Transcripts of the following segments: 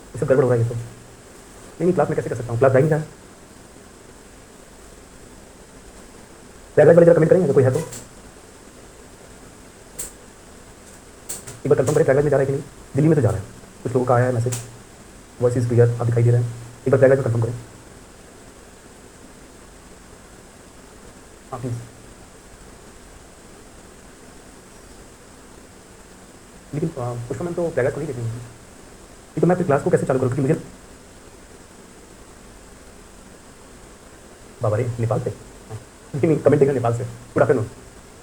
ये सब गड़बड़ हो रहा है ये तो। नहीं क्लास में कैसे कर सकता हूँ, क्लास जा ही नहीं रहा है। प्रयागराज वाले जरा कमेंट करेंगे अगर कोई है तो। एक बार कंफर्म करें प्रयागराज में जा रहा है कि नहीं। दिल्ली में तो जा रहा है, कुछ लोगों का आया है मैसेज, वॉइस इज क्लियर आप दिखाई दे रहे हैं। एक बार प्रयागराज में कंफर्म करें। हाँ प्लीज़। लेकिन पुष्पा मैम तो प्रयागराज को नहीं देखेंगे। ये तो मैं अपनी क्लास को कैसे चालू करूँ, क्योंकि मुझे बाबा रे नेपाल से। नहीं कमेंट देंगे नेपाल से। गुड आफ्टरनून,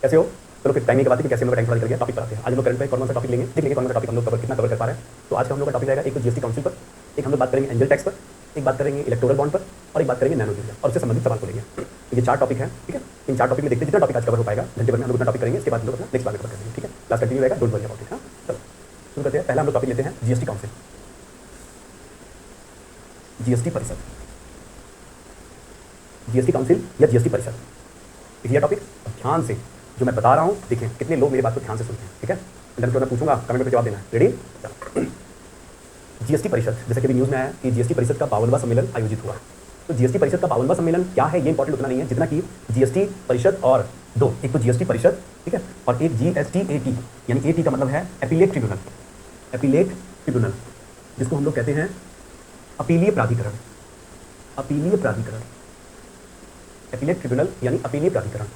कैसे हो? चलो फिर टाइम की बात है कि कैसे हम लोग टाइम थोड़ा निकल गया। टॉपिक पर आते हैं। आज हम लोग करंट पे कौन सा टॉपिक लेंगे, देख लेंगे कौन सा टॉपिक हम लोग कितना कवर कर पा रहे हैं। तो आज का हम लोग का टॉपिक रहेगा एक तो जीएसटी काउंसिल पर, एक हम लोग बात करेंगे एंजल टैक्स पर, एक बात करेंगे इलेक्टोरल बॉन्ड पर, और एक बात करेंगे नैनो यूरिया और उससे संबंधित सवाल को लेंगे। ये 4 टॉपिक है, ठीक है। इन 4 टॉपिक में देखते हैं जितना टॉपिक आज कवर हो पाएगा, घंटे भर में हम लोग उतना टॉपिक करेंगे। इसके बाद हम लोग अपना नेक्स्ट बात कवर करेंगे, ठीक है। क्लास कंटिन्यू रहेगा, डोंट वरी अबाउट इट। हाँ चलो शुरू करते हैं। पहला हम लोग टॉपिक लेते हैं जीएसटी काउंसिल, जीएसटी परिषद, जीएसटी काउंसिल या जीएसटी परिषद। ये टॉपिक ध्यान से जो मैं बता रहा हूँ देखें कितने लोग मेरी बात को ध्यान से सुनते हैं, ठीक है। मैं पूछूंगा कमेंट में जवाब देना है। रेडी? जीएसटी परिषद, जैसे कि अभी न्यूज़ में आया कि जीएसटी परिषद का 52वां सम्मेलन आयोजित हुआ। तो जीएसटी परिषद का 52वां सम्मेलन क्या है ये इंपॉर्टेंट उतना नहीं है जितना कि जीएसटी परिषद और दो, एक तो जीएसटी परिषद, ठीक है, और एक जीएसटीएटी, यानी एटी का मतलब है अपीलेट ट्रिब्यूनल, अपीलेट ट्रिब्यूनल जिसको हम लोग कहते हैं अपीलीय प्राधिकरण, अपीलीय प्राधिकरण, अपीलेट ट्रिब्यूनल यानी अपीलीय प्राधिकरण।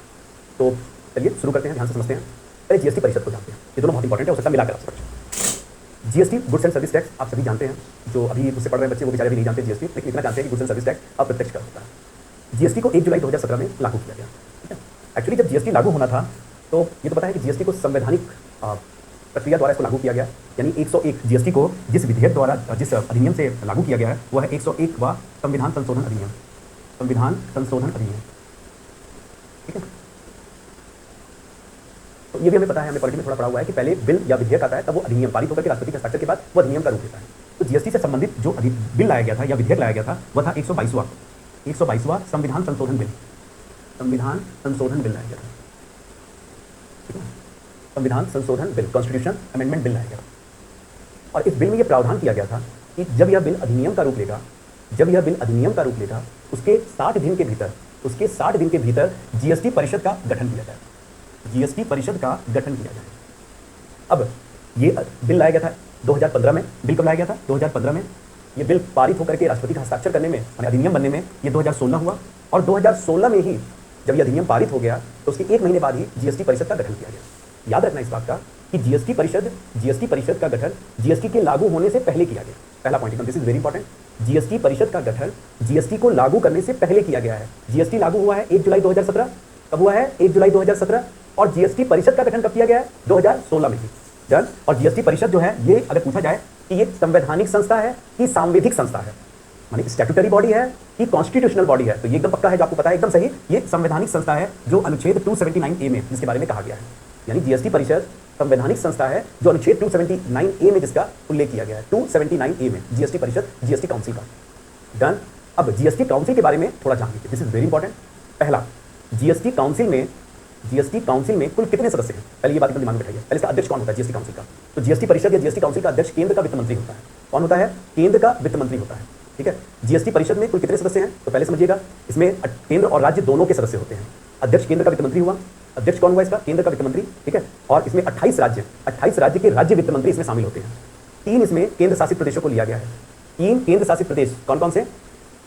तो चलिए शुरू करते हैं, ध्यान से समझते हैं। पहले जीएसटी परिषद को जानते हैं, ये दोनों बहुत इंपॉर्टेंट है, हो सकता है मिलाकर आप समझ। GST goods and service tax आप सभी जानते हैं, जो अभी मुझसे पढ़ रहे बच्चे वो बेचारे भी नहीं जानते जीएसटी, लेकिन इतना जानते हैं कि गुड्स एंड सर्विस टैक्स अप्रत्यक्ष कर होता है। जीएसटी को 1 जुलाई 2017 में लागू किया गया, ठीक है। एक्चुअली जब जीएसटी लागू होना था तो ये तो पता है कि जीएसटी को संवैधानिक प्रक्रिया द्वारा इसको लागू किया गया, यानी 101 जीएसटी को जिस विधेयक द्वारा जिस अधिनियम से लागू किया गया है वह है 101वां संविधान संशोधन अधिनियम, संविधान संशोधन अधिनियम, ठीक है। तो ये भी हमें पता है, हमने पॉलिटी में थोड़ा पढ़ा हुआ है कि पहले बिल या विधेयक आता है तब वो अधिनियम पारित होकर के राष्ट्रपति के हस्ताक्षर के बाद वो अधिनियम का रूप लेता है। तो जीएसटी से संबंधित जो बिल लाया गया था या विधेयक लाया गया था वह था 122वां संविधान संशोधन बिल, संविधान संशोधन बिल लाया गया था, ठीक है। संविधान संशोधन बिल, कॉन्स्टिट्यूशन अमेंडमेंट बिल लाया गया। और इस बिल में यह प्रावधान किया गया था कि जब यह बिल अधिनियम का रूप लेगा, जब यह बिल अधिनियम का रूप लेगा उसके 60 दिन के भीतर, उसके 60 दिन के भीतर जीएसटी परिषद का गठन किया जाए, जीएसटी परिषद का गठन किया जाए। अब ये बिल लाया गया था 2015 में। बिल कब लाया गया था? 2015 में। ये बिल पारित होकर के राष्ट्रपति का हस्ताक्षर करने में, अधिनियम बनने में ये 2016 हुआ। और 2016 में ही जब ये अधिनियम पारित हो गया तो उसके 1 महीने बाद ही जीएसटी परिषद का गठन किया गया। याद रखना इस बात का कि जीएसटी परिषद का गठन जीएसटी के लागू होने से पहले किया गया। पहला point, this is very important. GST परिषद का गठन जीएसटी को लागू करने से पहले किया गया है। जीएसटी लागू हुआ है 1 जुलाई 2017। कब हुआ है? 1 जुलाई 2017। और जीएसटी परिषद का गठन कब किया गया है? 2016 में ही। डन। और जीएसटी परिषद जो है ये अगर पूछा जाए कि ये संवैधानिक संस्था है कि सांविधिक संस्था है, मानी स्टैट्यूटरी बॉडी है कि कॉन्स्टिट्यूशनल बॉडी है, तो ये एकदम पक्का है जो आपको पता है, एकदम सही। ये संवैधानिक संस्था है जो अनुच्छेद 279A में जिसके बारे में कहा गया है, यानी जीएसटी परिषद संवैधानिक संस्था है जो अनुच्छेद 279A में जिसका उल्लेख किया गया है, 279A में जीएसटी परिषद, जीएसटी काउंसिल का। डन। अब जीएसटी काउंसिल के बारे में थोड़ा जान लीजिए, दिस इज वेरी इंपॉर्टेंट। पहला, जीएसटी काउंसिल में कुल कितने सदस्य हैं? पहले ये बात दिमाग में बैठाइए। पहले इसका अध्यक्ष कौन होता है जीएसटी काउंसिल का? तो जीएसटी परिषद या जीएसटी काउंसिल का अध्यक्ष केंद्र का वित्त मंत्री होता है। कौन होता है? केंद्र का वित्त मंत्री होता है, ठीक है। जीएसटी परिषद में कुल कितने सदस्य हैं? तो पहले समझिएगा, इसमें केंद्र और राज्य दोनों के सदस्य होते हैं। अध्यक्ष केंद्र का वित्त मंत्री हुआ। अध्यक्ष कौन हुआ इसका? केंद्र का वित्त मंत्री, ठीक है। और इसमें 28 राज्य के राज्य वित्त मंत्री इसमें शामिल होते हैं। 3 इसमें केंद्र शासित प्रदेशों को लिया गया है। 3 केंद्र शासित प्रदेश कौन कौन से?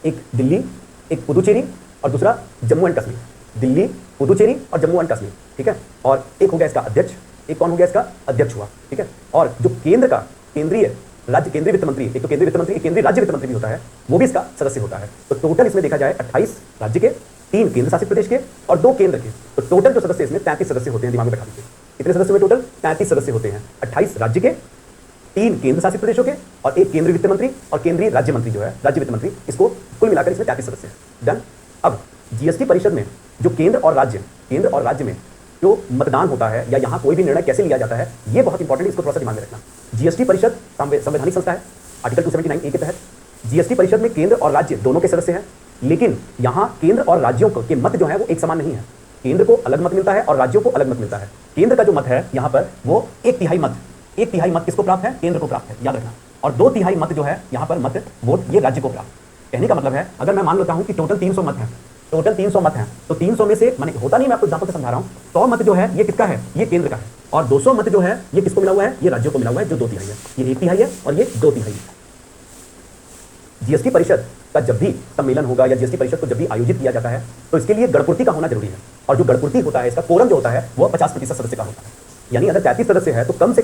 एक दिल्ली, एक पुदुचेरी और दूसरा जम्मू एंड कश्मीर। दिल्ली, पुदुचेरी और जम्मू एंड कश्मीर, ठीक है। और एक हो गया इसका अध्यक्ष, एक कौन हो गया इसका? अध्यक्ष हुआ, ठीक है। और जो केंद्र का केंद्रीय वित्त मंत्री, एक तो केंद्रीय वित्त मंत्री, एक केंद्रीय राज्य वित्त मंत्री भी होता है, वो भी इसका सदस्य होता है। तो टोटल इसमें देखा जाए 28 राज्य के, 3 केंद्र शासित प्रदेश के और 2 केंद्र के, तो टोटल जो सदस्य इसमें 33 सदस्य होते हैं। दिमाग में बैठा दीजिए, कितने सदस्य हुए टोटल? 33 सदस्य होते हैं। 28 राज्य के, 3 केंद्र शासित प्रदेशों के और 1 केंद्रीय वित्त मंत्री और केंद्रीय राज्य मंत्री जो है, राज्य वित्त मंत्री, इसको कुल मिलाकर इसमें 33 सदस्य हैं। डन। अब जीएसटी परिषद में जो केंद्र और राज्य में जो मतदान होता है या यहाँ कोई भी निर्णय कैसे लिया जाता है, ये बहुत इंपॉर्टेंट है, इसको थोड़ा सा दिमाग में रखना। जीएसटी परिषद संवैधानिक संस्था है, आर्टिकल 279A के तहत। जीएसटी परिषद में केंद्र और राज्य दोनों के सदस्य हैं, लेकिन यहाँ केंद्र और राज्यों के मत जो है वो एक समान नहीं है। केंद्र को अलग मत मिलता है और राज्यों को अलग मत मिलता है। केंद्र का जो मत है यहाँ पर वो 1/3 मत किसको प्राप्त है? केंद्र को प्राप्त है, याद रखना। और 2/3 मत जो है यहाँ पर मत वोट ये राज्य को प्राप्त। कहने का मतलब है अगर मैं मान लेता हूँ कि टोटल 300 मत है, टोटल 300 मत है, तो 300 में से माने होता नहीं, मैं आपको एग्जांपल से समझा रहा हूँ, 100 मत जो है ये किसका है, ये केंद्र का है, और 200 मत जो है ये किसको मिला हुआ है, ये राज्यों को मिला हुआ है, जो 2/3 है, ये 1/3 है और ये 2/3 है। जीएसटी परिषद का जब भी सम्मेलन होगा या जीएसटी परिषद को जब भी आयोजित किया जाता है तो इसके लिए गणपूर्ति का होना जरूरी है, और जो गणपूर्ति होता है इसका कोरम जो होता है वो 50% सदस्य का होता है। यानी अगर 33 सदस्य है तो कम से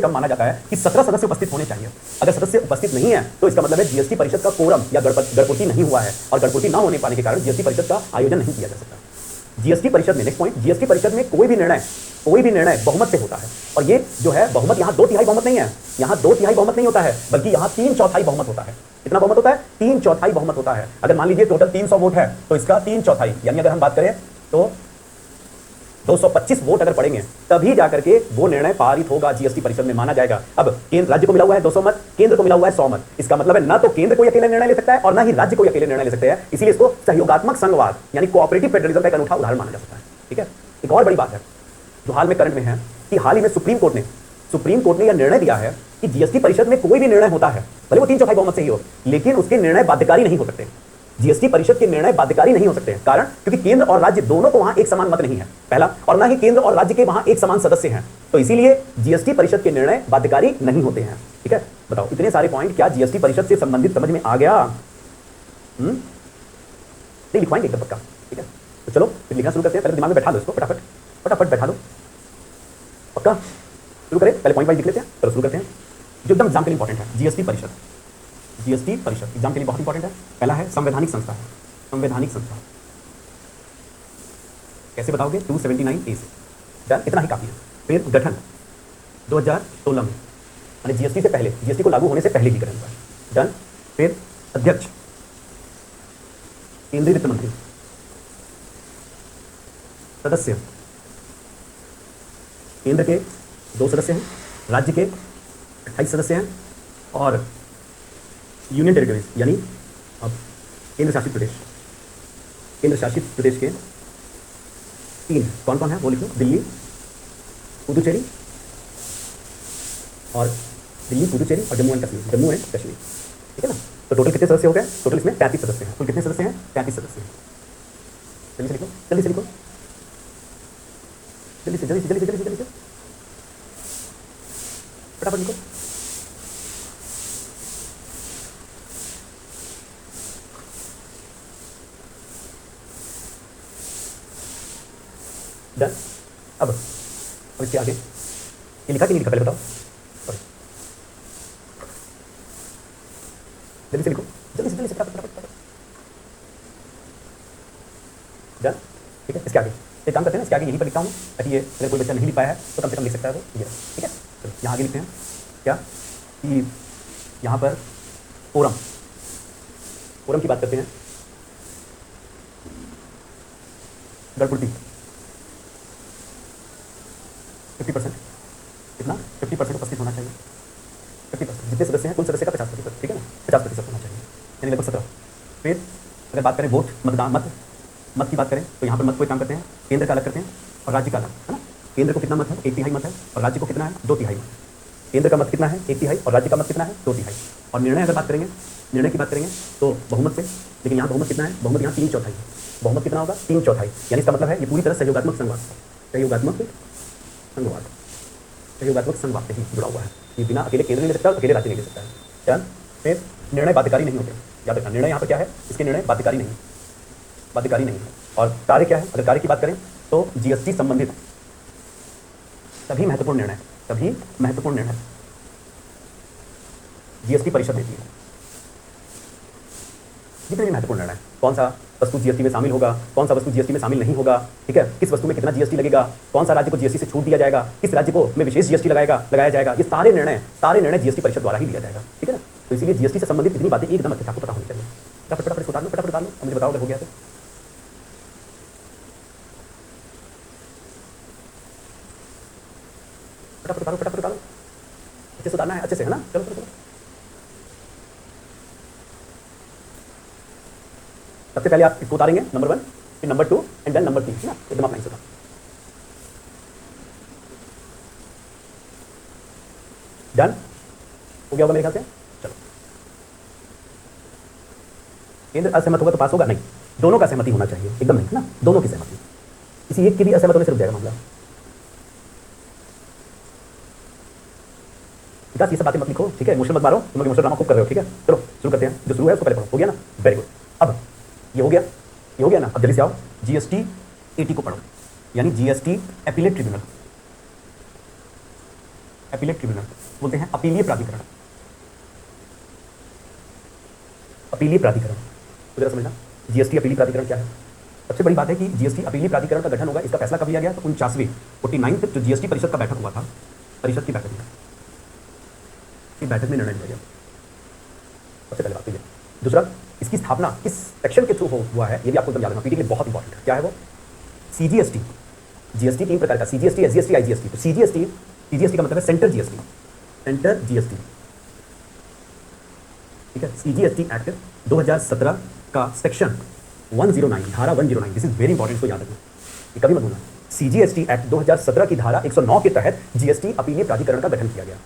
कम माना जाता है कि 17 सदस्य उपस्थित होने चाहिए। अगर सदस्य उपस्थित नहीं है तो इसका मतलब है जीएसटी परिषद का कोरम या गणपूर्ति नहीं हुआ है, और गणपूर्ति ना होने पाने के कारण जीएसटी परिषद का आयोजन नहीं किया जा सकता। जीएसटी परिषद में नेक्स्ट पॉइंट, जीएसटी परिषद में कोई भी निर्णय बहुमत से होता है, और ये जो है बहुमत यहाँ 2/3 बहुमत नहीं है, यहाँ 2/3 बहुमत नहीं होता है, बल्कि यहाँ 3/4 बहुमत होता है। कितना बहुमत होता है, 3/4 बहुमत होता है। अगर मान लीजिए टोटल 300 वोट है तो इसका 3/4 यानी अगर हम बात करें तो 225 वोट अगर पड़ेंगे तभी जाकर के वो निर्णय पारित होगा, जीएसटी परिषद में माना जाएगा। अब केंद्र राज्य को मिला हुआ है 200 मत, केंद्र को मिला हुआ है 100 मत, इसका मतलब है ना तो केंद्र कोई अकेले निर्णय ले सकता है और ना ही राज्य कोई अकेले निर्णय ले सकते हैं, इसीलिए इसको सहयोगात्मक संघवाद यानी कोऑपरेटिव फेडरलिज्म का एक अनूठा उदाहरण माना जा सकता है। ठीक है, एक और बड़ी बात है जो हाल में करंट में है कि हाल ही में सुप्रीम कोर्ट ने यह निर्णय दिया है कि जीएसटी परिषद में कोई भी निर्णय होता है, भले वो 3/4 बहुमत से ही हो, लेकिन उसके निर्णय बाध्यकारी नहीं हो सकते। जीएसटी परिषद के निर्णय बाध्यकारी नहीं हो सकते हैं, कारण क्योंकि केंद्र और राज्य दोनों को वहां एक समान मत नहीं है, पहला, और ना ही केंद्र और राज्य के वहां एक समान सदस्य हैं, तो इसीलिए जीएसटी परिषद के निर्णय बाध्यकारी नहीं होते हैं। ठीक है, बताओ इतने सारे पॉइंट क्या जीएसटी परिषद से संबंधित समझ में आ गया? नहीं लिखवाएंगे एकदम पक्का। ठीक है, तो चलो फिर लिखना शुरू करते हैं। पहले दिमाग में बैठा लो इसको, फटाफट बैठा लो, पक्का शुरू करें। पहले पॉइंट वाइज लिख लेते हैं, चलो शुरू करते हैं। जो एकदम एग्जाम के लिए इंपॉर्टेंट है, जीएसटी परिषद एग्जाम के लिए बहुत इंपॉर्टेंट है। पहला है संवैधानिक संस्था, संवैधानिक संस्था कैसे बताओगे? 279A से, डन, इतना ही काफी है। फिर गठन 2016 में, यानी जीएसटी से पहले, जीएसटी को लागू होने से पहले ही गठन हुआ, डन। फिर अध्यक्ष केंद्रीय वित्त मंत्री, सदस्य केंद्र के 2 सदस्य हैं, राज्य के 28 सदस्य हैं, और यूनियन टेरिटरीज यानी अब केंद्र शासित प्रदेश के 3 कौन कौन है वो लिखो, दिल्ली, पुदुचेरी और जम्मू एंड कश्मीर। ठीक है ना, तो टोटल कितने सदस्य हो गए? टोटल इसमें 33 सदस्य हैं। कुल कितने सदस्य हैं? 33 सदस्य हैं। जल्दी से लिखो, जल्दी से फटाफट लिखो। डन। अब इसके आगे ये लिखा कि नहीं लिखा पहले बताओ, जल्दी से लिखो, जल्दी से फटाफट। डन, ठीक है। इसके आगे एक काम करते हैं ना, इसके आगे यहीं पर लिखता हूँ ताकि ये अगर कोई बच्चा नहीं लिख पाया है तो कम से कम लिख सकता है वो, ये ठीक है। चलो यहाँ आगे लिखते हैं क्या कि यहाँ पर फोरम की बात करते हैं। गणपूर्ति 50%, कितना? 50% उपस्थित होना चाहिए। 50% जितने सदस्य हैं कुल सदस्य का 50%, ठीक है ना, 50% होना चाहिए, यानी लगभग 17। फिर अगर बात करें वोट, मतदान, मत की बात करें तो यहाँ पर मत को एक काम करते हैं, केंद्र का अलग करते हैं और राज्य का अलग, है ना। केंद्र को कितना मत है? 1/3 मत है, और राज्य को कितना है? 2/3 मत। केंद्र का मत कितना है? 1/3, और राज्य का मत कितना है? 2/3। और निर्णय अगर बात करेंगे, निर्णय की बात करेंगे तो बहुमत से, लेकिन यहाँ बहुमत कितना है? बहुमत यहाँ 3/4 है। बहुमत कितना होगा? 3/4, यानी इसका मतलब है ये पूरी तरह सहयोगात्मक संघवाद से ही जुड़ा हुआ है। ये बिना अकेले केंद्र नहीं ले सकता, अकेले राज्य नहीं ले सकता है। चल, फिर निर्णय बाध्यकारी नहीं होते, याद रखना। निर्णय यहाँ पर क्या है? इसके निर्णय बाध्यकारी नहीं है। और कार्य क्या है? अगर कार्य की बात करें तो जीएसटी संबंधित सभी महत्वपूर्ण निर्णय जीएसटी परिषद लेती है। जितने भी महत्वपूर्ण निर्णय, कौन सा वस्तु जीएसटी में शामिल होगा, कौन सा वस्तु जीएसटी में शामिल नहीं होगा, ठीक है, किस वस्तु में कितना जीएसटी लगेगा, कौन सा राज्य को जीएसटी से छूट दिया जाएगा, किस राज्य को में विशेष जीएसटी लगाया जाएगा, ये सारे निर्णय जीएसटी परिषद द्वारा ही लिया जाएगा। ठीक है ना, तो इसीलिए जीएसटी से संबंधित इतनी बातें एकदम अच्छे से आपको पता होनी चाहिए। फटाफट उतार लो, और मुझे बताओ अगर हो गया तो। फटाफट उतारो, अच्छे से उतारना है, अच्छे से, है ना। चलो। सबसे पहले आप इसको उतारेंगे, नंबर 1, फिर नंबर 2 एंड देन नंबर 3, है ना, एकदम आप लाइन से उतारो। डन हो गया होगा मेरे ख्याल से। केंद्र असहमत होगा तो पास होगा नहीं, दोनों का सहमति होना चाहिए, एकदम नहीं ना, दोनों की सहमति, किसी एक की भी असहमत होने से रुक जाएगा मामला। विकास ये सब बातें मत लिखो, ठीक है, इमोशनल मत मारो, तुम लोग इमोशनल ड्रामा खूब कर रहे हो, ठीक है, चलो शुरू करते हैं, जो शुरू है उसको पहले पढ़ो, हो गया ना, वेरी गुड। अब ये हो गया, ये हो गया ना, अब जल्दी से आओ जीएसटी 80 को पढ़ो, यानी GST appellate tribunal, appellate tribunal बोलते हैं अपीलीय प्राधिकरण, अपीलीय प्राधिकरण, तो जरा समझना जीएसटी अपीलीय प्राधिकरण क्या है। सबसे बड़ी बात है कि जीएसटी अपीलीय प्राधिकरण का गठन होगा, इसका फैसला कब लिया गया, तो 49वीं जो जीएसटी परिषद का बैठक हुआ था, परिषद की बैठक में, इस बैठक में निर्णय लिया गया। सबसे पहले बात तो ये। दूसरा, इसकी स्थापना किस सेक्शन के थ्रू हुआ है, ये भी आपको एकदम याद रखना, पीटी के लिए बहुत इंपॉर्टेंट है। क्या है वो, सीजीएसटी, जीएसटी 3 प्रकार का, सीजीएसटी, एसजीएसटी, आईजीएसटी। तो सीजीएसटी, सीजीएसटी का मतलब है सेंटर जीएसटी, सेंटर जीएसटी, ठीक है। सीजीएसटी एक्ट 2017 का सेक्शन 109, धारा 109, दिस इज वेरी इंपॉर्टेंट, इसको याद रखना, ये कभी मत भूलना। सीजीएसटी एक्ट 2017 की धारा 109 के तहत जीएसटी अपीलीय प्राधिकरण का गठन किया गया,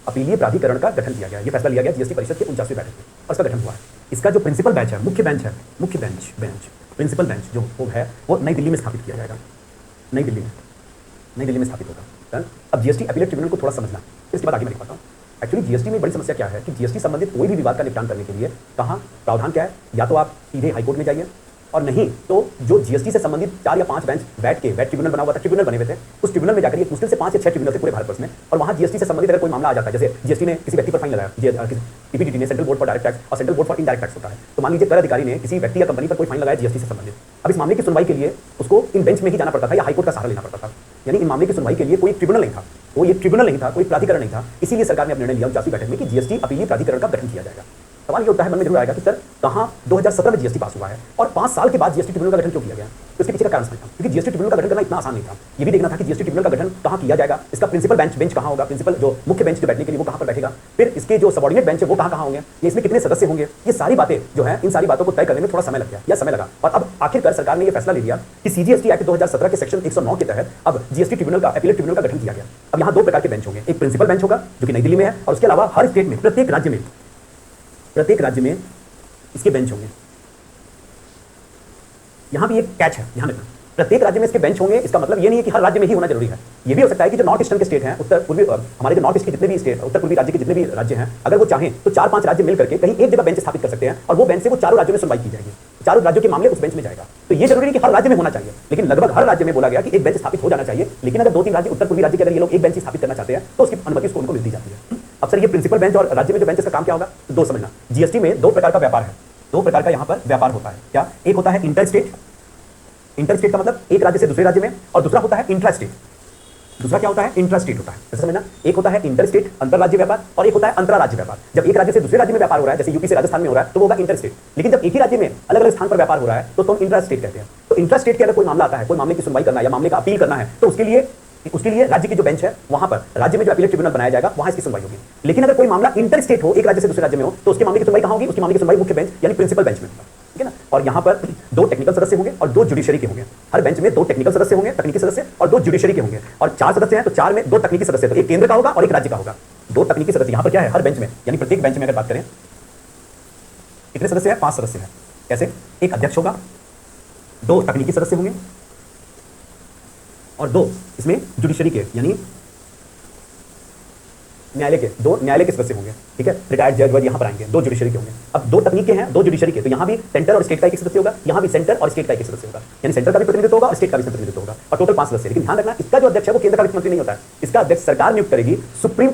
अपीलीय प्राधिकरण का गठन किया गया। ये फैसला लिया गया जीएसटी परिषद के 49वीं बैठक में और इसका गठन हुआ है। इसका जो प्रिंसिपल बेंच है, मुख्य बेंच है, मुख्य बेंच प्रिंसिपल बेंच जो वो है, वो नई दिल्ली में स्थापित किया जाएगा, नई दिल्ली में स्थापित होगा। अब जीएसटी अपीलेट ट्रिब्यूनल को थोड़ा समझना, इसके बाद आगे मैं दिखाता हूँ। एक्चुअली जीएसटी में बड़ी समस्या क्या है कि जीएसटी संबंधित कोई भी विवाद का निपटान करने के लिए कहाँ प्रावधान क्या है, या तो आप सीधे हाईकोर्ट में जाइए, और नहीं तो जो जीएसटी से संबंधित 4 या 5 बेंच बैठ के ट्रिब्यूनल बना हुआ था, ट्रिब्यूनल बने हुए थे, उस ट्रिब्यूनल में जाकर ये मुश्किल से 5 या 6 ट्रिब्यूनल थे पूरे भारतवर्ष में, और वहाँ जीएसटी से संबंधित अगर कोई मामला आ जाता है, जैसे जीएसटी ने किसी व्यक्ति पर फाइन लगाया, पीपीडीटी ने, central board for direct tax और central board for indirect tax होता है, तो मान लीजिए कर अधिकारी ने किसी व्यक्ति या कंपनी पर कोई फाइन लगाया जीएसटी से संबंधित, अब इस मामले की सुनवाई के लिए उसको इन बेंच में ही जाना पड़ता था या हाईकोर्ट का सहारा लेना पड़ता था, यानी इन मामले की सुनवाई के लिए कोई ट्रिब्यूनल नहीं था, कोई ट्रिब्यूनल नहीं था, कोई प्राधिकरण नहीं था। इसीलिए सरकार ने अब निर्णय लिया 49वीं बैठक में कि जीएसटी अपीलीय प्राधिकरण का गठन किया जाएगा। सवाल ये होता है मन में जरूर आएगा कि सर कहाँ 2017 में जीएसटी पास हुआ है और 5 साल के बाद जीएसटी ट्रिब्यूनल का गठन क्यों किया गया, तो इसके पीछे का कारण समझना, क्योंकि जीएसटी ट्रिब्यूनल का गठन करना इतना आसान नहीं था। ये भी देखना था कि जीएसटी ट्रिब्यूनल का गठन कहाँ किया जाएगा, इसका प्रिंसिपल बेंच कहाँ होगा, प्रिंसिपल जो मुख्य बेंच के बैठने के लिए वो कहाँ पर बैठेगा, फिर इसके जो सबऑर्डिनेट बेंच है वो कहाँ होंगे, ये इसमें कितने सदस्य होंगे, ये सारी बातें जो है, इन सारी बातों को तय करने में थोड़ा समय लग गया या समय लगा। और अब आखिरकार सरकार ने यह फैसला ले लिया कि सीजीएसटी एक्ट 2017 के सेक्शन 109 के तहत अब जीएसटी ट्रिब्यूनल का, अपीलेट ट्रिब्यूनल का गठन किया गया। अब यहाँ 2 प्रकार के बेंच होंगे, एक प्रिंसिपल बेंच होगा जो कि नई दिल्ली में है, और उसके अलावा हर स्टेट में, प्रत्येक राज्य में इसके बेंच होंगे। यहां भी एक कैच है, ध्यान रखना, प्रत्येक राज्य में इसके बेंच होंगे। इसका मतलब ये नहीं है कि हर राज्य में ही होना जरूरी है, ये भी हो सकता है कि जो नॉर्थ ईस्टर्न के स्टेट हैं, उत्तर पूर्वी, हमारे जो नॉर्थ ईस्ट के जितने भी स्टेट, उत्तर पूर्वी राज्य के जितने भी राज्य हैं, अगर वो चाहें तो 4-5 राज्य मिल करके कहीं एक जगह बेंच स्थापित कर सकते हैं, और वो बेंच से वो चारों राज्यों में सुनवाई की जाएगी, चारों राज्यों के मामले उस बेंच में जाएगा। तो ये जरूरी है कि हर राज्य में होना चाहिए, लेकिन लगभग हर राज्य में बोला गया कि एक बेंच स्थापित हो जाना चाहिए। लेकिन अगर 2-3 राज्य, उत्तर पूर्वी राज्य के अगर ये लोग एक बेंच स्थापित करना चाहते हैं तो उसकी अनुमति उसको उनको मिल दी जाती है। अब सर ये प्रिंसिपल बेंच और राज्य में जो बेंच, इसका काम क्या होगा, तो 2 समझना, जीएसटी में 2 प्रकार का व्यापार है, 2 प्रकार का यहाँ पर व्यापार होता है। क्या, एक होता है इंटर स्टेट, इंटर स्टेट का मतलब एक राज्य से दूसरे राज्य में, और दूसरा होता है इंट्रा स्टेट। दूसरा क्या होता है, इंट्रा स्टेट होता है, जैसे समझना, एक होता है इंटर स्टेट अंतर राज्य व्यापार, और एक होता है अंतरा राज्य व्यापार। जब एक राज्य से दूसरे राज्य में व्यापार हो रहा है, जैसे यूपी से राजस्थान में हो रहा है, तो वो होगा इंटर स्टेट। लेकिन जब एक ही राज्य में अलग अलग स्थान पर व्यापार हो रहा है तो हम इंट्रा स्टेट कहते हैं। तो इंट्रा स्टेट के अगर कोई मामला आता है, कोई मामले की सुनवाई करना है या मामले का अपील करना है, तो उसके लिए राज्य की जो बेंच है, वहां पर राज्य में जो अपीलेट ट्रिब्यूनल बनाया जाएगा, वहां इसकी सुनवाई होगी। लेकिन अगर कोई मामला इंटर स्टेट हो, एक राज्य से दूसरे राज्य में हो, तो उसके मामले की सुनवाई कहां होगी, उसके मामले की सुनवाई मुख्य बेंच यानी प्रिंसिपल बेंच में होगा, ठीक है ना। और यहां पर 2 टेक्निकल सदस्य होंगे और 2 जुडिशरी के होंगे। हर बेंच में 2 टेक्निकल सदस्य होंगे, तकनीकी सदस्य, और 2 जुडिशरी के होंगे। और 4 सदस्य हैं तो 4 में 2 तकनीकी सदस्य, तो एक केंद्र का होगा और एक राज्य का होगा। 2 तकनीकी सदस्य यहां पर क्या है, हर बेंच में, यानी प्रत्येक बेंच में अगर बात करें कितने सदस्य हैं, 5 सदस्य हैं। कैसे, एक अध्यक्ष होगा, 2 तकनीकी सदस्य होंगे, और 2 इसमें जुडिशरी के यानी न्यायालय के सदस्य होंगे, ठीक है। रिटायर्ड जज वज यहां पर आएंगे, 2 जुडिशरी के होंगे। अब 2 तकनीक के हैं, 2 जुडिशरी के, तो यहां भी सेंटर और स्टेट का एक सदस्य होगा, यहां भी सेंटर और स्टेट का एक सदस्य होगा, यानी सेंटर का भी प्रतिनिधित्व होगा और स्टेट का भी प्रतिनिधित्व होगा, और टोटल 5 सदस्य। लेकिन ध्यान रखना, इसका जो अध्यक्ष है वो केंद्र का वित्त मंत्री नहीं होता है, इसका अध्यक्ष सरकार नियुक्त करेगी सुप्रीम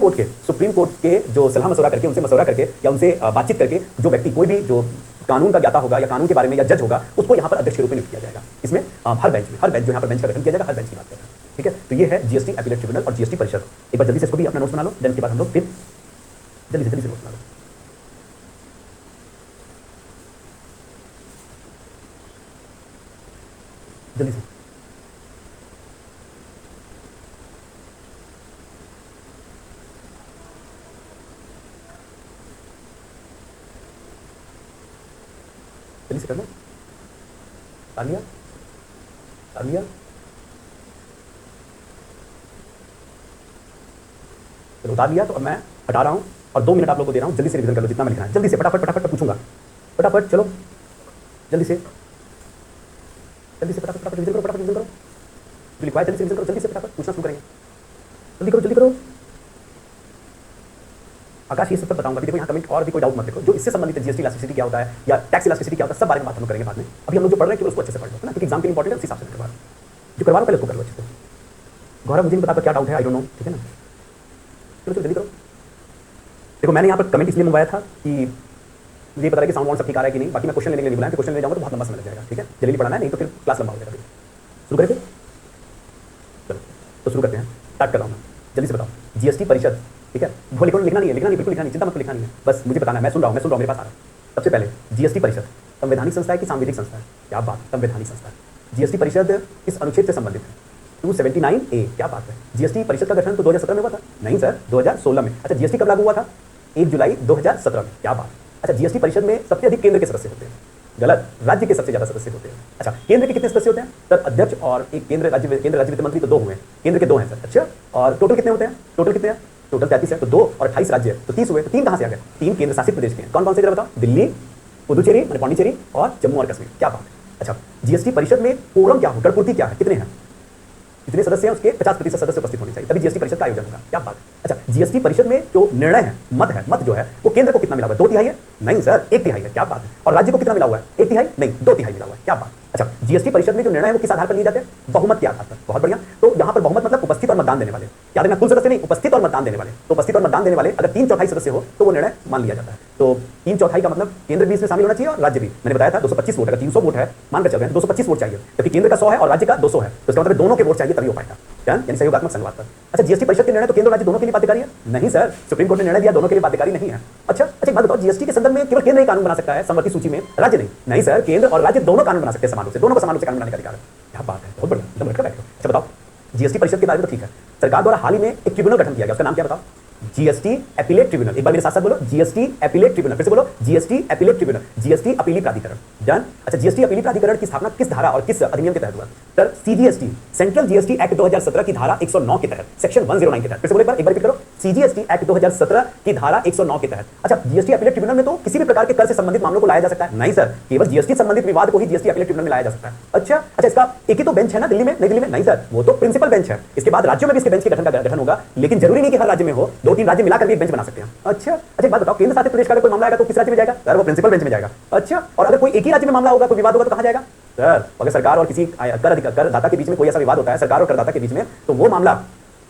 कोर्ट के जो सलाह मशवरा करके, उनसे मशवरा करके या उनसे बातचीत करके, जो व्यक्ति कोई भी जो कानून का ज्ञाता होगा या कानून के बारे में या जज होगा, उसको यहाँ पर अध्यक्ष के रूप में नियुक्त किया जाएगा। इसमें हर बेंच जो यहाँ पर बेंच का गठन किया जाएगा, हर बेंच की बात करें, ठीक है। तो ये है जीएसटी अपीलेट ट्रिब्यूनल और जीएसटी परिषद। एक बार जल्दी से इसको भी अपना नोट्स बना लो, देन के बाद हम लोग फिर जल्दी से नोट्स बना लो। जल्दी से कर लो। तालिया चलो उतार लिया, तो अब मैं हटा रहा हूं और 2 मिनट आप लोगों को दे रहा हूं, जल्दी से रिवीजन कर लो जितना मैं लिखना है, जल्दी से फटाफट पूछूंगा, फटाफट चलो जल्दी से फटाफट फटाफट रिवीजन करो, फटाफट रिवीजन करो, जो लिखवाया जल्दी से रिवीजन करो, जल्दी से फटाफट पूछना शुरू करेंगे, जल्दी करो जल्दी करो। आकाश ये सब बताऊंगा, देखो यहाँ कमेंट और भी कोई डाउट मत देखो, जो इससे संबंधित है जीएसटी इलास्टिसिटी क्या होता है या टैक्स इलास्टिसिटी क्या होता है, सब बारे में बात हम करेंगे बाद में। अभी हम लोग जो पढ़ रहे हैं उसको अच्छे से पढ़ लो ना, क्योंकि एग्जाम के इंपॉर्टेंट है, उस हिसाब से करवा जो करवा लो पहले उसको कर लो अच्छे से। गौरव मुझे नहीं पता क्या डाउट है, आई डोंट नो, ठीक है ना। चलो चलो जल्दी करो। देखो मैंने यहाँ पर कमेंट इसलिए मंगवाया था कि मुझे पता है कि साउंड वाउंड सब ठीक आ रहा है कि नहीं, बाकी मैं क्वेश्चन लेने के लिए बुलाया, क्वेश्चन ले जाऊंगा तो बहुत लंबा समय लग जाएगा, ठीक है। जल्दी पढ़ाना है, नहीं तो फिर क्लास लंबा हो जाएगा। शुरू करें फिर, चलो तो शुरू करते हैं, स्टार्ट कर रहा हूँ मैं, जल्दी से बताओ। जीएसटी परिषद, ठीक है, वो लिखना नहीं है, बिल्कुल लिखना नहीं, चिंता मत, लिखना नहीं है, बस मुझे बताना है, मैं सुन रहा हूँ, मेरे पास आ रहा है। सबसे पहले जीएसटी परिषद संवैधानिक संस्था है कि सांविधिक संस्था है? क्या बात, संवैधानिक संस्था है। जीएसटी परिषद किस अनुच्छेद से संबंधित है? 279A, क्या बात है। जीएसटी परिषद का गठन तो 2017 में हुआ था? नहीं सर, 2016 में। अच्छा, जीएसटी कब लागू हुआ था? 1 जुलाई 2017 में, क्या बात। अच्छा, जीएसटी परिषद में सबसे अधिक केंद्र के सदस्य होते हैं? गलत, राज्य के सबसे ज्यादा सदस्य होते हैं। अच्छा, केंद्र के कितने सदस्य होते हैं सर? अध्यक्ष और एक केंद्र राज्य वित्त मंत्री, तो 2 हुए, केंद्र के 2 हैं सर। अच्छा, और टोटल कितने होते हैं? टोटल कितने हैं? टोटल 33 है, तो 2 और 28 राज्य है, तो 30 हुए, तो 3 कहां से आ गए? 3 केंद्र शासित प्रदेश के हैं। कौन कौन से जरा बताओ? दिल्ली, पुदुचेरी माने पांडिचेरी और जम्मू और कश्मीर, क्या बात है। अच्छा, जीएसटी परिषद में कोरम क्या हो, गणपूर्ति क्या है, कितने हैं? जितने सदस्य हैं उसके 50% सदस्य उपस्थित होने चाहिए, तभी जीएसटी परिषद का आयोजन होगा, क्या बात। अच्छा, जीएसटी परिषद में जो निर्णय है, मत जो है वो केंद्र को कितना मिला हुआ है? 2/3 है? नहीं सर, 1/3 है, क्या बात है। और राज्य को कितना मिला हुआ है? 1/3? नहीं, 2/3 मिला हुआ है, क्या बात। अच्छा, जीएसटी परिषद में जो निर्णय है वो किस आधार पर लिए जाते हैं? बहुमत के आधार पर। बहुत बढ़िया, तो यहाँ पर बहुमत मतलब उपस्थित और मतदान देने वाले, याद रखना, कुल सदस्य नहीं, उपस्थित और मतदान देने वाले। तो उपस्थित और मतदान देने वाले अगर 3/4 सदस्य हो तो वो निर्णय मान लिया जाता है। तो 3/4 का मतलब केंद्र भी इसमें शामिल होना चाहिए और राज्य भी। मैंने बताया था 225 वोट, अगर 300 वोट है मानकर चल रहे हैं, 225 वोट चाहिए, जबकि केंद्र का 100 है और राज्य का 200 है, तो इसका मतलब दोनों के वोट चाहिए तभी हो पाएगा, यानी सहयोगात्मक संघवाद पर। अच्छा, जीएसटी परिषद के निर्णय तो केंद्र राज्य दोनों के लिए बाध्यकारी है? नहीं सर, सुप्रीम कोर्ट ने निर्णय दिया दोनों के लिए बाध्यकारी नहीं है। अच्छा, एक बात बताओ, जीएसटी के संदर्भ में केवल केंद्र ही कानून बना सकता है समवर्ती सूची में, राज्य नहीं? नहीं सर, केंद्र और राज्य दोनों कानून बना सकते हैं समान रूप से, दोनों को समान रूप से कानून बनाने का अधिकार है। क्या बात है, बहुत बढ़िया, एकदम बैठो। अच्छा बताओ, जीएसटी परिषद के बारे में तो ठीक है, सरकार द्वारा हाल ही में एक ट्रिब्यूनल गठन किया गया, उसका नाम क्या बताओ? GST appellate tribunal. एक बार मेरे साथ साथ बोलो, जीएसटी अपीलेट ट्रिब्यूनल, फिर से बोलो, जीएसटी अपीलेट ट्रिब्यूनल, जीएसटी अपीली प्राधिकरण। डन। अच्छा, जीएसटी अपीली प्राधिकरण की स्थापना किस धारा और किस अधिनियम के तहत हुआ? Sir, CGST, central GST act 2017 की धारा 109 के तहत, सेक्शन 109 के तहत। फिर से बोलो, एक बार रिपीट करो, सीजीएसटी एक्ट 2017 की धारा 109 के तहत। अच्छा, जीएसटी अपीलेट ट्रिब्यूनल में तो किसी भी प्रकार के कर से संबंधित मामलों को लाया जा सकता है? नहीं सर, केवल जीएसटी संबंधित विवाद को ही जीएसटी अपीलेट ट्रिब्यूनल में लाया जा सकता है। अच्छा, इसका एक ही तो बेंच है ना दिल्ली में, नई दिल्ली में? नहीं सर, वो तो प्रिंसिपल बेंच है, इसके बाद राज्यों में भी इसके बेंच के गठन होगा, लेकिन जरूरी नहीं कि हर राज्य में हो, 2-3 राज्य मिलाकर भी एक बेंच बना सकते हैं। अच्छा, एक बात बताओ, केंद्र शासित प्रदेश का अगर कोई मामला आएगा तो किस राज्य में जाएगा? सर, वो प्रिंसिपल बेंच में जाएगा। अच्छा, और अगर कोई एक ही राज्य में मामला होगा, कोई विवाद होगा तो कहां जाएगा? सर, अगर सरकार और किसी करदाता के बीच में कोई ऐसा विवाद होता है, सरकार और करदाता के बीच में, तो वो मामला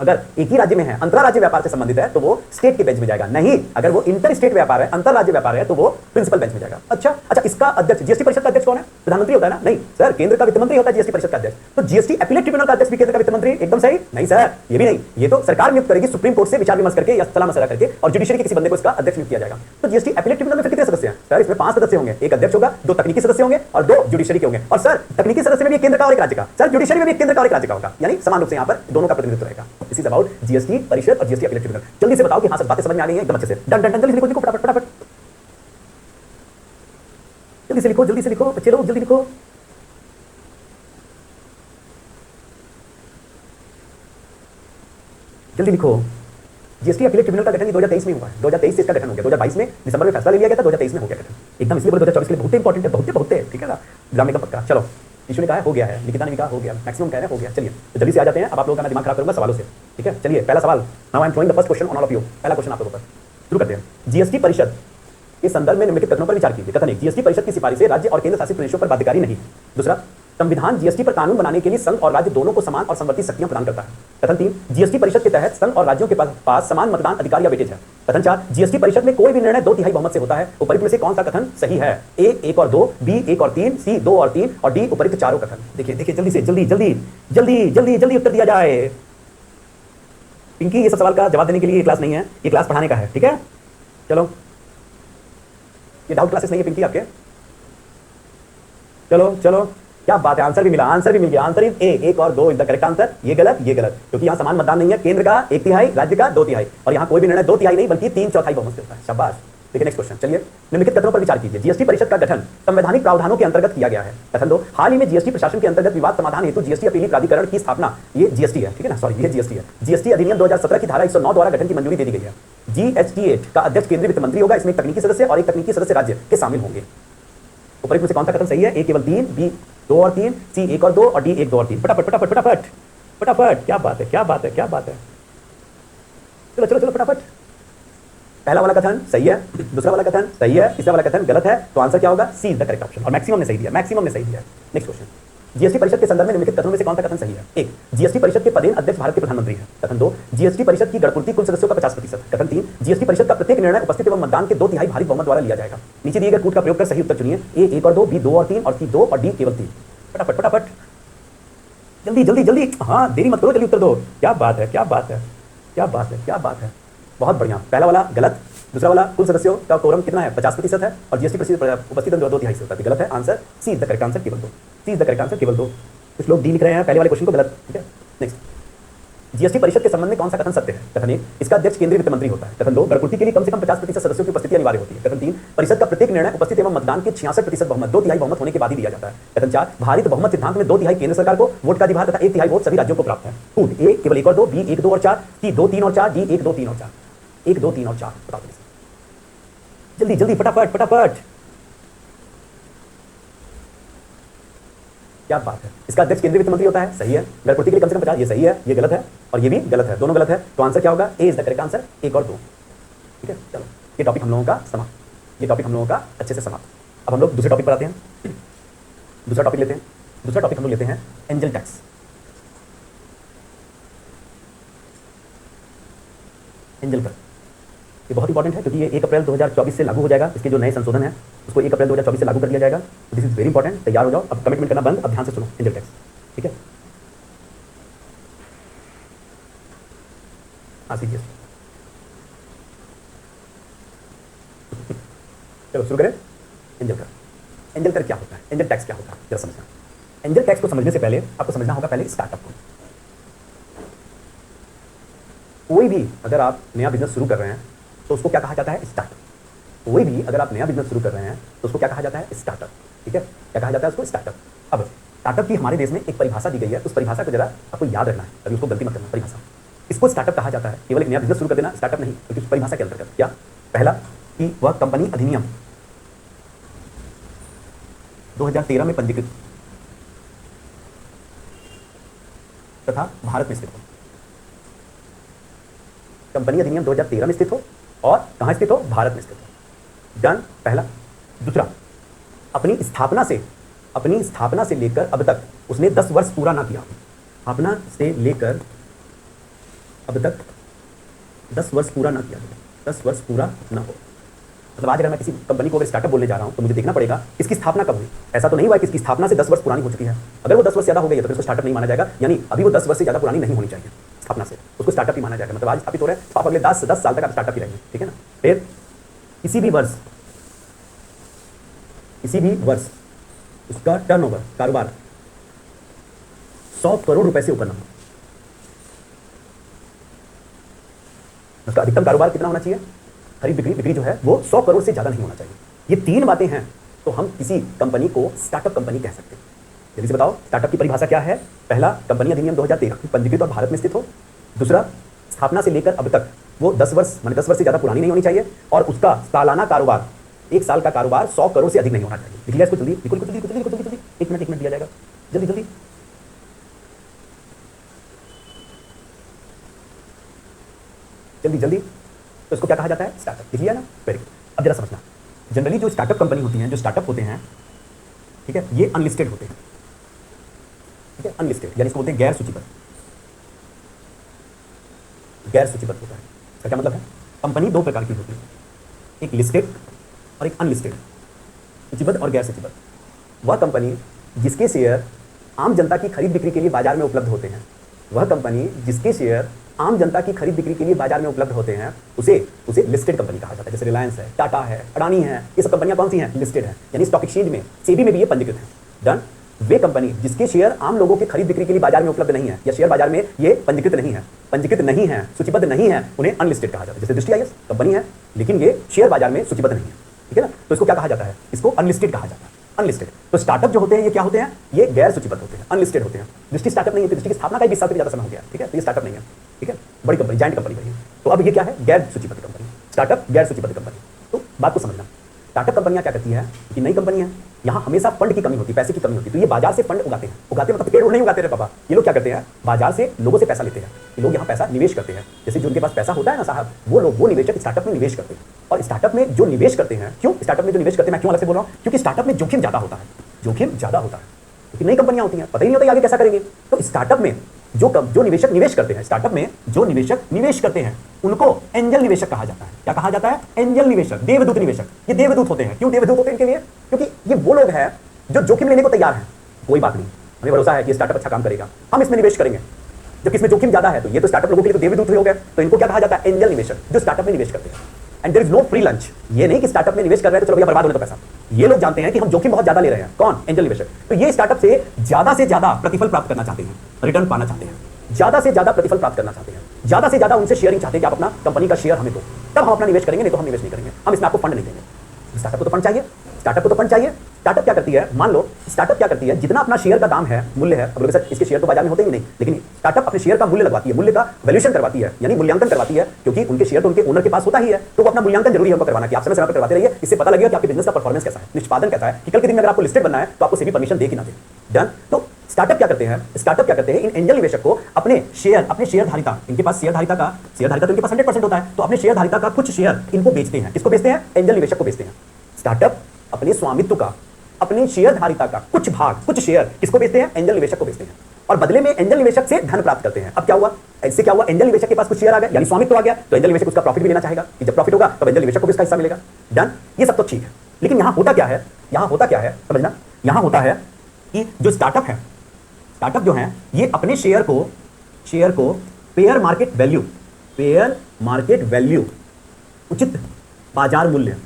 अगर एक ही राज्य में है, अंतरराज्य व्यापार से संबंधित है, तो वो स्टेट के बेंच में जाएगा। नहीं, अगर वो इंटर स्टेट व्यापार है, अंतरराज्य व्यापार है, तो वो प्रिंसिपल बेंच में जाएगा। अच्छा, इसका अध्यक्ष, जीएसटी परिषद का अध्यक्ष कौन है? प्रधानमंत्री होता है ना? नहीं सर, केंद्र का वित्त मंत्री होता है जीएसटी परिषद का अध्यक्ष। तो जीएसटी अपीलेट ट्रिब्यूनल का अध्यक्ष भी केंद्र का वित्त मंत्री, एकदम सही? नहीं सर, ये भी नहीं, ये तो सरकार नियुक्त करेगी सुप्रीम कोर्ट से विचार विमर्श करके या सलाह मशवरा करके, और जुडिशरी के किसी बंदे को इसका अध्यक्ष नियुक्त किया जाएगा। तो जीएसटी अपीलेट ट्रिब्यूनल में फिर कितने सदस्य हैं? सर, इसमें 5 सदस्य होंगे, एक अध्यक्ष होगा, 2 तकनीकी सदस्य होंगे और 2 जुडिशरी के होंगे। और सर, तकनीकी सदस्य में भी एक केंद्र का और एक राज्य का, सर जुडिशरी में भी एक केंद्र का और एक राज्य का होगा, यानी समान रूप से यहाँ पर दोनों का प्रतिनिधित्व रहेगा। दिस इज अबाउट जीएसटी परिषद और जीएसटी अपीलेट ट्रिब्यूनल। जल्दी से बताओ कि हाँ सर, बातें समझ में आ गई हैं एकदम अच्छे से। डन डन डन, जल्दी लिखो, फटाफट फटाफट, जल्दी से लिखो, जल्दी से लिखो, बच्चे लोग जल्दी लिखो। जल्दी लिखो। जीएसटी अपीलेट ट्रिब्यूनल का गठन 2023 में हुआ है, 2023 से इसका गठन हो गया, 2022 में दिसंबर में फैसला ले लिया गया था, 2023 में हो गया गठन। एकदम इसलिए बोले 2024 के लिए बहुत इंपॉर्टेंट है, बहुत है, ठीक है ना, एग्जाम का पक्का। चलो, ईशु ने कहा हो गया है, निकिता ने कहा हो गया, मैक्सिमम कह रहे हैं हो गया। चलिए तो जल्दी से आ जाते हैं, अब आप लोगों का मैं दिमाग खराब करूंगा सवालों से, ठीक है। चलिए पहला सवाल, now I am throwing the first question on all of you. पहला क्वेश्चन आप लोगों पर शुरू करते हैं। जीएसटी परिषद के संदर्भ में निम्नलिखित कथनों पर विचार कीजिए। कथन 1, जीएसटी परिषद की सिफारिशें राज्य और केंद्र शासित प्रदेशों पर बाध्यकारी नहीं। दूसरा, संविधान जीएसटी पर कानून बनाने के लिए संघ और राज्य दोनों को समान और समवर्ती शक्तियां प्रदान करता है। कथन 3, जीएसटी परिषद के तहत संघ और राज्यों के पास समान मतदान अधिकार या वेटेज है। कथन 4, जीएसटी परिषद में कोई भी निर्णय 2/3 बहुमत से होता है। उपरोक्त में से कौन सा कथन सही है? ए 1 और 2, बी 1 और 3, सी 2 और 3 और डी उपरोक्त चारों कथन। देखिए जल्दी से जल्दी उत्तर दिया जाए। पिंकी, ये सब सवाल का जवाब देने के लिए ये क्लास नहीं है, ये क्लास पढ़ाने का है, ठीक है। चलो, ये डाउट क्लासेस नहीं है पिंकी आपके। चलो, क्या बात है, आंसर भी मिला, आंसर भी मिल गया। आंसर इज ए, 1 और 2 इज द करेक्ट आंसर। ये गलत, क्योंकि यहाँ समान मतदान नहीं है, केंद्र का 1/3, राज्य का 2/3, और यहाँ कोई भी निर्णय 2/3 नहीं बल्कि 3/4 बहुमत से होता है। शाबाश। देखिए नेक्स्ट क्वेश्चन, चलिए निम्नलिखित कथनों पर विचार कीजिए। जीएसटी परिषद का गठन संवैधानिक प्रावधानों के अंतर्गत किया गया है। कथन 2, हाल ही में जीएसटी प्रशासन के अंतर्गत विवाद समाधान हेतु जीएसटी अपीली प्राधिकरण की स्थापना, ये जीएसटी है, ठीक है ना, सॉरी ये जीएसटी है। जीएसटी अधिनियम 2017 की धारा 109 द्वारा गठन की मंजूरी दे दी गई है। जीएसटी का अध्यक्ष केंद्रीय वित्त मंत्री होगा, इसमें एक तकनीकी सदस्य और एक तकनीकी सदस्य राज्य के शामिल होंगे। उपरोक्त में से कौन सा कथन सही है? ए केवल 3, बी 2 और 3, सी 1 और 2 और डी 1 2 और 3। फटाफट फटाफट फटाफट फटाफट, क्या बात है, क्या बात है, क्या बात है। चलो चलो चलो फटाफट। पहला वाला कथन सही है, दूसरा वाला कथन सही है, तीसरा वाला कथन गलत है, तो आंसर क्या होगा? सी इज द करेक्ट ऑप्शन। और मैक्सिमम ने सही दिया, मैक्सिमम ने सही दिया। नेक्स्ट क्वेश्चन, जीएसटी परिषद के संदर्भ में निम्नलिखित कथनों में से कौन सा कथन सही है? 1, जीएसटी परिषद के पदेन अध्यक्ष भारत के प्रधानमंत्री हैं। कथन 2, जीएसटी परिषद की गणपूर्ति कुल सदस्यों का 50%। कथन 3, जीएसटी परिषद का प्रत्येक निर्णय उपस्थित एवं मतदान के 2/3 भारी बहुमत द्वारा लिया जाएगा। नीचे दिए गए कूट का प्रयोग कर सही उत्तर चुनिए। ए 1 और 2, बी 2 और 3 और सी 2 और डी केवल 3। फटाफट फटाफट, जल्दी जल्दी जल्दी, हाँ देरी मत करो, जल्दी उत्तर दो। क्या बात है, क्या बात है, क्या बात है, क्या बात है। बहुत बढ़िया। पहला वाला गलत, दूसरा वाला कुल सदस्यों का कोरम कितना है? 50% है, और जीएसटी परिषद उपस्थित 2/3 से होता है। गलत है, answer c is the correct answer, केवल 2। C is the correct answer, केवल 2। कुछ लोग डी लिख रहे हैं पहले वाले क्वेश्चन को, गलत। ठीक है, नेक्स्ट, जीएसटी परिषद के संबंध में कौन सा कथन सत्य है? कथन 1, इसका अध्यक्ष केंद्रीय वित्त मंत्री होता है। कथन 2, गणपूर्ति के लिए कम से कम 50% सदस्यों की उपस्थिति अनिवार्य होती है। कथन 3, परिषद का प्रत्येक निर्णय उपस्थित एवं मतदान के 66% बहुमत 2/3 बहुमत होने के बाद ही दिया जाता है। कथन 4, भारित बहुमत सिद्धांत में 2/3 केंद्र सरकार को वोट का अधिकार तथा 1/3 वोट सभी राज्यों को प्राप्त है। कूट, ए केवल 1 और 2, बी 1 2 और 4, सी 2 3 और 4, डी 1 2 3 और 4। 1 2 3 और 4 बताओ जल्दी जल्दी, फटाफट फटाफट। क्या बात है। इसका अध्यक्ष केंद्रीय वित्त मंत्री होता है, सही है। गणपूर्ति के लिए कम से कम 50, ये सही है, ये गलत है, और ये भी गलत है, दोनों गलत है। तो आंसर क्या होगा? ए इज द करेक्ट आंसर, 1 और 2। ठीक है, चलो ये टॉपिक हम लोगों का समाप्त, ये टॉपिक हम लोगों का अच्छे से समाप्त। अब हम लोग दूसरे टॉपिक पर आते हैं। दूसरा टॉपिक लेते हैं, दूसरा टॉपिक हम लोग लेते हैं एंजल टैक्स। एंजल कर, ये बहुत इंपॉर्टेंट है, क्योंकि ये 1 अप्रैल 2024 से लागू हो जाएगा। इसके जो नए संशोधन है उसको 1 अप्रैल 2024 से लागू कर दिया जाएगा। दिस इज वेरी इंपॉर्टेंट, तैयार हो जाओ। अब कमिटमेंट करना बंद, अब ध्यान से सुनो एंजल टैक्स। ठीक है, सीरियस, चलो शुरू करें। एंजल कर, एंजल कर क्या होता है? एंजल टैक्स क्या होता है, जरा समझना। एंजल टैक्स को समझने से पहले आपको समझना होगा पहले स्टार्टअप को। कोई भी अगर आप नया बिजनेस शुरू कर रहे हैं तो उसको क्या कहा जाता है? स्टार्टअप। कोई भी अगर आप नया बिजनेस शुरू कर रहे हैं तो उसको क्या कहा जाता है? स्टार्टअप। ठीक है, क्या कहा जाता है उसको? स्टार्टअप। अब स्टार्टअप की हमारे देश में एक परिभाषा दी गई है, उस परिभाषा को जरा आपको याद रखना है, अभी उसको गलती मत करना। परिभाषा, इसको स्टार्टअप कहा जाता है। केवल एक नया बिजनेस शुरू कर देना स्टार्टअप नहीं, क्योंकि उस परिभाषा के अंतर्गत क्या? पहला कि वह कंपनी अधिनियम 2013 में पंजीकृत तथा भारत में स्थित हो। कंपनी अधिनियम 2013 में स्थित हो और कहां स्थित हो? भारत में स्थित हो। डन, पहला। दूसरा, अपनी स्थापना से लेकर अब तक उसने 10 वर्ष पूरा ना किया। स्थापना से लेकर अब तक 10 वर्ष पूरा ना किया, 10 वर्ष पूरा ना हो। मतलब आज अगर मैं किसी कंपनी को अगर स्टार्टअप बोलने जा रहा हूं तो मुझे देखना पड़ेगा इसकी स्थापना कब हुई। ऐसा तो नहीं हुआ कि इसकी स्थापना से 10 वर्ष पुरानी हो चुकी है। अगर वो 10 वर्ष ज्यादा हो गई है तो उसको स्टार्टअप नहीं माना जाएगा, यानी अभी वो 10 वर्ष से ज्यादा पुरानी नहीं होनी चाहिए स्थापना से, उसको स्टार्टअप ही माना जाएगा। मतलब आज स्थापित हो रहे हैं तो आप अगले 10 साल तक आप स्टार्टअप ही रहेंगे। ठीक है ना। फिर किसी भी वर्ष उसका टर्नओवर, कारोबार 100 करोड़ रुपए से ऊपर ना हो। उसका अधिकतम कारोबार कितना होना चाहिए? खरीद बिक्री जो है वो 100 करोड़ से ज्यादा नहीं होना चाहिए। ये 3 बातें हैं तो हम किसी कंपनी को स्टार्टअप कंपनी कह सकते हैं। जल्दी से बताओ स्टार्टअप की परिभाषा क्या है? पहला, कंपनी अधिनियम 2013 में पंजीकृत और भारत में स्थित हो। दूसरा, स्थापना से लेकर अब तक वो 10 वर्ष से ज्यादा पुरानी नहीं होनी चाहिए, और उसका सालाना कारोबार, 1 साल का कारोबार 100 करोड़ से अधिक नहीं होना चाहिए। लिख लिया इसको? जल्दी लिखो, जल्दी। 1 मिनट दिया जाएगा, जल्दी जल्दी। जल्दी। तो इसको क्या कहा जाता है? स्टार्टअप। लिख लिया ना? Very good. अब जरा समझना, जनरली जो स्टार्टअप कंपनी होती हैं, जो स्टार्टअप होते हैं, ठीक है, ये अनलिस्टेड होते हैं। ठीक है, अनलिस्टेड यानी इसको बोलते हैं गैर सूचीबद्ध। गैर सूचीबद्ध होता है। इसका क्या मतलब है? कंपनी 2 प्रकार की होती है, एक लिस्टेड और एक अनलिस्टेड। सूचीबद्ध और गैर सूचीबद्ध। वह कंपनी जिसके शेयर आम जनता की खरीद बिक्री के लिए बाजार में उपलब्ध होते हैं, वह कंपनी जिसके शेयर आम जनता की खरीद बिक्री के लिए बाजार में उपलब्ध होते हैं, उसे लिस्टेड कंपनी कहा जाता है। जैसे रिलायंस है, टाटा है, अडानी है, ये सब कंपनियां कौन सी हैं? लिस्टेड हैं, यानी स्टॉक एक्सचेंज में, सेबी में भी ये पंजीकृत हैं। डन। वे कंपनी जिसके शेयर आम लोगों के खरीद बिक्री के लिए बाजार में उपलब्ध नहीं है, या शेयर बाजार में ये पंजीकृत नहीं है, सूचीबद्ध नहीं है, उन्हें अनलिस्टेड कहा जाता है। जैसे दृष्टि आईएएस कंपनी है लेकिन ये शेयर बाजार में सूचीबद्ध नहीं है। ठीक है ना। तो इसको क्या कहा जाता है? इसको अनलिस्टेड कहा जाता है। अनलिस्टेड। तो स्टार्टअप जो होते हैं ये क्या होते हैं? ये गैर सूचीबद्ध होते हैं, अनलिस्टेड होते हैं। दृष्टि स्टार्टअप नहीं है, दृष्टि की स्थापना का 20 साल से ज्यादा समय हो गया। ठीक है, तो ये स्टार्टअप नहीं है। ठीक है, बड़ी कंपनी, जायंट कंपनी है। तो अब ये क्या है? गैर सूचीबद्ध कंपनी। स्टार्टअप, गैर सूचीबद्ध कंपनी। तो बात को समझना, स्टार्टअप कंपनियां क्या करती है कि नई कंपनी है, यहाँ हमेशा फंड की कमी होती है, पैसे की कमी होती है। तो ये बाजार से फंड उगाते हैं, उगाते मतलब पेड़ नहीं उगाते रे पापा। ये लोग क्या करते हैं, बाजार से लोगों से पैसा लेते हैं। ये लोग यहाँ पैसा निवेश करते हैं। जैसे जो उनके पास पैसा होता है ना साहब, वो लोग वो निवेशक स्टार्टअप में निवेश करते हैं। और स्टार्टअप में जो निवेश करते हैं, क्यों स्टार्टअप में जो निवेश करते हैं, मैं क्यों अलग से बोल रहा हूँ, क्योंकि स्टार्टअप में जोखिम ज्यादा होता है। जोखिम ज्यादा होता है क्योंकि नई कंपनियां होती हैं, पता ही नहीं होता आगे कैसा करेंगे। तो स्टार्टअप में जो निवेशक निवेश करते हैं, स्टार्टअप में जो निवेशक निवेश करते हैं, उनको एंजल निवेशक कहा जाता है। क्या कहा जाता है, एंजल निवेशक, देवदूत निवेशक। ये देवदूत होते हैं। क्यों देवदूत होते हैं इनके लिए, क्योंकि ये वो लोग हैं जो जोखिम लेने को तैयार हैं। कोई बात नहीं, हमें भरोसा है कि स्टार्टअप अच्छा काम करेगा, हम इसमें निवेश करेंगे। जबकि इसमें जोखिम ज्यादा है, तो ये तो स्टार्टअप लोगों के लिए तो देवदूत हो गए। तो इनको क्या कहा जाता है, एंजल निवेशक, जो स्टार्टअप में निवेश करते हैं। And there is no free lunch. ये नहीं कि स्टार्टअप में निवेश कर रहे हैं तो चलो भैया बर्बाद होने दो पैसा। ये लोग जानते हैं कि हम जोखिम बहुत ज्यादा ले रहे हैं। कौन, एंजल निवेशक। तो ये स्टार्टअप से ज्यादा प्रतिफल प्राप्त करना चाहते हैं, रिटर्न पाना चाहते हैं, ज्यादा से ज्यादा प्रतिफल प्राप्त करना चाहते हैं, ज्यादा से ज्यादा उनसे शेयरिंग चाहते हैं कि आप अपना कंपनी का शेयर हमें दो, तब हम अपना निवेश करेंगे, नहीं तो हम निवेश नहीं करेंगे, हम इसमें आपको फंड नहीं देंगे। स्टार्टअप को तो फंड चाहिए, स्टार्टअप को तो फंड चाहिए। स्टार्टअप क्या करती है, मान लो स्टार्टअप क्या करती है, जितना अपना शेयर का दाम है, मूल्य है, अब सर इसके शेयर तो बाजार में होते ही नहीं, लेकिन स्टार्टअप अपने शेयर का मूल्य लगवाती है, मूल्य का वैल्यूएशन करवाती है, यानी मूल्यांकन करवाती है, क्योंकि उनके शेयर तो उनके ओनर के पास होता ही है। तो वो अपना मूल्यांकन जरूरी है उनको करवाना कि आप समय समय पर करवाते रहिए। इससे पता लगेगा कि आपके बिजनेस का परफॉर्मेंस कैसा है, निष्पादन कैसा है, कि कल के दिन में अगर आपको लिस्टेड बनना है तो आपको सेबी परमिशन दे कि ना दे। डन। तो स्टार्टअप क्या करते हैं, स्टार्टअप क्या करते हैं, इन एंजल निवेशक को अपने शेयरधारिता, इनके पास शेयरधारिता तो इनके पास 100% होता है, तो अपने शेयरधारिता का कुछ शेयर इनको बेचते हैं। किसको बेचते हैं, एंजल निवेशक को बेचते हैं। स्टार्टअप अपने स्वामित्व का, अपनी शेयरधारिता का कुछ भाग, कुछ शेयर किसको बेचते हैं, एंजल निवेशक को बेचते हैं, और बदले में एंजल निवेशक से धन प्राप्त करते हैं। अब क्या हुआ, इससे क्या हुआ, एंजल निवेशक के पास कुछ शेयर आ गया, यानी स्वामित्व आ गया, तो एंजल निवेशक उसका प्रॉफिट भी लेना चाहेगा कि जब प्रॉफिट होगा तब एंजल निवेशक को भी उसका हिस्सा मिलेगा। डन। ये सब तो ठीक है, लेकिन यहां होता क्या है, यहां होता क्या है समझना, यहां होता है कि जो स्टार्टअप है, स्टार्टअप जो है ये अपने शेयर को पेयर मार्केट वैल्यू, उचित बाजार मूल्य,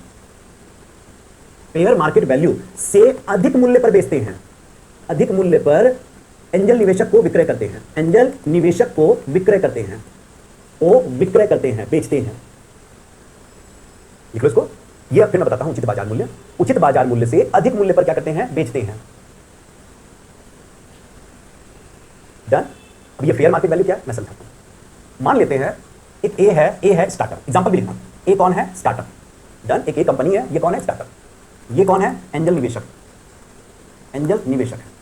पेयर मार्केट वैल्यू से अधिक मूल्य पर बेचते हैं। अधिक मूल्य पर एंजल निवेशक को विक्रय करते हैं, एंजल निवेशक को विक्रय करते हैं, वो विक्रय करते हैं, बेचते हैं। लिखो इसको, ये फिर मैं बताता हूं। उचित बाजार मूल्य से अधिक मूल्य पर क्या करते हैं, बेचते हैं। डन। अब ये फेयर मार्केट वैल्यू क्या है मैं समझाता हूं। मान लेते हैं एक ए है स्टार्टअप, एग्जांपल भी लिखना। ए कौन है, स्टार्टअप। डन। एक ए कंपनी है, ये कौन है, स्टार्टअप। ये कौन है, एंजल निवेशक है,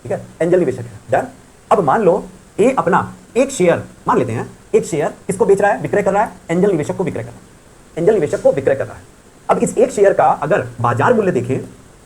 ठीक है, एंजल निवेशक है। डन। अब मान लो ए अपना एक शेयर, मान लेते हैं एक शेयर किसको बेच रहा है, विक्रय कर रहा है, एंजल निवेशक को विक्रय कर रहा है, एंजल निवेशक को विक्रय कर रहा है। अब इस एक शेयर का अगर बाजार मूल्य देखें,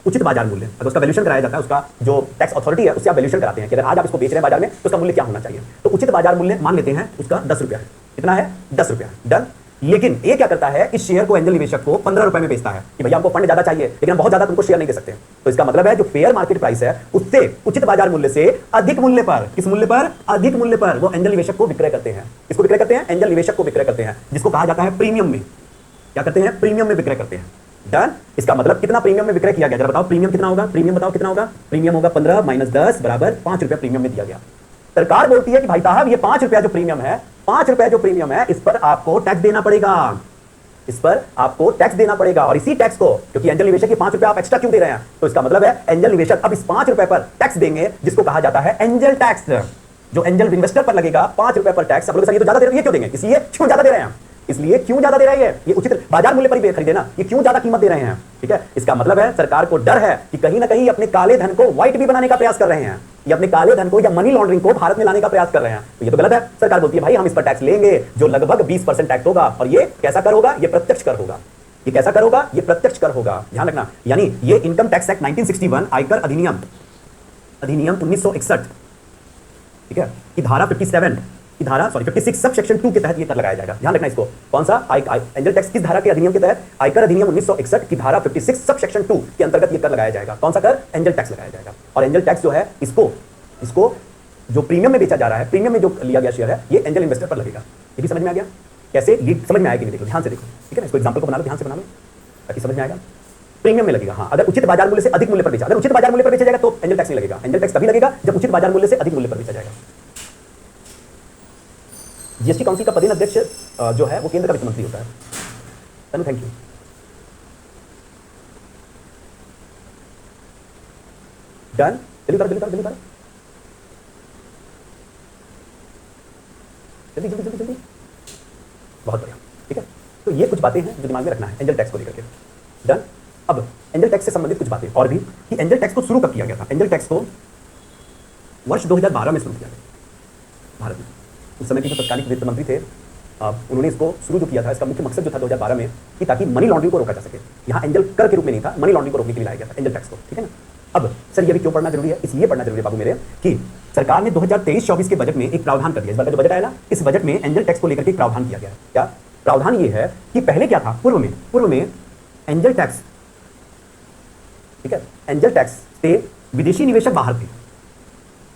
उचित बाजार मूल्य, अगर उसका वैल्यूएशन कराया जाता है, उसका जो टैक्स अथॉरिटी है उससे आप वैल्यूएशन कराते हैं कि अगर आज आप इसको बेच रहे हैं बाजार में तो उसका मूल्य क्या होना चाहिए। तो उचित बाजार मूल्य मान लेते हैं उसका 10 रुपया है। कितना है, 10 रुपया। डन। लेकिन ये क्या करता है, इस शेयर को एंजल निवेशक को 15 रुपए में बेचता है कि भैया हमको फंड ज्यादा चाहिए, लेकिन हम बहुत ज्यादा तुमको शेयर नहीं दे सकते। तो इसका मतलब है जो फेयर मार्केट प्राइस है उससे उचित बाजार मूल्य से अधिक मूल्य पर, किस मूल्य पर, अधिक मूल्य पर वो एंजल निवेशक को विक्रय करते हैं। इसको विक्रय करते हैं, एंजल निवेशक को विक्रय करते हैं, जिसको कहा जाता है प्रीमियम में। क्या करते हैं, प्रीमियम में विक्रय करते हैं। डन। इसका मतलब कितना प्रीमियम में विक्रय किया गया, जरा बताओ प्रीमियम कितना होगा, प्रीमियम बताओ कितना होगा। प्रीमियम होगा 15 - 10 बराबर 5 रुपया प्रीमियम में दिया गया। सरकार बोलती है कि भाई साहब ये 5 रुपया जो प्रीमियम है, 5 रुपया जो प्रीमियम है, इस पर आपको टैक्स देना पड़ेगा, इस पर आपको टैक्स देना पड़ेगा। और इसी टैक्स को, क्योंकि एंजल निवेशक के 5 रुपया आप एक्स्ट्रा क्यों दे रहे हैं, तो इसका मतलब है एंजल निवेशक अब इस 5 रुपए पर टैक्स देंगे, जिसको कहा जाता है एंजल टैक्स, जो एंजल इन्वेस्टर पर लगेगा 5 रुपए पर टैक्स। अब लोग सर ये तो ज्यादा दे रहे हैं, ये क्यों देंगे, इसलिए क्यों ज्यादा दे रहे हैं, इसलिए क्यों ज्यादा दे रहे हैं, ये उचित बाजार मूल्य पर ही खरीदे ना, ये क्यों ज्यादा कीमत दे रहे हैं। ठीक है, इसका मतलब है सरकार को डर है कि कहीं ना कहीं अपने काले धन को व्हाइट भी बनाने का प्रयास कर रहे हैं, या अपने काले धन को या मनी लॉन्ड्रिंग को भारत में लाने का प्रयास कर रहे हैं। तो ये तो गलत है। सरकार बोलती है भाई हम इस पर टैक्स लेंगे, जो लगभग 20% टैक्स होगा, और ये कैसा कर होगा, ये प्रत्यक्ष कर होगा। ये कैसा कर होगा, ये प्रत्यक्ष कर होगा, ध्यान रखना। यानी ये इनकम टैक्स एक्ट 1961, आयकर अधिनियम 1961, ठीक है, की धारा 56 सब सेक्शन 2 के तहत ये कर लगाया जाएगा। ध्यान रखना इसको, कौन सा एंजल टैक्स किस धारा के अधिनियम के तहत, आयकर अधिनियम 1961 की धारा 56 सब सेक्शन 2 के अंतर्गत ये कर लगाया जाएगा। कौन सा कर, एंजल टैक्स लगाया जाएगा। और एंजल टैक्स जो है इसको जो प्रीमियम में बेचा जा रहा है, प्रीमियम में जो लिया गया शेयर है, ये एंजल इन्वेस्टर पर लगेगा। ये भी समझ में आ गया कैसे, ये समझ में आएगी नहीं, देखो ध्यान से देखो, ठीक है ना। इसको एग्जांपल को बना लो, ध्यान से बना लो ताकि समझ में आएगा। प्रीमियम में लगेगा, हाँ, अगर उचित बाजार मूल्य से अधिक मूल्य पर बेचा, अगर उचित बाजार मूल्य पर बेचा जाएगा तो एंजल टैक्स नहीं लगेगा। एंजल टैक्स तभी लगेगा जब उचित बाजार मूल्य से अधिक मूल्य पर बेचा जाएगा। जीएसटी काउंसिल का पदेन अध्यक्ष जो है वो केंद्र का वित्त मंत्री होता है। Thank you. डन। जल्दी जल्दी बहुत बढ़िया, ठीक है। तो ये कुछ बातें हैं जो दिमाग में रखना है एंजल टैक्स को लेकर के। डन। अब एंजल टैक्स से संबंधित कुछ बातें और भी कि एंजल टैक्स को शुरू कब किया गया था। एंजल टैक्स को वर्ष 2012 में शुरू किया गया भारत में। उस समय के जो तत्कालीन वित्त मंत्री थे उन्होंने इसको शुरू जो किया था, इसका मुख्य मकसद जो था 2012 में कि ताकि मनी लॉन्ड्रिंग को रोका जा सके। यहाँ एंजल कर के रूप में नहीं था, मनी लॉन्ड्रिंग को रोकने के लिए लाया गया था एंजल टैक्स को, ठीक है ना। अब सर ये भी क्यों पढ़ना जरूरी है? इसलिए पढ़ना जरूरी है बाबू मेरे कि सरकार ने 2023-24 के बजट में एक प्रावधान कर दिया। इस बार का जो बजट आया ना, इस बजट में एंजल टैक्स को लेकर के एक प्रावधान किया गया है। क्या प्रावधान ये है कि पहले क्या था, पूर्व में एंजल टैक्स, ठीक है, एंजल टैक्स से विदेशी निवेशक बाहर थे।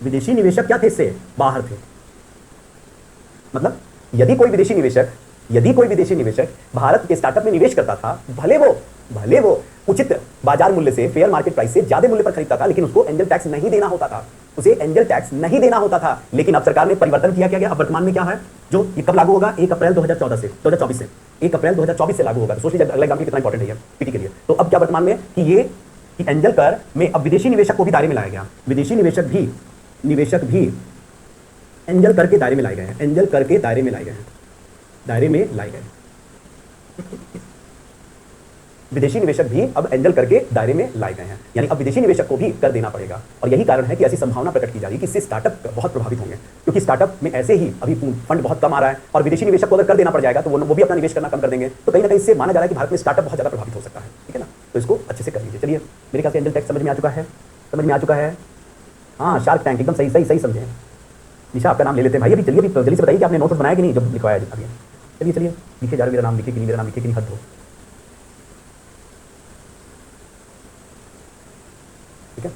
विदेशी निवेशक क्या थे? इससे बाहर थे। मतलब यदि कोई विदेशी निवेशक भारत के स्टार्टअप में निवेश करता था, भले वो उचित बाजार मूल्य से, फेयर मार्केट प्राइस से ज्यादा मूल्य पर खरीदता था, लेकिन उसको एंजल टैक्स नहीं देना होता था, लेकिन अब सरकार ने परिवर्तन किया गया। अब वर्तमान में क्या है, जो ये कब लागू होगा? 1 अप्रैल 2024 से लागू होगा। सोच लीजिए अगला एग्जाम कितना इंपॉर्टेंट है पीटी के लिए। तो अब क्या वर्तमान में कि एंजल कर में अब विदेशी निवेशक को भी दायरे में लाया गया। विदेशी निवेशक भी एंजल कर के दायरे में लाए गए हैं। विदेशी निवेशक भी अब एंजल कर के दायरे में लाए गए हैं, यानी अब विदेशी निवेशक को भी कर देना पड़ेगा। और यही कारण है कि ऐसी संभावना प्रकट की जा रही है कि इससे स्टार्टअप बहुत प्रभावित होंगे, क्योंकि स्टार्टअप में ऐसे ही अभी फंड बहुत कम आ रहा है और विदेशी निवेशक को अगर कर देना पड़ जाएगा तो वो भी अपना निवेश करना कम कर देंगे। तो कहीं ना कहीं इससे माना जा रहा है कि भारत में स्टार्टअप बहुत ज्यादा प्रभावित हो सकता है, ठीक है ना। तो इसको अच्छे से कर लीजिए। चलिए, मेरे ख्याल से एंजल टैक्स समझ में आ चुका है। हाँ, शार्क टैंक एकदम सही समझे। निशा आपका नाम ले लेते हैं भाई। अभी जल्दी से बताइए कि आपने नोट्स बनाया कि नहीं, जब लिखवाया अभी। चलिए लिखे जा रहे, मेरा नाम लिखे कि नहीं, हद हो। ठीक है,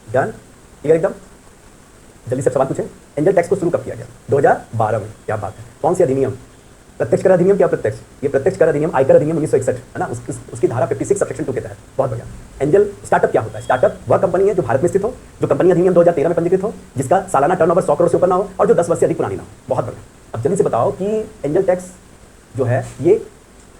डन क्लियर एकदम। जल्दी से सवाल पूछे। एंजल टैक्स को शुरू कब किया गया? 2012 में। क्या बात है। कौन सी अधिनियम? प्रत्यक्ष कर अधिनियम। क्या प्रत्यक्ष? ये प्रत्यक्ष कर अधिनियम, आयकर अधिनियम 1961 है ना, उसकी धारा 56 सबसेक्शन 2 के तहत। बहुत बढ़िया। एंजल स्टार्टअप क्या होता है? स्टार्टअप वह कंपनी है जो भारत में स्थित हो, जो कंपनी अधिनियम 2013 में पंजीकृत हो, जिसका सालाना टर्नओवर 100 करोड़ से ऊपर ना हो और जो 10 वर्ष से अधिक पुरानी ना हो। बहुत बढ़िया। अब जल्दी से बताओ कि एंजल टैक्स जो है ये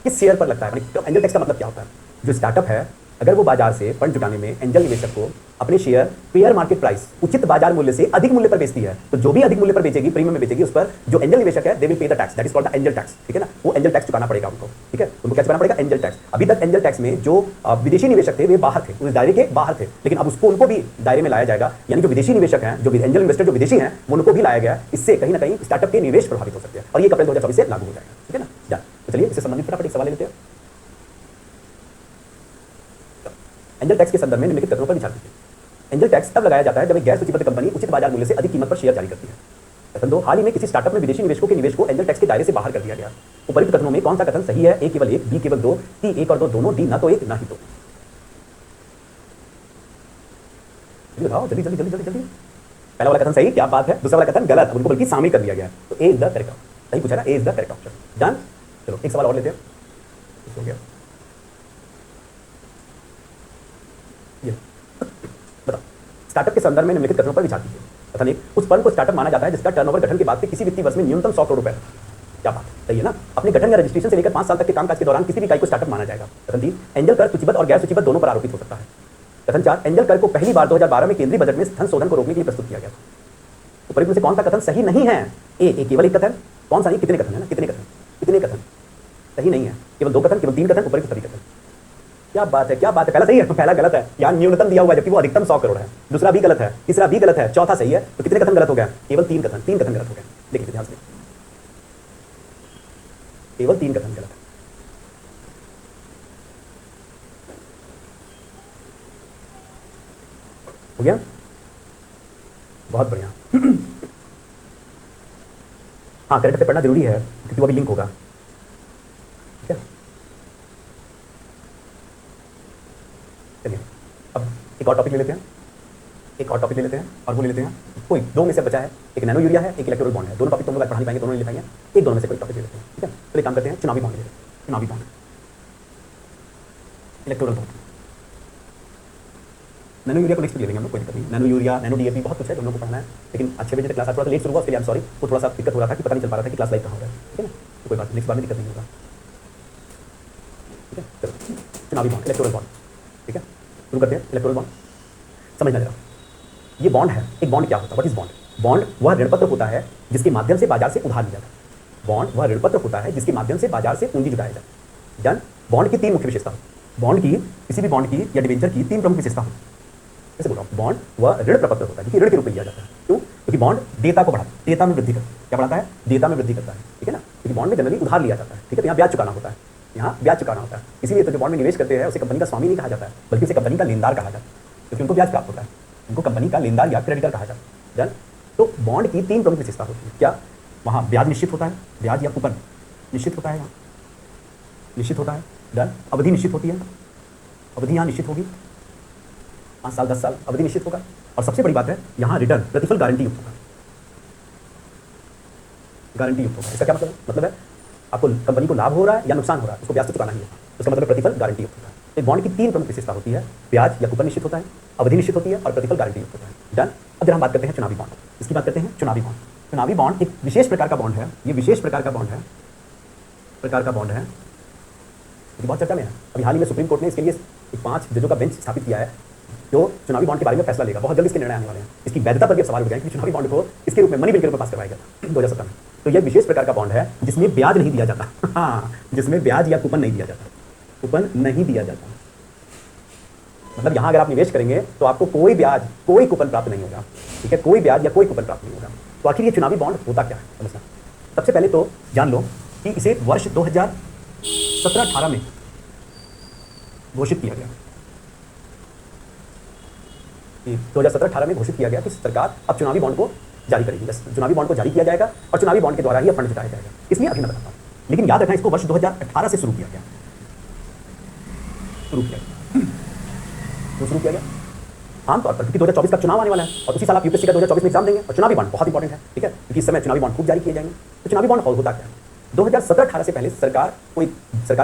किस शेयर पर लगता है? तो एंजल टैक्स का मतलब क्या होता है? जो स्टार्टअप है अगर वो बाजार से फंड जुटाने में एंजल निवेशक को अपने शेयर फेयर मार्केट प्राइस, उचित बाजार मूल्य से अधिक मूल्य पर बेचती है, तो जो भी अधिक मूल्य पर बेचेगी, प्रीमियम में बेचेगी, उस पर जो एंजल निवेशक है they will pay the tax, that is called the angel tax. ठीक है ना, वो एंजल टैक्स चुकाना पड़ेगा उनको। ठीक है, उनको क्या चुकाना पड़ेगा? Angel tax. अभी तक एंजल टैक्स में जो विदेशी निवेशक थे वे बाहर थे, उस दायरे के बाहर थे, लेकिन अब उनको भी दायरे में लाया जाएगा। यानी जो विदेशी निवेशक हैं, जो एंजल इन्वेस्टर जो विदेशी हैं, उनको भी लाया गया। इससे कहीं ना कहीं स्टार्टअप के निवेश प्रभावित हो सकते हैं और ये अप्रैल 2024 से लागू हो जाएगा। ठीक है ना। तो चलिए इससे संबंधित फटाफट एक सवाल लेते हैं। एंजल टैक्स के संदर्भ में निम्नलिखित कथनों पर विचार कीजिए। एंजल टैक्स तब लगाया जाता है जब एक गैर सूचीबद्ध कंपनी उचित बाजार मूल्य से अधिक कीमत पर शेयर जारी करती है। कथन 2, हाल ही में किसी स्टार्टअप में विदेशी निवेशकों के निवेश को एंजल टैक्स के दायरे से बाहर कर दिया गया। उपरोक्त कथनों में कौन सा कथन सही है? ए केवल 1, बी केवल 2, सी 1 और 2 दोनों, डी ना तो 1 ना ही 2। बताओ जल्दी। पहला वाला कथन सही, क्या बात है। दूसरा वाला कथन गलत, उनको बल्कि शामिल कर दिया गया। तो A is the correct option. सही पूछा ना, A is the correct option. Done. चलो एक सवाल और लेते हैं। हो गया। बताओ, स्टार्टअप के संदर्भ में निम्नलिखित कथनों पर विचार कीजिए। कथन 1, उस फर्म को स्टार्टअप माना जाता है जिसका टर्नओवर गठन के बाद से किसी वित्तीय वर्ष में न्यूनतम 100 करोड़ रुपए है। क्या बात है, सही है ना। अपने गठन या रजिस्ट्रेशन से लेकर 5 साल तक के कामकाज के दौरान किसी भी इकाई को स्टार्टअप माना जाएगा। कथन 3, एंजल कर सूचीबद्ध और गैर सूचीबद्ध दोनों पर आरोपित हो सकता है। कथन 4, एंजल कर को पहली बार 2012 में केंद्रीय बजट में धन शोधन को रोकने के लिए प्रस्तुत किया गया था। उपरोक्त में से कौन सा कथन सही नहीं है? ए केवल एक कथन। कौन सा नहीं? कितने कथन है ना, कितने कथन सही नहीं है। केवल 2 कथन, केवल 3 कथन, उपरोक्त सभी कथन। क्या बात है। पहला सही है, पहला गलत है। यहाँ न्यूनतम दिया हुआ है जबकि वो अधिकतम 100 करोड़ है। दूसरा भी गलत है, तीसरा भी गलत है, चौथा सही है। तो कितने कथन गलत हो गया? केवल 3 कथन गलत हो गए। देखिए ध्यान से, केवल 3 कथन गलत है। हो गया, बहुत बढ़िया। हाँ, करंट अफेयर पढ़ना जरूरी है क्योंकि वो अभी लिंक होगा। ठीक है, चलिए अब एक और टॉपिक ले लेते हैं और वो ले लेते हैं कोई 2 में से बचा है। एक नैनो यूरिया है, एक इलेक्ट्रोल बॉन्ड है। दोनों टॉपिक तुम लोग पढ़ा नहीं पाएंगे, दोनों नहीं ले पाएंगे। एक दोनों में से कोई टॉपिक ले लेते हैं। ठीक है, तो एक काम करते हैं, चुनावी बॉन्ड ले लेते हैं। चुनावी bond, electoral bond. Nano urea को नेक्स्ट ले लेंगे हम लोग, कोई दिक्कत नहीं। नैनो यूरिया, नैनो डीएपी बहुत कुछ है, दोनों को पढ़ना है। लेकिन अच्छे बजे तक क्लास थोड़ा सा लेट शुरू हुआ, उसके लिए आई एम सॉरी। वो थोड़ा सा दिक्कत हो रहा था कि पता नहीं चल पा रहा था कि क्लास लाइव कहाँ हो रहा है। ठीक है ना, तो कोई बात नहीं, नेक्स्ट बार में दिक्कत नहीं होगा। ठीक है, चलो चुनावी बॉन्ड, इलेक्ट्रोल बॉन्ड। ठीक है, शुरू करते हैं। इलेक्ट्रोल बॉन्ड समझना जरा, ये बॉन्ड है। एक बॉन्ड क्या होता है? What is bond? बॉन्ड वह ऋण पत्र होता है जिसके माध्यम से बाजार से उधार लिया जाता है। बॉन्ड वह ऋण पत्र होता है जिसके माध्यम से बाजार से पूंजी जुटाया जाए। डन। बॉन्ड की तीन मुख्य विशेषता। बॉन्ड की, किसी भी बॉन्ड की या डिबेंचर की तीन प्रमुख विशेषता होती है। जैसे बोल रहा हूँ, बॉन्ड वह ऋण प्रपत्र होता है क्योंकि ऋण के रूप में लिया जाता है। क्यों? क्योंकि बॉन्ड देयता को बढ़ाता है, देयता में वृद्धि करता है। क्या बढ़ाता है? देयता में वृद्धि करता है। ठीक है ना? क्योंकि बॉन्ड में जनरली उधार लिया जाता है। ठीक है, तो यहाँ ब्याज चुकाना होता है, यहाँ ब्याज चुकाना होता है। इसीलिए तो जो बॉन्ड में निवेश करते हैं उसे कंपनी का स्वामी नहीं कहा जाता है, बल्कि उसे कंपनी का लेनदार कहा जाता है, क्योंकि उनको ब्याज प्राप्त होता है। उनको कंपनी का लेनदार या क्रेडिटर कहा जाता है। डन। तो बॉन्ड की तीन प्रमुख विशेषता होती है। क्या? वहाँ ब्याज निश्चित होता है, ब्याज या कूपन निश्चित होता है, यहाँ निश्चित होता है। डन। अवधि निश्चित होती है, अवधि यहाँ निश्चित होगी, 5 साल 10 साल अवधि निश्चित होगा। और सबसे बड़ी बात है, यहाँ रिटर्न प्रतिफल गारंटी युक्त होगा, गारंटी युक्त होगा। इसका क्या मतलब है? मतलब है आपको कंपनी को लाभ हो रहा है या नुकसान हो रहा है, उसको ब्याज तो चुकाना ही है। उसका मतलब प्रतिफल गारंटी युक्त होता है। तो बॉन्ड की तीन प्रमुख विशेषता होती है, ब्याज या कूपन निश्चित होता है, अवधि निश्चित होती है और प्रतिफल गारंटी युक्त होता है। डन। अब जब हम बात करते हैं चुनावी बॉन्ड, इसकी बात करते हैं चुनावी बॉन्ड। चुनावी बॉन्ड एक विशेष प्रकार का बॉन्ड है, ये विशेष प्रकार का बॉन्ड है, बहुत चर्चा में है। अभी हाल ही में सुप्रीम कोर्ट ने इसके लिए 5 जजों का बेंच स्थापित किया है जो चुनावी बॉन्ड के बारे में फैसला लेगा। बहुत जल्द इसके निर्णय आने वाले हैं। इसकी वैधता पर भी सवाल उठ गए कि चुनावी बॉन्ड को इसके रूप में मनी बिल के रूप में पास करवाया गया 2017 में। तो यह विशेष प्रकार का बॉन्ड है जिसमें ब्याज नहीं दिया जाता। हाँ, जिसमें ब्याज या कूपन नहीं दिया जाता, कूपन नहीं दिया जाता। मतलब यहाँ अगर आप निवेश करेंगे तो आपको कोई ब्याज, कोई कूपन प्राप्त नहीं होगा। ठीक है, कोई ब्याज या कोई कूपन प्राप्त नहीं होगा। तो आखिर ये चुनावी बॉन्ड होता क्या है, समझना। सबसे पहले तो जान लो कि इसे वर्ष 2017-18 में घोषित किया गया। 2017-18 में घोषित किया गया कि सरकार अब चुनावी बॉन्ड को जारी करेगी। चुनावी बॉन्ड को जारी किया जाएगा और चुनावी बॉन्ड के द्वारा ही फंड जुटाया जाएगा। इसलिए अभी मैं बताता हूँ, लेकिन याद रखना इसको वर्ष 2018 से शुरू किया गया। आमतौर पर क्योंकि 2024 का चुनाव आने वाला है और उसी साल आप यूपीएससी का 2024 में एग्जाम देंगे और चुनावी बॉन्ड बहुत इंपॉर्टेंट है। ठीक है, क्योंकि इस समय चुनावी बॉन्ड खूब जारी किए जाएंगे। तो चुनावी बॉन्ड होता क्या है? 2017-18 से पहले सरकार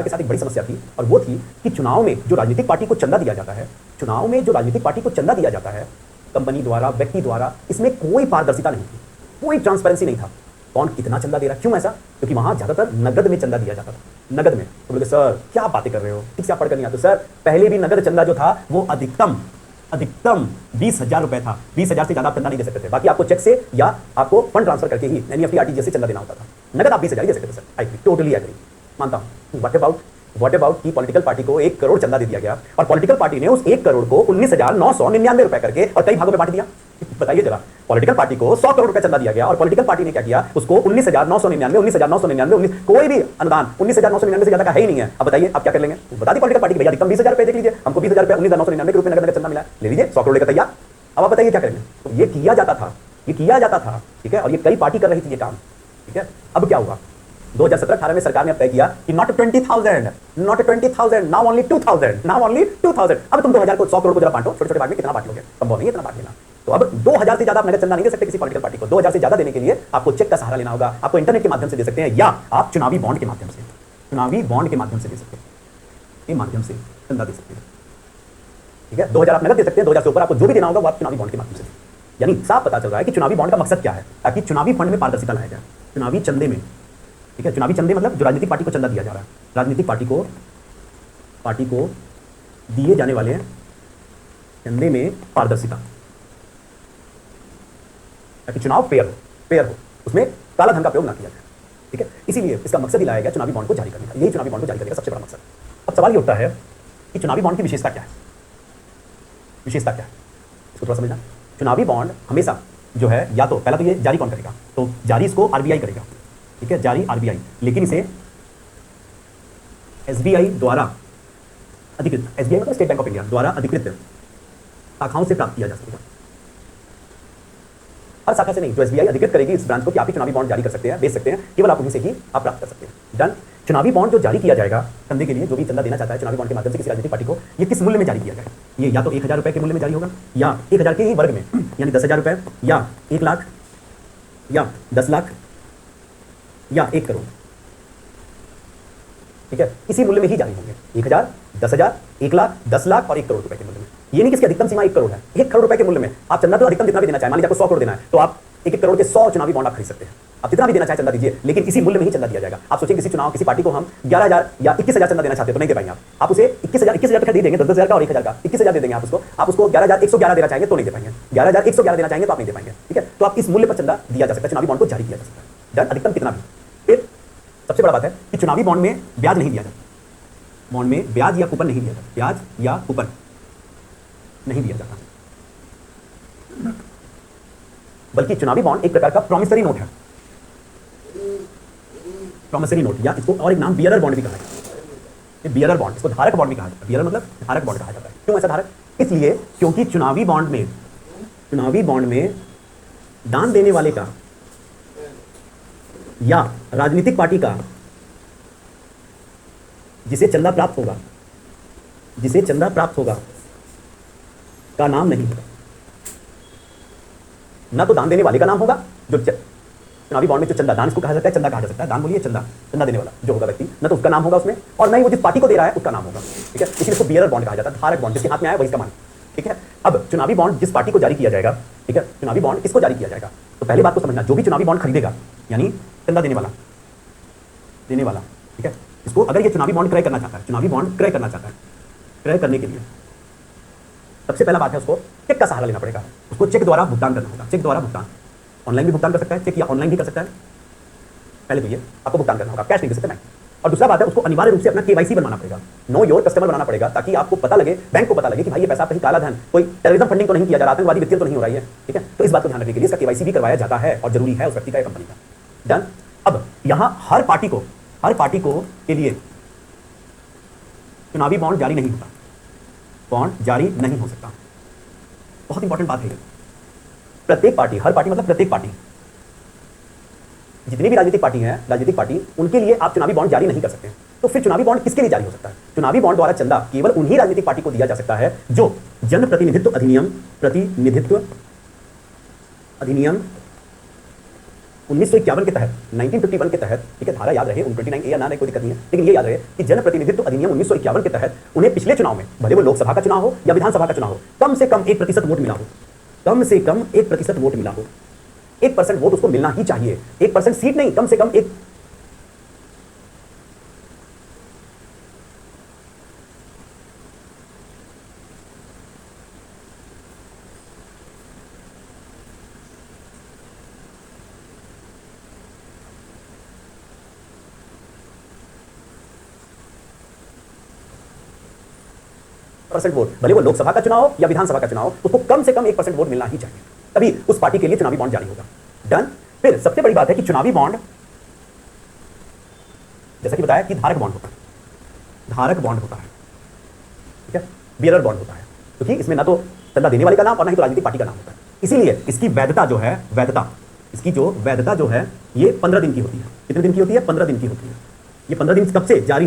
के साथ एक बड़ी समस्या थी और वो थी कि चुनाव में जो राजनीतिक पार्टी को चंदा दिया जाता है, कंपनी द्वारा, व्यक्ति द्वारा, इसमें कोई पारदर्शिता नहीं थी, कोई ट्रांसपेरेंसी नहीं था। कौन कितना चंदा दे रहा है, क्यों ऐसा? क्योंकि वहां ज्यादातर नगद में चंदा दिया जाता था, नगद में। तो बोले सर क्या बातें कर रहे हो, ठीक से आप पढ़कर नहीं आते। सर पहले भी नगद चंदा जो था वो अधिकतम 20,000 रुपए था। 20,000 से ज्यादा आप चंदा नहीं दे सकते थे। बाकी आपको चेक से या आपको फंड ट्रांसफर करके ही एनईएफटी आरटीजीएस से चंदा देना होता था। नगद आप 20,000 दे सकते थे सर। आई टोटली एग्री, मानता हूं। व्हाट अबाउट कि पॉलिटिकल पार्टी को 1 करोड़ चंदा दे दिया गया और पॉलिटिकल पार्टी ने उस 1 करोड़ को 19,999 रुपए करके और कई भागों में बांट दिया। बताइए जरा, पॉलिटिकल पार्टी को 100 करोड़ रुपए चंदा दिया गया और पॉलिटिकल पार्टी ने क्या किया, उसको 19,999 कोई भी अनुदान 19,999 से ज्यादा का है ही नहीं है। अब बताइए आप क्या कर लेंगे? बता दी पॉलिटिकल पार्टी की भैया अधिकतम 20,000 रुपए, देख लीजिए हमको 20,000 रुपए 19,999 के रूप में नगद चंदा मिला, ले लीजिए 100 करोड़ का तैयार। अब आप बताइए क्या करेंगे? तो ये किया जाता था। ठीक है, और ये कई पार्टी कर रही थी ये काम। ठीक है, अब क्या हुआ? 2017-18 में सरकार ने तय किया कि नॉट 20,000, नाउ ओनली 2,000। अब तुम 2,000 को 100 करोड़ को जरा बांटो, छोटे-छोटे भाग में कितना बांट लोगे? संभव नहीं है इतना बांट लेना। तो अब 2,000 से ज्यादा आप नगद चंदा नहीं दे सकते किसी पॉलिटिकल पार्टी को। 2,000 से ज्यादा देने के लिए आपको चेक का सहारा लेना होगा। आपको इंटरनेट के माध्यम से दे सकते हैं या आप चुनावी बॉन्ड के माध्यम से दे सकते हैं, ये माध्यम से चंदा दे सकते हैं। ठीक है, 2,000 आप नगद दे सकते हैं, 2,000 से ऊपर आपको जो भी देना होगा वो आप चुनावी बॉन्ड के माध्यम से। यानी साफ पता चल रहा है कि चुनावी बॉन्ड का मकसद क्या है, ताकि चुनावी फंड में पारदर्शिता लाया जाए। चुनावी चंदे में, ठीक है, चुनावी चंदे मतलब जो राजनीतिक पार्टी को चंदा दिया जा रहा है, राजनीतिक पार्टी को दिए जाने वाले चंदे में पारदर्शिता, ताकि चुनाव फेयर हो, उसमें काला धन का प्रयोग ना किया जाए। ठीक है, इसीलिए इसका मकसद ही लाया गया चुनावी बॉन्ड को जारी करने का। यही चुनावी बॉन्ड को जारी करने का सबसे बड़ा मकसद। अब सवाल ये उठता है कि चुनावी बॉन्ड की विशेषता क्या है? इसको थोड़ा समझना। चुनावी बॉन्ड हमेशा जो है, या तो पहला तो ये जारी कौन करेगा? तो जारी इसको आरबीआई करेगा। ठीक है, जारी आरबीआई, लेकिन इसे एसबीआई द्वारा अधिकृत, एसबीआई मतलब स्टेट बैंक ऑफ इंडिया द्वारा अधिकृत शाखाओं से प्राप्त किया जा सकेगा। हर शाखा से नहीं, जो एसबीआई अधिकृत करेगी इस ब्रांच को कि आप ही चुनावी बॉन्ड जारी कर सकते हैं, बेच सकते हैं, केवल आप उन्हीं से ही आप प्राप्त कर सकते हैं। डन। चुनावी बॉन्ड जो जारी किया जाएगा चंदे के लिए, जो भी चंदा देना चाहता है चुनावी बॉन्ड के माध्यम से किसी राजनीतिक पार्टी को, ये किस मूल्य में जारी किया जाएगा? ये या तो 1,000 रुपए के मूल्य में जारी होगा, या 1,000 के ही वर्ग में, यानी 10,000 रुपए, या 1 लाख, या 10 लाख, या 1 करोड़। ठीक है, इसी मूल्य में ही जारी होंगे। 1,000, 10,000, 1 लाख, 10 लाख और 1 करोड़ रुपए के मूल्य में। ये नहीं कि इसकी अधिकतम सीमा 1 करोड़ है। 1 करोड़ रुपए के मूल्य में आप चंदा तो अधिकतम जितना भी देना चाहे, मान लीजिए आपको 100 करोड़ देना है तो आप 1 करोड़ के 100 चुनावी बॉन्ड आप खरीद सकते हैं। आप जितना भी देना चाहे चंदा दीजिए, लेकिन इसी मूल्य में ही चंदा दिया जाएगा। आप सोचें किसी पार्टी को हम 11,000 या 21,000 चंदा देना चाहते हैं तो नहीं दे पाएंगे आप उसे 21,000 तक दे देंगे, 10,000 का और 1,000 का 21,000 दे देंगे आप उसको 11,111 देना चाहेंगे तो नहीं दे पाएंगे, 11,111 देना चाहेंगे तो आप नहीं दे पाएंगे। ठीक है, तो आप इस मूल्य पर चंदा दिया जा सकता है, चुनावी बॉन्ड को जारी किया जा सकता है। डन। अधिकतम कितना भी, फिर सबसे बड़ा बात है कि चुनावी बॉन्ड में ब्याज नहीं दिया जाता, बॉन्ड में ब्याज या कूपन नहीं दिया जाता, ब्याज या कूपन नहीं दिया जाता, बल्कि चुनावी बॉन्ड एक प्रकार का प्रॉमिसरी नोट है, प्रॉमिसरी नोट, या इसको और एक नाम बियरर बॉन्ड भी कहा जाता है। बियरर बॉन्ड, इसको धारक बॉन्ड भी कहा जाता है। बियरर मतलब धारक बॉन्ड कहा जाता है। क्यों ऐसा धारक? इसलिए क्योंकि चुनावी बॉन्ड में दान देने वाले का या राजनीतिक पार्टी का जिसे चंदा प्राप्त होगा का नाम नहीं होगा। ना तो दान देने वाले का नाम होगा, जो चुनावी बॉन्ड में जो चंदा, दान इसको कहा जाता है, चंदा कहा जा सकता है, दान बोलिए, चंदा देने वाला जो होगा व्यक्ति, ना तो उसका नाम होगा उसमें, और ना ही वो जिस पार्टी को दे रहा है उसका नाम होगा। ठीक है, इसलिए इसको बियरर बॉन्ड कहा जाता है, धारक बॉन्ड, जिसके हाथ में आया वही इसका मान। ठीक है, अब चुनावी बॉन्ड जिस पार्टी को जारी किया जाएगा, ठीक है, चुनावी बॉन्ड किसको जारी किया जाएगा, तो पहली बात को समझना, जो भी चुनावी बॉन्ड खरीदेगा, यानी चंदा देने वाला, ठीक है, इसको अगर ये चुनावी बॉन्ड क्रय करना चाहता है, चुनावी बॉन्ड क्रय करना चाहता है, क्रय करने के लिए सबसे पहला बात है उसको चेक का सहारा लेना पड़ेगा, उसको चेक द्वारा भुगतान करना होगा। चेक द्वारा भुगतान, ऑनलाइन भी भुगतान कर सकता है चेक, या ऑनलाइन भी कर सकता है, पहले तो ये आपको भुगतान करना होगा, कैश नहीं दे सकते बैंक। और दूसरा बात है, उसको अनिवार्य रूप से अपना केवाईसी बनवाना पड़ेगा, नो योर कस्टमर बनाना पड़ेगा, ताकि आपको पता लगे, बैंक को पता लगे कि भाई ये पैसा कहीं काला धन, कोई टेररिज्म फंडिंग तो नहीं किया जा रहा, आतंकवादी वित्तीय तो नहीं हो रही है। ठीक है, तो इस बात को ध्यान रखने के लिए इसका केवाईसी भी करवाया जाता है और जरूरी है उस व्यक्ति का, कंपनी का। डन। अब यहां हर पार्टी को के लिए चुनावी बॉन्ड जारी नहीं होता, बॉन्ड जारी नहीं हो सकता। बहुत इंपॉर्टेंट बात है ये। प्रत्येक पार्टी, हर पार्टी मतलब प्रत्येक पार्टी, जितनी भी राजनीतिक पार्टी, उनके लिए आप चुनावी बॉन्ड जारी नहीं कर सकते। तो फिर चुनावी बॉन्ड किसके लिए जारी हो सकता है? चुनावी बॉन्ड द्वारा चंदा केवल उन्हीं राजनीतिक पार्टी को दिया जा सकता है जो जन प्रतिनिधित्व अधिनियम 1951 के तहत, 1951 के तहत, ठीक है, धारा याद रहे, 29A या ना रहे कोई दिक्कत नहीं है, लेकिन ये याद रहे कि जन प्रतिनिधित्व अधिनियम 1951 के तहत उन्हें पिछले चुनाव में, भले वो लोकसभा का चुनाव हो या विधानसभा का चुनाव हो, कम से कम 1% वोट मिला हो, 1% वोट उसको मिलना ही चाहिए। 1% सीट नहीं, कम से कम 1% वोट, भले वो लोकसभा का चुनाव हो या विधानसभा का चुनाव हो, उसको कम से कम 1% वोट मिलना ही चाहिए, तभी उस पार्टी के लिए चुनावी बॉन्ड जारी होगा। डन। फिर सबसे बड़ी बात है कि चुनावी बॉन्ड, जैसा कि बताया कि धारक बॉन्ड होता है, ठीक है, बियरर बॉन्ड होता है, क्योंकि इसमें ना तो चंदा देने वाले का नाम और ना ही तो राजनीतिक पार्टी का नाम होता है। इसीलिए इसकी वैधता जो है, इसकी जो वैधता जो है, ये 15 दिन की होती है। कितने दिन की होती है? 15 दिन की होती है। ये 15 दिन कब से? जारी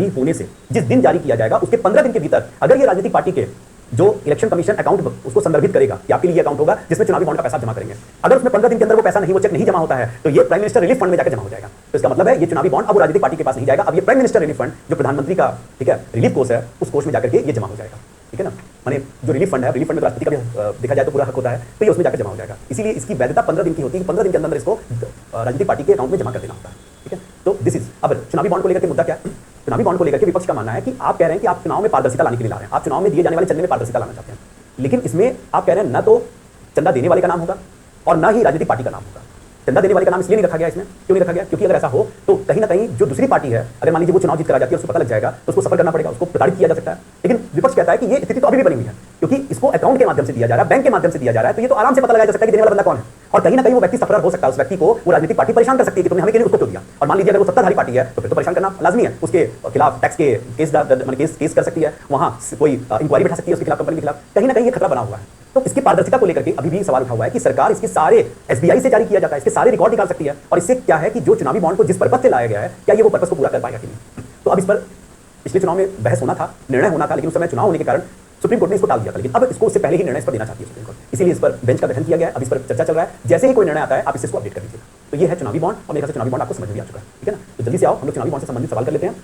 होने से, जिस दिन जारी किया जाएगा उसके 15 दिन के भीतर अगर ये राजनीतिक पार्टी के जो इलेक्शन कमीशन अकाउंट उसको संदर्भित करेगा कि आपके लिए अकाउंट होगा जिसमें चुनावी बॉन्ड का पैसा जमा करेंगे, अगर उसमें 15 दिन के अंदर वो पैसा नहीं, वो चेक नहीं जमा होता है, तो ये प्राइम मिनिस्टर रिलीफ फंड में जाकर जमा हो जाएगा। तो इसका मतलब है ये चुनावी बॉन्ड अब वो राजनीतिक पार्टी के पास नहीं जाएगा, अब ये प्राइम मिनिस्टर रिलीफ फंड, जो प्रधानमंत्री का, ठीक है, रिलीफ कोष है, उस कोष में जाकर के ये जमा हो जाएगा। ठीक है ना, माने जो रिलीफ फंड है, रिलीफ फंड में राष्ट्रपति का भी देखा जाए तो पूरा हक होता है, तो ये उसमें जाकर जमा हो जाएगा। इसीलिए इसकी वैधता 15 दिन की होती है, 15 दिन के अंदर इसको राजनीतिक पार्टी के अकाउंट में जमा कर देना होता है। ठीक है, तो दिस इज। अब चुनावी बॉन्ड को लेकर के मुद्दा क्या है? चुनावी बॉन्ड को लेकर के विपक्ष का मानना है कि आप कह रहे हैं कि आप चुनाव में पारदर्शिता लाने के लिए ला रहे हैं, आप चुनाव में दिए जाने वाले चंदे में पारदर्शिता लाना चाहते हैं, लेकिन इसमें आप कह रहे हैं न तो चंदा देने वाले का नाम होगा और न ही राजनीतिक पार्टी का नाम होगा। चंदा देने वाले का नाम इसलिए नहीं रखा गया इसमें, क्यों नहीं रखा गया? क्योंकि अगर ऐसा हो तो कहीं ना कहीं जो दूसरी पार्टी है, अगर मान लीजिए वो चुनाव जीत कर आ जाती है, उसको पता लग जाएगा तो उसको सफल करना पड़ेगा, उसको प्रताड़ित किया जा सकता है। लेकिन विपक्ष कहता है कि ये स्थिति तो अभी भी बनी हुई है, क्योंकि इसको अकाउंट के माध्यम से दिया जा रहा है, बैंक के माध्यम से दिया जा रहा है, तो ये तो आराम से पता लगाया जा सकता है कि देने वाला बंदा कौन है, और कहीं ना कहीं वो व्यक्ति सफर हो सकता है, उस व्यक्ति को वो राजनीतिक पार्टी परेशान कर सकती है कि तुमने हमें उसको क्यों दिया। और मान लीजिए अगर वो सत्ताधारी पार्टी है तो फिर तो परेशान करना लाजमी है, उसके खिलाफ टैक्स के केस कर सकती है, वहां कोई इंक्वायरी बैठा सकती है उसके खिलाफ, कंपनी के खिलाफ, कहीं ना कहीं ये खतरा बना हुआ है। तो इसकी पारदर्शिता को लेकर के अभी भी सवाल उठा हुआ है कि सरकार इसके सारे एसबीआई से जारी किया जाता है, इसके सारे रिकॉर्ड निकाल सकती है, और इससे क्या है कि जो चुनावी बॉन्ड को जिस पर्पस से लाया गया है, क्या ये वो पर्पस को पूरा कर पाएगा कि नहीं। तो अब इस पर पिछले चुनाव में बहस होना था, निर्णय होना था, लेकिन उस समय चुनाव होने के कारण सुप्रीम कोर्ट ने इसको टाल दिया था, लेकिन अब इसको उससे पहले ही निर्णय इस पर देना चाहती है सुप्रीम कोर्ट, इसीलिए इस पर बेंच का गठन किया गया है। अब इस पर चर्चा चल रहा है, जैसे ही कोई निर्णय आता है आप इसको अपडेट कर दीजिएगा। तो ये है चुनावी बॉन्ड, और मेरे ख्याल से चुनावी बॉन्ड आपको समझ में भी आ चुका है। ठीक है ना, तो जल्दी से आओ हम लोग चुनावी बॉन्ड से संबंधित सवाल कर लेते हैं।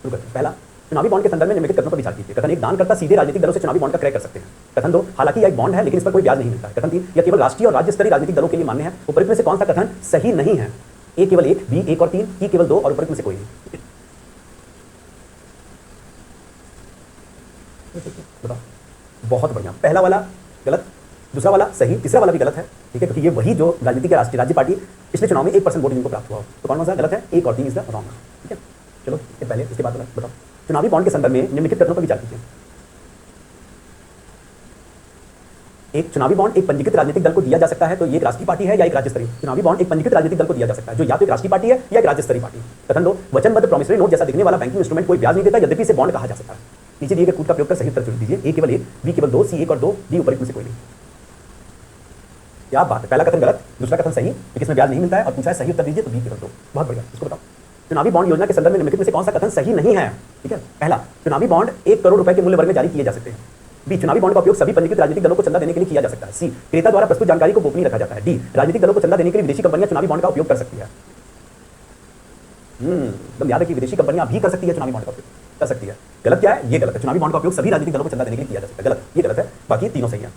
पहला, चुनावी बॉन्ड के संदर्भ में निम्नलिखित कथनों पर विचार कीजिए। कथन 1, दानकर्ता सीधे राजनीतिक दलों से चुनावी बॉन्ड का क्रय कर सकते हैं। कथन 2, हालांकि यह एक बॉन्ड है लेकिन इस पर कोई ब्याज नहीं मिलता है। कथन 3, यह केवल राष्ट्रीय और राज्य स्तरीय राजनीतिक दलों के लिए मान्य है। उपरोक्त में से कौन सा कथन सही नहीं है? ए केवल 1, बी 1 और 3, ई केवल 2 और उपरोक्त में से कोई नहीं। बताओ बहुत बढ़िया, पहला वाला गलत, दूसरा वाला सही, तीसरा वाला भी गलत है, ठीक है, क्योंकि ये वही जो राजनीति के राष्ट्रीय राज्य पार्टी पिछले चुनाव में 1% वोट जिनको प्राप्त हुआ हो, तो कौन सा गलत है, 1 और 3 इज द रॉन्ग, ठीक है। चलो इसके पहले इसके बाद बताओ, चुनावी बॉन्ड के संदर्भ में निम्नलिखित कथनों पर विचार कीजिए। एक चुनावी बॉन्ड एक पंजीकृत राजनीतिक दल को दिया जा सकता है, तो ये एक राष्ट्रीय पार्टी है या एक राज्य स्तरीय। चुनावी बॉन्ड एक पंजीकृत राजनीतिक दल को दिया जा सकता है, जो या तो एक राष्ट्रीय पार्टी है या एक राज्य स्तरीय पार्टी। कथन 2, वचनबद्ध प्रॉमिसरी नोट जैसा दिखने वाला बैंकिंग इंस्ट्रूमेंट कोई ब्याज नहीं देता, यद्यपि इसे बॉन्ड कहा जा सकता है। नीचे दिए गए कूट का प्रयोग कर सही उत्तर चुन दीजिए। ए केवल 1, बी केवल 2, सी 1 और 2, डी उपरोक्त में से कोई नहीं। क्या बात है, पहला कथन गलत, दूसरा कथन सही, लेकिन इसमें ब्याज नहीं मिलता है, और पूछा है सही उत्तर दीजिए, तो बी केवल 2। बहुत बढ़िया, इसको बताओ चुनावी बॉन्ड योजना के संदर्भ में निम्नलिखित में से कौन सा कथन सही नहीं है, ठीक है। पहला, चुनावी बॉन्ड 1 करोड़ रुपए के मूल्य वर्ग में जारी किए जा सकते हैं। बी, चुनावी बॉन्ड का उपयोग सभी पंजीकृत राजनीतिक दलों को चंदा देने के लिए किया जा सकता है। सी, क्रेता द्वारा प्रस्तुत जानकारी को गोपनीय रखा जाता है। डी, राजनीतिक दलों को चंदा देने के लिए विदेशी कंपनियां चुनावी बॉन्ड का उपयोग कर सकती है। एकदम याद है कि विदेशी कंपनियां भी कर सकती है चुनावी बॉन्ड का उपयोग कर सकती है। गलत क्या है, ये गलत है। चुनावी बॉन्ड का उपयोग सभी राजनीतिक दलों को चंदा देने के लिए किया जा सकता है, गलत, ये गलत है, बाकी तीनों सही है।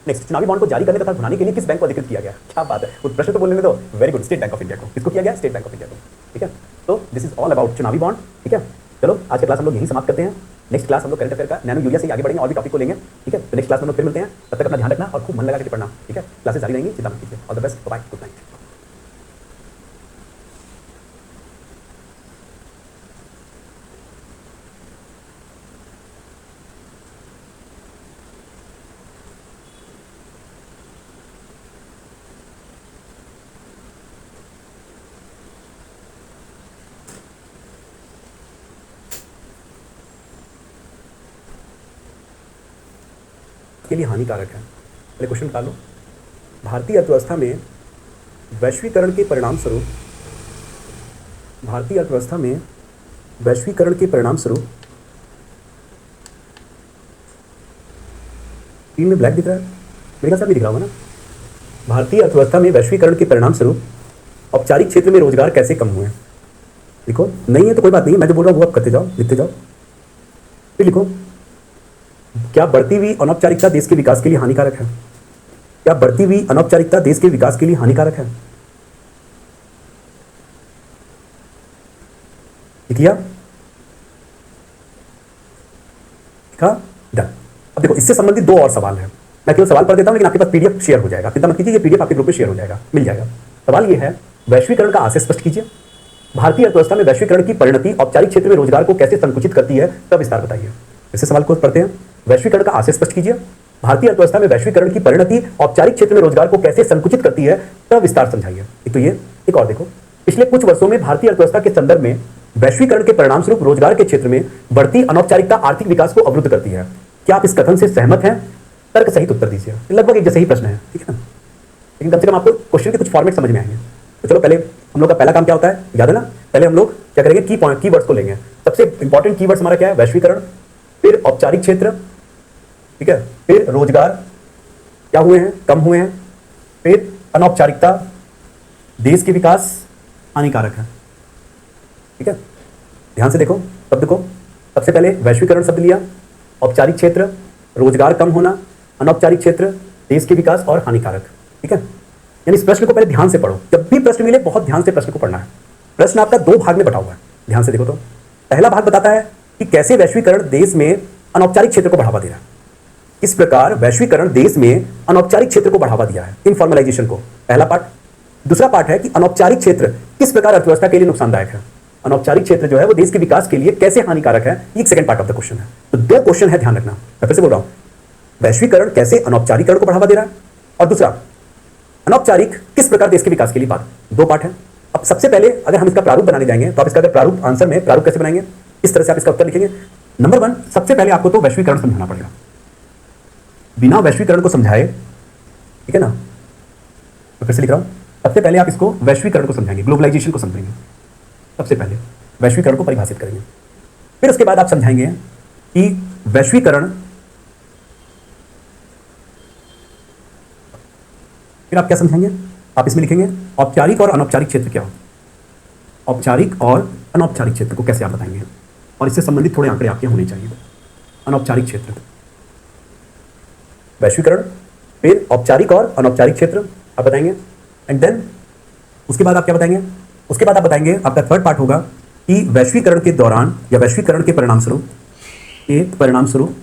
नेक्स्ट, चुनावी बॉन्ड को जारी करने तथा भुनाने के लिए किस बैंक को अधिकृत किया गया। क्या बात है, उस प्रश्न तो बोलने दो, very good, state bank of India को। किसको किया गया, स्टेट बैंक ऑफ इंडिया को, ठीक है। तो दिस इज ऑल अबाउट चुनावी बॉन्ड, ठीक है। चलो आज का क्लास हम लोग यहीं समाप्त करते हैं। नेक्स्ट क्लास हम लोग करंट अफेयर का नैनो यूरिया से आगे बढ़ेंगे और भी टॉपिक को लेंगे, ठीक है। तो नेक्स्ट क्लास में हम लोग फिर मिलते हैं, तब तक अपना ध्यान रखना और खूब मन लगा के पढ़ना, ठीक है। क्लासेस जारी रहेंगी, चिंता मत कीजिए। All the best, bye, good night. के लिए हानिकारक है। पहले क्वेश्चन निकाल लो। भारतीय अर्थव्यवस्था में वैश्वीकरण के परिणाम स्वरूप स्क्रीन में ब्लैक दिख रहा है, मेरे साथ भी दिख रहा होगा ना। भारतीय अर्थव्यवस्था में वैश्वीकरण के परिणाम स्वरूप औपचारिक क्षेत्र में रोजगार कैसे कम हुए। लिखो, नहीं है तो कोई बात नहीं, मैं जो बोल रहा हूँ वो आप करते जाओ, लिखते जाओ। फिर लिखो, क्या बढ़ती हुई अनौपचारिकता देश के विकास के लिए हानिकारक है। क्या बढ़ती हुई अनौपचारिकता देश के विकास के लिए हानिकारक है। लिखिए, लिखा, डन। अब देखो, इससे संबंधित 2 और सवाल है। मैं केवल सवाल पढ़ देता हूं, लेकिन आपके पास पीडीएफ शेयर हो जाएगा, चिंता मत कीजिए, ये पीडीएफ आपके ग्रुप में शेयर हो जाएगा, मिल जाएगा। सवाल ये है, वैश्वीकरण का आशय स्पष्ट कीजिए। भारतीय अर्थव्यवस्था में वैश्वीकरण की परिणति औपचारिक क्षेत्र में रोजगार को कैसे संकुचित करती है, तब विस्तार बताइए। इसे सवाल को पढ़ते हैं। वैश्वीकरण का आशय स्पष्ट कीजिए। भारतीय अर्थव्यवस्था में वैश्वीकरण की परिणति औपचारिक क्षेत्र में रोजगार को कैसे संकुचित करती है, तब विस्तार समझाइए। एक तो ये, एक और देखो, पिछले कुछ वर्षों में भारतीय अर्थव्यवस्था के संदर्भ में वैश्वीकरण के परिणाम स्वरूप रोजगार के क्षेत्र में बढ़ती अनौपचारिकता आर्थिक विकास को अवरुद्ध करती है। क्या आप इस कथन से सहमत हैं? तर्क सहित उत्तर दीजिए। लगभग एक जैसा ही प्रश्न है, ठीक है ना, लेकिन कम से कम आपको क्वेश्चन के कुछ फॉर्मेट समझ में आएंगे। तो चलो, पहले हम लोग का पहला काम क्या होता है, याद है ना। पहले हम लोग क्या करेंगे, कीवर्ड्स को लेंगे। सबसे इंपॉर्टेंट कीवर्ड्स हमारा क्या है, वैश्वीकरण, फिर औपचारिक क्षेत्र, ठीक है, फिर रोजगार क्या हुए हैं, कम हुए हैं, फिर अनौपचारिकता, देश के विकास, हानिकारक है, ठीक है। ध्यान से देखो शब्द को। सबसे पहले वैश्वीकरण शब्द लिया, औपचारिक क्षेत्र, रोजगार कम होना, अनौपचारिक क्षेत्र, देश के विकास और हानिकारक, ठीक है। यानी इस प्रश्न को पहले ध्यान से पढ़ो। जब भी प्रश्न मिले बहुत ध्यान से प्रश्न को पढ़ना है। प्रश्न आपका 2 भाग में बटा हुआ है, ध्यान से देखो। तो पहला भाग बताता है कि कैसे वैश्वीकरण देश में अनौपचारिक क्षेत्र को बढ़ावा दे रहा है। इस प्रकार वैश्वीकरण देश में अनौपचारिक क्षेत्र को बढ़ावा दिया है, इनफॉर्मलाइजेशन को, पहला पार्ट। दूसरा पार्ट है कि अनौपचारिक क्षेत्र किस प्रकार अर्थव्यवस्था के लिए नुकसानदायक है। अनौपचारिक क्षेत्र जो है वो देश के विकास के लिए कैसे हानिकारक है, ये second part of the question है। तो 2 क्वेश्चन है, ध्यान रखना। मैं फिर से बोल रहा हूं, वैश्वीकरण कैसे अनौपचारिकरण को बढ़ावा दे रहा है, और दूसरा अनौपचारिक किस प्रकार देश के विकास के लिए बात। 2 पार्ट है। अब सबसे पहले अगर हम इसका प्रारूप बनाने जाएंगे तो आप इसका अगर प्रारूप आंसर में प्रारूप कैसे बनाएंगे, इस तरह से आप इसका उत्तर लिखेंगे। नंबर 1, सबसे पहले आपको तो वैश्वीकरण समझाना पड़ेगा। बिना वैश्वीकरण को समझाए, ठीक है ना, तो फिर से लिख रहा हूं, सबसे पहले आप इसको वैश्वीकरण को समझाएंगे, ग्लोबलाइजेशन को समझेंगे। सबसे पहले वैश्वीकरण को परिभाषित करेंगे, फिर उसके बाद आप समझाएंगे कि वैश्वीकरण, फिर आप क्या समझाएंगे, आप इसमें लिखेंगे औपचारिक और अनौपचारिक क्षेत्र क्या हो। औपचारिक और अनौपचारिक क्षेत्र को कैसे आप बताएंगे, और इससे संबंधित थोड़े आंकड़े आपके होने चाहिए। अनौपचारिक क्षेत्र, वैश्वीकरण, फिर औपचारिक और अनौपचारिक क्षेत्र आप बताएंगे। एंड देन उसके बाद आप क्या बताएंगे, उसके बाद आप बताएंगे, आपका थर्ड पार्ट होगा कि वैश्वीकरण के दौरान या वैश्वीकरण के परिणाम स्वरूप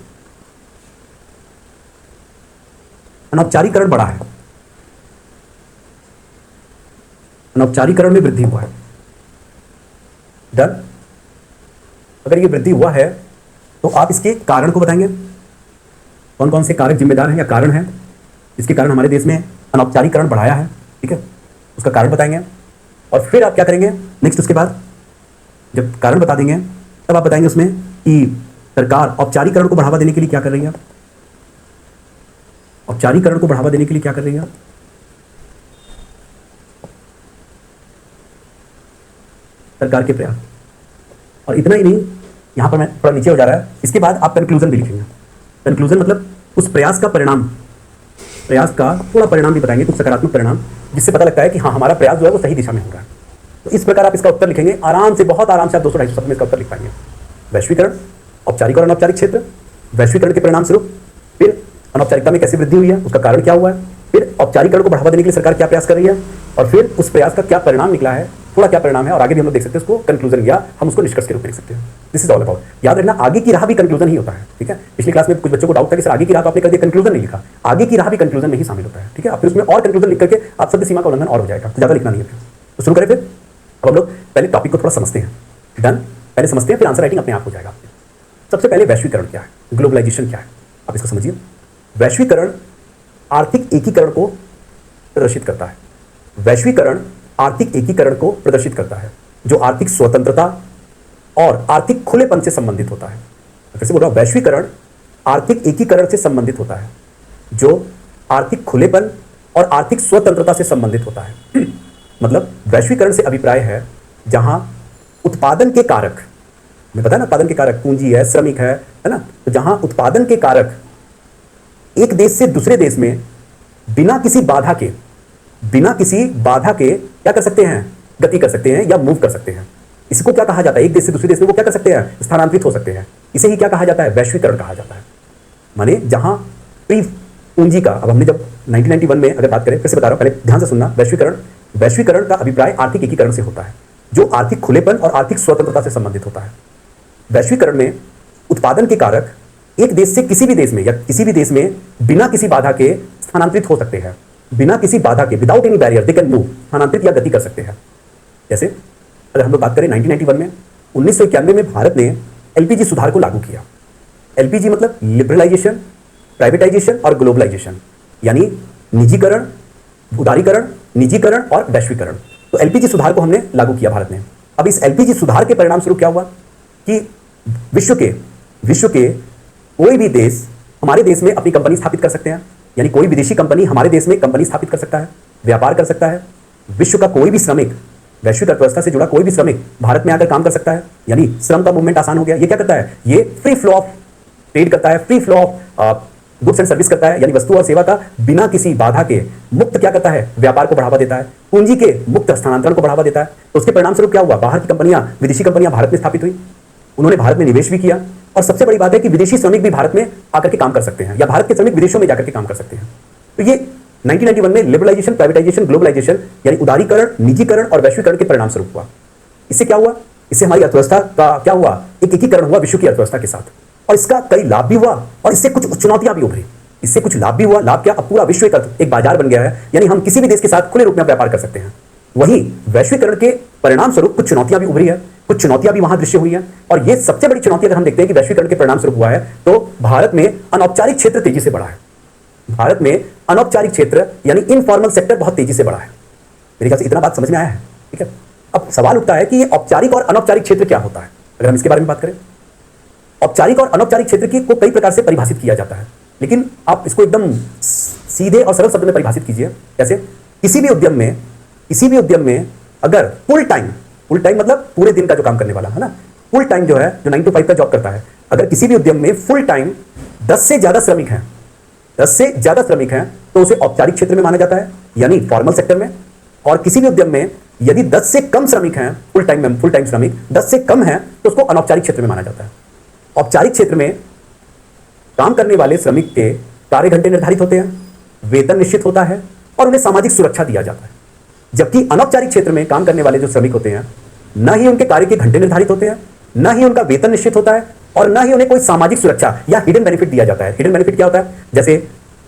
अनौपचारिकरण बढ़ा है, अनौपचारिकरण में वृद्धि हुआ है। डन। अगर ये वृद्धि हुआ है तो आप इसके कारण को बताएंगे, कौन कौन से कारक जिम्मेदार हैं या कारण हैं इसके कारण हमारे देश में अनौपचारिकरण बढ़ाया है, ठीक है, उसका कारण बताएंगे। और फिर आप क्या करेंगे नेक्स्ट, उसके बाद जब कारण बता देंगे तब आप बताएंगे उसमें कि सरकार औपचारिकरण को बढ़ावा देने के लिए क्या कर रही है, औपचारिकरण को बढ़ावा देने के लिए क्या कर रही है। सरकार के प्रयास। और इतना ही नहीं, यहां पर मैं थोड़ा नीचे हो जा रहा है, इसके बाद आप कंक्लूजन भी लिखेंगे। कंक्लूजन मतलब उस प्रयास का परिणाम, प्रयास का थोड़ा परिणाम भी बताएंगे, कुछ सकारात्मक परिणाम, जिससे पता लगता है कि हाँ हमारा प्रयास जो है वो सही दिशा में हो रहा है। तो इस प्रकार आप इसका उत्तर लिखेंगे आराम से, बहुत आराम से आप 200-250 शब्द में इसका उत्तर लिख पाएंगे। वैश्वीकरण, औपचारिक और अनौपचारिक क्षेत्र, वैश्वीकरण के परिणाम स्वरूप, फिर अनौपचारिकता में कैसे वृद्धि हुई है, उसका कारण क्या हुआ है, फिर औपचारिकरण को बढ़ावा देने के लिए सरकार क्या प्रयास कर रही है, और फिर उस प्रयास का क्या परिणाम निकला है, थोड़ा क्या परिणाम है, और आगे भी हम लोग देख सकते हैं उसको कंक्लूजन, या हम उसको निष्कर्ष के रूप में लिख सकते हैं। This is all about. याद रखना आगे की राह भी कंक्लूजन ही होता है, ठीक है। पिछली क्लास में कुछ बच्चों को डाउट था कि सर आगे की राह तो आपने कर दिया, कंक्लूजन नहीं लिखा। आगे की राह भी कंक्लूजन में ही शामिल होता है, ठीक है। आप फिर उसमें और कंक्लूजन लिख करके आप शब्द सीमा का उल्लंघन और हो जाएगा, तो ज्यादा लिखना नहीं है। तो शुरू करें फिर। अब हम लोग पहले टॉपिक को थोड़ा समझते हैं। डन। पहले समझते हैं, फिर आंसर राइटिंग अपने आप हो जाएगा। सबसे पहले वैश्वीकरण क्या है, ग्लोबलाइजेशन क्या है, आप इसको समझिए। वैश्वीकरण आर्थिक एकीकरण को प्रदर्शित करता है। वैश्वीकरण आर्थिक एकीकरण को प्रदर्शित करता है, जो आर्थिक स्वतंत्रता और आर्थिक खुलेपन से संबंधित होता है। फिर से बोल रहा हूं, वैश्वीकरण आर्थिक एकीकरण से संबंधित होता है, जो आर्थिक खुलेपन और आर्थिक स्वतंत्रता से संबंधित होता है। मतलब वैश्वीकरण से अभिप्राय है जहां उत्पादन के कारक, मैं बताया ना, उत्पादन के कारक पूंजी है, श्रमिक है ना, तो जहां उत्पादन के कारक एक देश से दूसरे देश में बिना किसी बाधा के क्या कर सकते हैं, गति कर सकते हैं या मूव कर सकते हैं। इसको क्या कहा जाता है, एक देश से दूसरे देश में वो क्या कर सकते हैं, स्थानांतरित हो सकते हैं। इसे ही क्या कहा जाता है, वैश्वीकरण कहा जाता है। माने जहां फ्री पूंजी का, अब हमने जब 1991 में अगर बात करें, फिर से बता रहा हूं, पहले ध्यान से सुनना। वैश्वीकरण का अभिप्राय आर्थिक एकीकरण से होता है, जो आर्थिक खुलेपन और आर्थिक स्वतंत्रता से संबंधित होता है। वैश्वीकरण में उत्पादन के कारक एक देश से किसी भी देश में या किसी भी देश में बिना किसी बाधा के स्थानांतरित हो सकते हैं, बिना किसी बाधा के, without any barrier they can move, स्थानांतरित या गति कर सकते हैं। जैसे अगर हम लोग बात करें 1991 में, 1991 में भारत ने एलपीजी सुधार को लागू किया। एलपीजी मतलब लिबरलाइजेशन, प्राइवेटाइजेशन और ग्लोबलाइजेशन, यानी निजीकरण, उदारीकरण, निजीकरण और वैश्वीकरण। तो एलपीजी सुधार को हमने लागू किया भारत ने। अब इस एलपीजी सुधार के परिणाम स्वरूप क्या हुआ कि विश्व के कोई भी देश हमारे देश में अपनी कंपनी स्थापित कर सकते हैं, यानी कोई विदेशी कंपनी हमारे देश में कंपनी स्थापित कर सकता है, व्यापार कर सकता है। विश्व का कोई भी श्रमिक, वैश्विक अर्थव्यवस्था से जुड़ा कोई भी श्रमिक भारत में आकर काम कर सकता है, यानी श्रम का मूवमेंट आसान हो गया। ये क्या करता है, ये फ्री फ्लो ऑफ ट्रेड करता है, free flow of goods and service करता है, यानी वस्तु और सेवा का बिना किसी बाधा के मुक्त क्या करता है, व्यापार को बढ़ावा देता है, पूंजी के मुक्त हस्तांतरण को बढ़ावा देता है। तो उसके परिणाम स्वरूप क्या हुआ, बाहर की कंपनियां, विदेशी कंपनियां भारत में स्थापित हुई, उन्होंने भारत में निवेश भी किया। और सबसे बड़ी बात है कि विदेशी श्रमिक भी भारत में आकर के काम कर सकते हैं, या भारत के श्रमिक विदेशों में जाकर के काम कर सकते हैं। तो ये 1991 में लिबरलाइजेशन, प्राइवेटाइजेशन, ग्लोबलाइजेशन यानी उदारीकरण, निजीकरण और वैश्वीकरण के परिणाम स्वरूप हुआ। इससे क्या हुआ, इससे हमारी अर्थव्यवस्था का क्या हुआ, एक एकीकरण हुआ विश्व की अर्थव्यवस्था के साथ। और इसका कई लाभ भी हुआ और इससे कुछ चुनौतियां भी उभरी। इससे कुछ लाभ भी हुआ। लाभ क्या, अब पूरा विश्व एक बाजार बन गया है, यानी हम किसी भी देश के साथ खुले रूप में व्यापार कर सकते हैं। वहीं वैश्वीकरण के परिणाम स्वरूप कुछ चुनौतियां भी उभरी है, कुछ चुनौतियां भी वहां दृश्य हुई है। और ये सबसे बड़ी चुनौती अगर हम देखते हैं कि वैश्वीकरण के परिणाम स्वरूप हुआ है, तो भारत में अनौपचारिक क्षेत्र तेजी से बढ़ा है। भारत में अनौपचारिक क्षेत्र यानी इनफॉर्मल सेक्टर बहुत तेजी से बढ़ा है। मेरे ख्याल से इतना बात समझ में आया है, ठीक है। अब सवाल उठता है कि ये औपचारिक और अनौपचारिक क्षेत्र क्या होता है। अगर हम इसके बारे में बात करें, औपचारिक और अनौपचारिक क्षेत्र की को कई प्रकार से परिभाषित किया जाता है, लेकिन आप इसको एकदम सीधे और सरल शब्द में परिभाषित कीजिए। कैसे, किसी भी उद्यम में अगर फुल टाइम मतलब पूरे दिन का जो काम करने वाला है ना, फुल टाइम जो है, जो 9 to 5 का जॉब करता है, अगर किसी भी उद्यम में फुल टाइम 10 से ज्यादा श्रमिक हैं, तो उसे औपचारिक क्षेत्र में माना जाता है, यानी फॉर्मल सेक्टर में। और किसी भी उद्यम में यदि 10 से कम श्रमिक हैं, फुल टाइम श्रमिक 10 से कम हैं, तो उसको अनौपचारिक क्षेत्र में माना जाता है। औपचारिक क्षेत्र में काम करने वाले श्रमिक के कार्य घंटे निर्धारित होते हैं, वेतन निश्चित होता है और उन्हें सामाजिक सुरक्षा दिया जाता है। जबकि अनौपचारिक क्षेत्र में काम करने वाले जो श्रमिक होते हैं, न ही उनके कार्य के घंटे निर्धारित होते हैं, न ही उनका वेतन निश्चित होता है और न ही उन्हें कोई सामाजिक सुरक्षा या हिडन बेनिफिट दिया जाता है। हिडन बेनिफिट क्या होता है, जैसे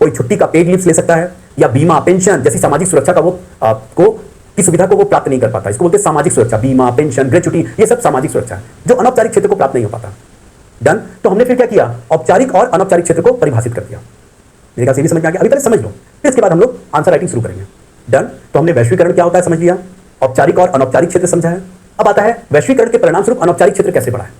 कोई छुट्टी का पेड लीव्स ले सकता है, या बीमा पेंशन जैसी सामाजिक सुरक्षा का वो को की सुविधा को वो प्राप्त नहीं कर पाता। इसको बोलते हैं सामाजिक सुरक्षा, बीमा पेंशन ग्रेच्युटी, ये सब सामाजिक सुरक्षा है जो अनौपचारिक क्षेत्र को प्राप्त नहीं हो पाता। डन। तो हमने फिर क्या किया, औपचारिक और अनौपचारिक क्षेत्र को परिभाषित कर दिया। मेरे ख्याल से भी समझ में आ गया। अभी पहले समझ लो, फिर इसके बाद हम लोग आंसर राइटिंग शुरू करेंगे। डन। तो हमने वैश्वीकरण क्या होता है समझ लिया, औपचारिक और अनौपचारिक क्षेत्र समझा है। अब आता है वैश्वीकरण के परिणाम स्वरूप अनौपचारिक क्षेत्र कैसे बढ़ा है,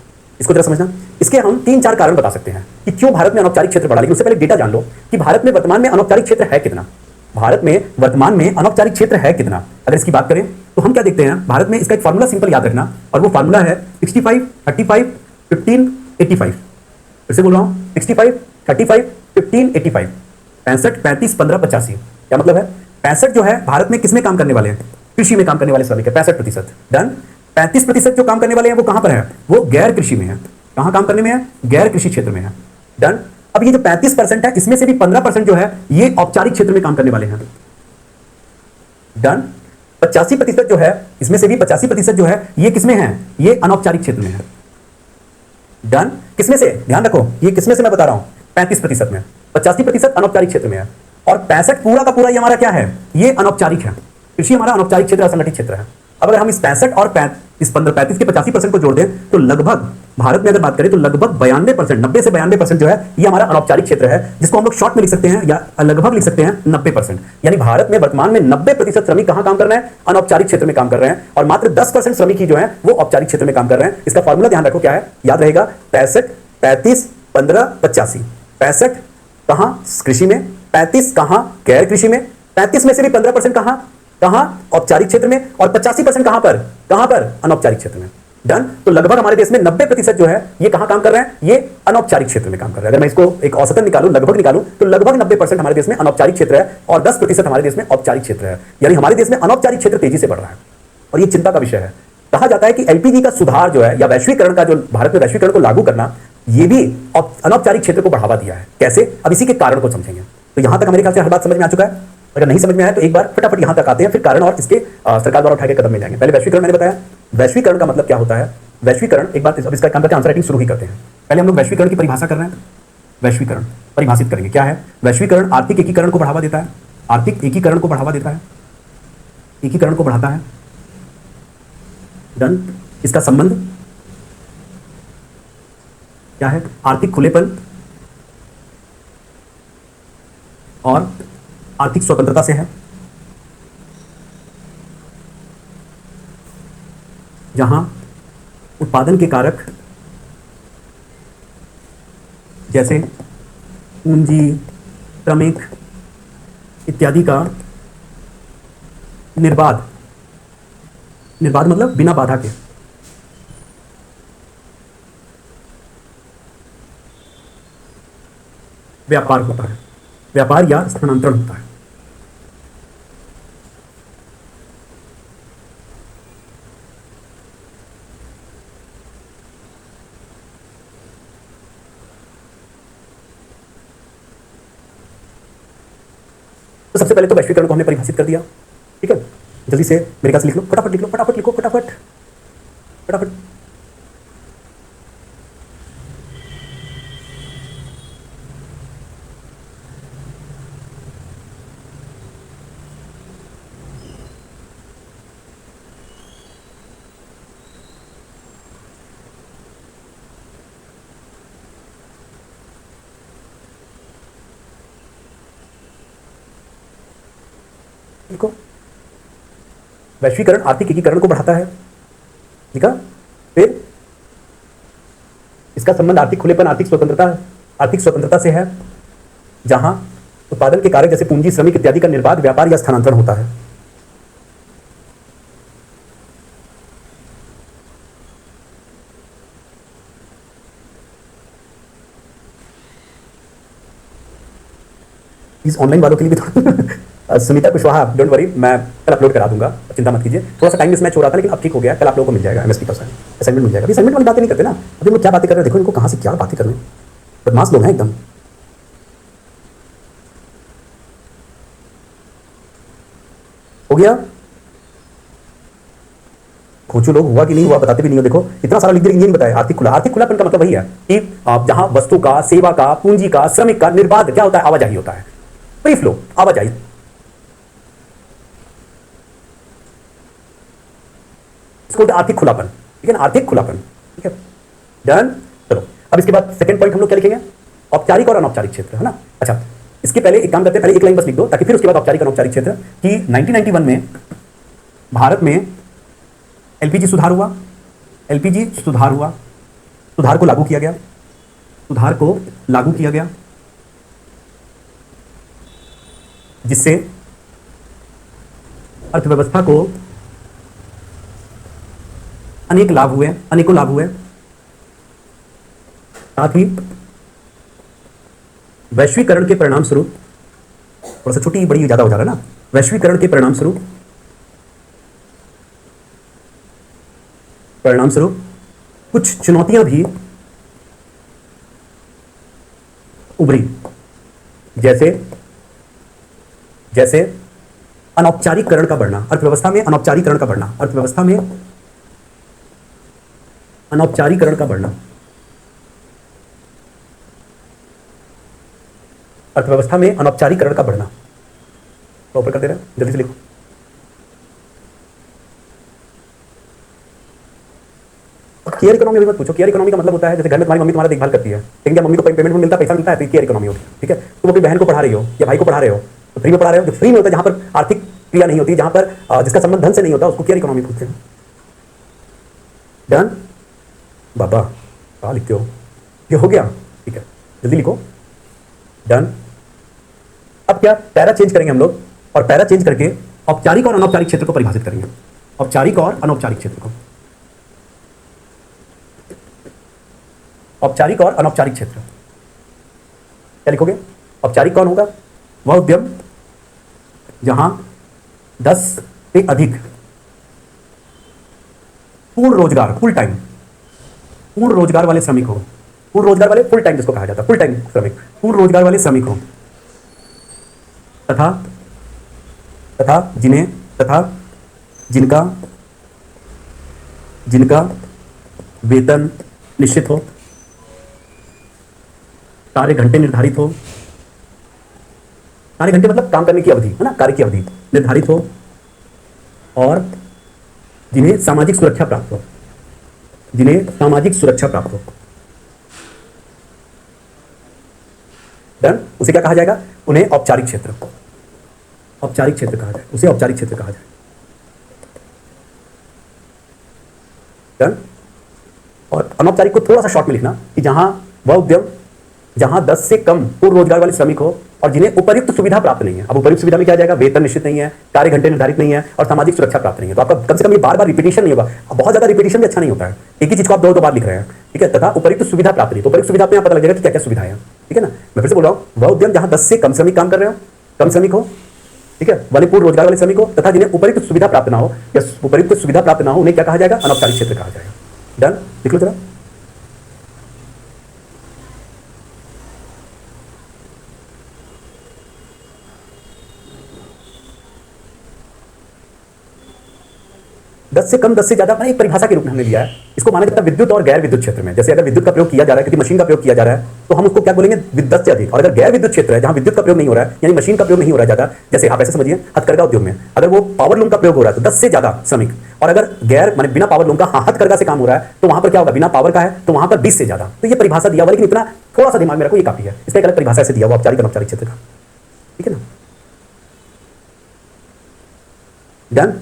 इसको जरा समझना। इसके हम 3-4 कारण बता सकते हैं कि क्यों भारत में अनौपचारिक क्षेत्र बढ़ा। लेकिन उससे पहले डेटा जान लो कि भारत में वर्तमान में अनौपचारिक क्षेत्र है कितना। भारत में वर्तमान में अनौपचारिक क्षेत्र है कितना, अगर इसकी बात करें तो हम क्या देखते हैं, भारत में इसका एक फार्मूला सिंपल याद रखना, और वो फार्मूला है 65, 35, 15, 85। फिर से बोल रहा हूं, 65, 35, 15, 85। 65, 35, 15, 85। क्या मतलब है, 65 जो है भारत में किसमें काम करने वाले हैं, कृषि में काम करने वाले श्रमिक है 65%। डन। 35% जो काम करने वाले हैं वो कहां पर है, वो गैर कृषि में है। कहां काम करने में है, गैर कृषि क्षेत्र में है। डन। अब ये जो 35% है इसमें से भी 15% जो है ये औपचारिक क्षेत्र में काम करने वाले हैं। डन। 85% जो है इसमें से भी 85% जो है ये किसमें है, ये अनौपचारिक क्षेत्र में है। डन। किसमें से, ध्यान रखो ये किसमें से मैं बता रहा हूं, 35% में, 85% अनौपचारिक क्षेत्र में है, और 65 पूरा का पूरा ये हमारा क्या है, ये अनौपचारिक है। कृषि हमारा अनौपचारिक क्षेत्र, असंगठित क्षेत्र है। अब अगर हम इस 65 और इस 35 के 85% को जोड़ दें तो लगभग भारत में अगर बात करें तो लगभग 92%, 90 से 92% जो है ये हमारा अनौपचारिक क्षेत्र है, जिसको हम लोग शॉर्ट में लिख सकते हैं या लगभग लिख सकते हैं 90%। यानी भारत में वर्तमान में 90% श्रमिक कहां काम कर रहे हैं, अनौपचारिक क्षेत्र में काम कर रहे हैं, और मात्र 10% श्रमिक ही जो है वो औपचारिक क्षेत्र में काम कर रहे हैं। इसका फॉर्मूला ध्यान रखो क्या है, याद रहेगा 65, 35, 15, 85। 65 कहां, कृषि में, 35 कहां, गैर कृषि में, 35 में से भी 15% कहां कहां, औपचारिक क्षेत्र में, और 85% कहां पर अनौपचारिक क्षेत्र में। डन। तो लगभग हमारे देश में 90% जो है ये कहां काम कर रहे हैं, ये अनौपचारिक क्षेत्र में काम कर रहे हैं। अगर मैं इसको एक औसतन निकालूं, लगभग निकालूं, तो लगभग 90% हमारे देश में अनौपचारिक क्षेत्र है और 10% हमारे देश में औपचारिक क्षेत्र है। यानी हमारे देश में अनौपचारिक क्षेत्र तेजी से बढ़ रहा है, और ये चिंता का विषय है। कहा जाता है कि एलपीजी का सुधार जो है, या वैश्वीकरण का जो भारत में वैश्वीकरण को लागू करना, ये भी अनौपचारिक क्षेत्र को बढ़ावा दिया है। कैसे, अब इसी के कारण को समझेंगे। तो यहां तक हमारे ख्याल से हर बात समझ में आ चुका है। अगर नहीं समझ में आया तो एक बार फटाफट यहां तक आते हैं, फिर कारण और इसके सरकार द्वारा उठाए गए कदम मिल जाएंगे। पहले वैश्वीकरण मैंने बताया, वैश्वीकरण का मतलब क्या होता है। वैश्वीकरण, एक बार अब इसका काम करके आंसर राइटिंग शुरू ही करते हैं। पहले हम लोग वैश्वीकरण की परिभाषा कर रहे हैं। वैश्वीकरण परिभाषित करेंगे क्या है। वैश्वीकरण आर्थिक एकीकरण को बढ़ावा देता है, आर्थिक एकीकरण को बढ़ावा देता है, एकीकरण को बढ़ाता है। डन। इसका संबंध क्या है, आर्थिक खुलेपन और आर्थिक स्वतंत्रता से है। जहां उत्पादन के कारक जैसे पूंजी, श्रमिक इत्यादि का निर्बाध मतलब बिना बाधा के व्यापार होता है, व्यापार या स्थानांतरण होता है। तो सबसे पहले तो वैश्वीकरण को हमने परिभाषित कर दिया, ठीक है। जल्दी से मेरे ख्याल से लिख लो, फटाफट लिख लो, फटाफट लिखो, फटाफट फटाफट। देखो, वैश्वीकरण आर्थिक एकीकरण को बढ़ाता है, ठीक है। फिर इसका संबंध आर्थिक खुलेपन, आर्थिक स्वतंत्रता से है, जहां उत्पादन के कार्य जैसे पूंजी, श्रमिक इत्यादि का निर्बाध व्यापार या स्थानांतरण होता है। इस ऑनलाइन वालों के लिए भी थोड़ा सुनीता कुशवाहा, डोंट वरी, मैं कल अपलोड करा दूंगा, चिंता मत कीजिए। थोड़ा सा टाइम मिसमैच हो रहा था, लेकिन अब ठीक हो गया। कल आप लोगों को मिल जाएगा एमएसपी का असाइनमेंट मिल जाएगा। असाइनमेंट वाली बातें नहीं करते ना, अभी लोग क्या बातें कर रहे हैं, देखो इनको कहां से क्या बातें कर रहे हैं, बदमाश लोग हैं एकदम। हो गया, खोचो लोग, हुआ कि नहीं हुआ बताते भी नहीं हो। देखो इतना सारा लिख दिया, नहीं बताया। आर्थिक खुलापन का मतलब वही है कि जहां वस्तु का, सेवा का, पूंजी का, श्रमिक का निर्बाध क्या होता है, आवाजाही होता है। फ्री फ्लो, आवाजाही। इसको आर्थिक खुलापन, ठीक है ना, आर्थिक खुलापन, ठीक है, डन। चलो अब इसके बाद सेकंड पॉइंट हम लोग क्या लिखेंगे, औपचारिक और अनौपचारिक क्षेत्र, है ना। अच्छा, इसके पहले एक काम करते हैं, पहले एक लाइन बस लिख दो ताकि फिर उसके बाद औपचारिक अनौपचारिक क्षेत्र, कि 1991 में भारत में एलपीजी सुधार हुआ, एलपीजी सुधार हुआ, सुधार को लागू किया गया, सुधार को लागू किया गया, जिससे अर्थव्यवस्था को अनेक लाभ हुए, अनेकों लाभ हुए, साथ ही वैश्वीकरण के परिणाम स्वरूप, थोड़ा सा छोटी बड़ी ज्यादा हो जा रहा है ना, वैश्वीकरण के परिणाम स्वरूप कुछ चुनौतियां भी उभरी, जैसे जैसे अनौपचारिकरण का बढ़ना, अर्थव्यवस्था में अनौपचारिकरण का बढ़ना, अर्थव्यवस्था में अनौपचारिकरण का बढ़ना, अर्थव्यवस्था में अनौपचारिकरण का बढ़ना, प्रॉपर कर दे रहे हैं, जल्दी से लिखो। केयर इकोनॉमी अभी मत पूछो, केयर इकोनॉमी का मतलब होता है जैसे घर में तुम्हारी मम्मी तुम्हारा देखभाल करती है, लेकिन क्या मम्मी को पेमेंट में मिलता है, पैसा मिलता है, तो केयर इकोनॉमी होती है, ठीक है। तुम अपनी बहन को पढ़ा रही हो या भाई को पढ़ा रहे हो, तो फ्री में पढ़ा रहे हो, जो फ्री में होता है, जहां पर आर्थिक क्रिया नहीं होती, जहां पर जिसका संबंध धन से नहीं होता, उसको केयर इकोनॉमी पूछते हैं। डन बाबा, क्या लिखते हो, ये हो गया, ठीक है, जल्दी लिखो, डन। अब क्या, पैरा चेंज करेंगे हम लोग, और पैरा चेंज करके औपचारिक और अनौपचारिक क्षेत्र को परिभाषित करेंगे, औपचारिक और अनौपचारिक क्षेत्र को, औपचारिक और अनौपचारिक क्षेत्र क्या लिखोगे। औपचारिक कौन होगा, वह उद्यम जहां 10 से अधिक पूर्ण रोजगार, फुल टाइम, पूर्ण रोजगार वाले श्रमिक हो, पूर्ण रोजगार वाले, फुल टाइम जिसको कहा जाता है, फुल टाइम श्रमिक, पूर्ण रोजगार वाले श्रमिक हो, तथा तथा जिन्हें तथा जिनका जिनका वेतन निश्चित हो, कार्य घंटे निर्धारित हो, कार्य घंटे मतलब काम करने की अवधि, है ना, कार्य की अवधि निर्धारित हो, और जिन्हें सामाजिक सुरक्षा प्राप्त हो, जिन्हें सामाजिक सुरक्षा प्राप्त हो। डन। उसे क्या कहा जाएगा, उन्हें औपचारिक क्षेत्र, औपचारिक क्षेत्र कहा जाए, उसे औपचारिक क्षेत्र कहा जाए। डन। और अनौपचारिक को थोड़ा सा शॉर्ट में लिखना कि जहां वह उद्यम जहां 10 से कम पूर्ण रोजगार वाले श्रमिक हो और जिन्हें उपयुक्त सुविधा प्राप्त नहीं है। अब उपयुक्त सुविधा में क्या जाएगा, वेतन निश्चित नहीं है, कार्य घंटे निर्धारित नहीं है, और सामाजिक सुरक्षा प्राप्त नहीं है। तो आपका कम से कम ये बार बार रिपीटेशन नहीं होगा, बहुत ज्यादा रिपीटेशन भी अच्छा नहीं होता है, एक ही चीज को आप दो बार लिख रहे हैं, ठीक है। तथा उपयुक्त सुविधा प्राप्त नहीं, तो उपयुक्त सुविधा पे पता लग जाएगा कि क्या क्या सुविधा है, ठीक है ना। मैं फिर से बोल रहा हूँ, वह उद्यम जहां 10 से कम श्रमिक काम कर रहे हो, कम श्रमिक हो, ठीक है, वाले पूर्ण रोजगार वाले श्रमिक हो, तथा जिन्हें उपयुक्त सुविधा प्राप्त ना हो या उपयुक्त सुविधा प्राप्त ना हो, उन्हें क्या कहा जाएगा, अनौपचारिक क्षेत्र कहा जाएगा। डन। लिख लो जरा। दस से कम, 10 से ज्यादा, एक परिभाषा के रूप में हमने लिया है। इसको माना जाता है विद्युत और गैर विद्युत क्षेत्र में। जैसे अगर विद्युत का प्रयोग किया जा रहा है, किसी मशीन का प्रयोग किया जा रहा है, तो हम उसको क्या बोलेंगे, 10 से अधिक। और अगर गैर विद्युत क्षेत्र है, जहां विद्युत का प्रयोग नहीं हो रहा है, यानी मशीन का प्रयोग नहीं हो रहा है ज्यादा, जैसे आप ऐसे समझिए हथकरघा उद्योग में अगर वो पावर लूम का प्रयोग हो रहा है तो 10 से ज्यादा श्रमिक, और अगर गैर माने बिना पावर लूम का हथकरघा से काम हो रहा है तो वहां पर क्या होगा, बिना पावर का है तो वहां पर 20 से ज्यादा। तो ये परिभाषा दिया हुआ, लेकिन इतना थोड़ा सा दिमाग में रखो, ये काफी है। इसका एक अलग परिभाषा से दिया हुआ औपचारिक अनौपचारिक क्षेत्र का, ठीक है ना। डन।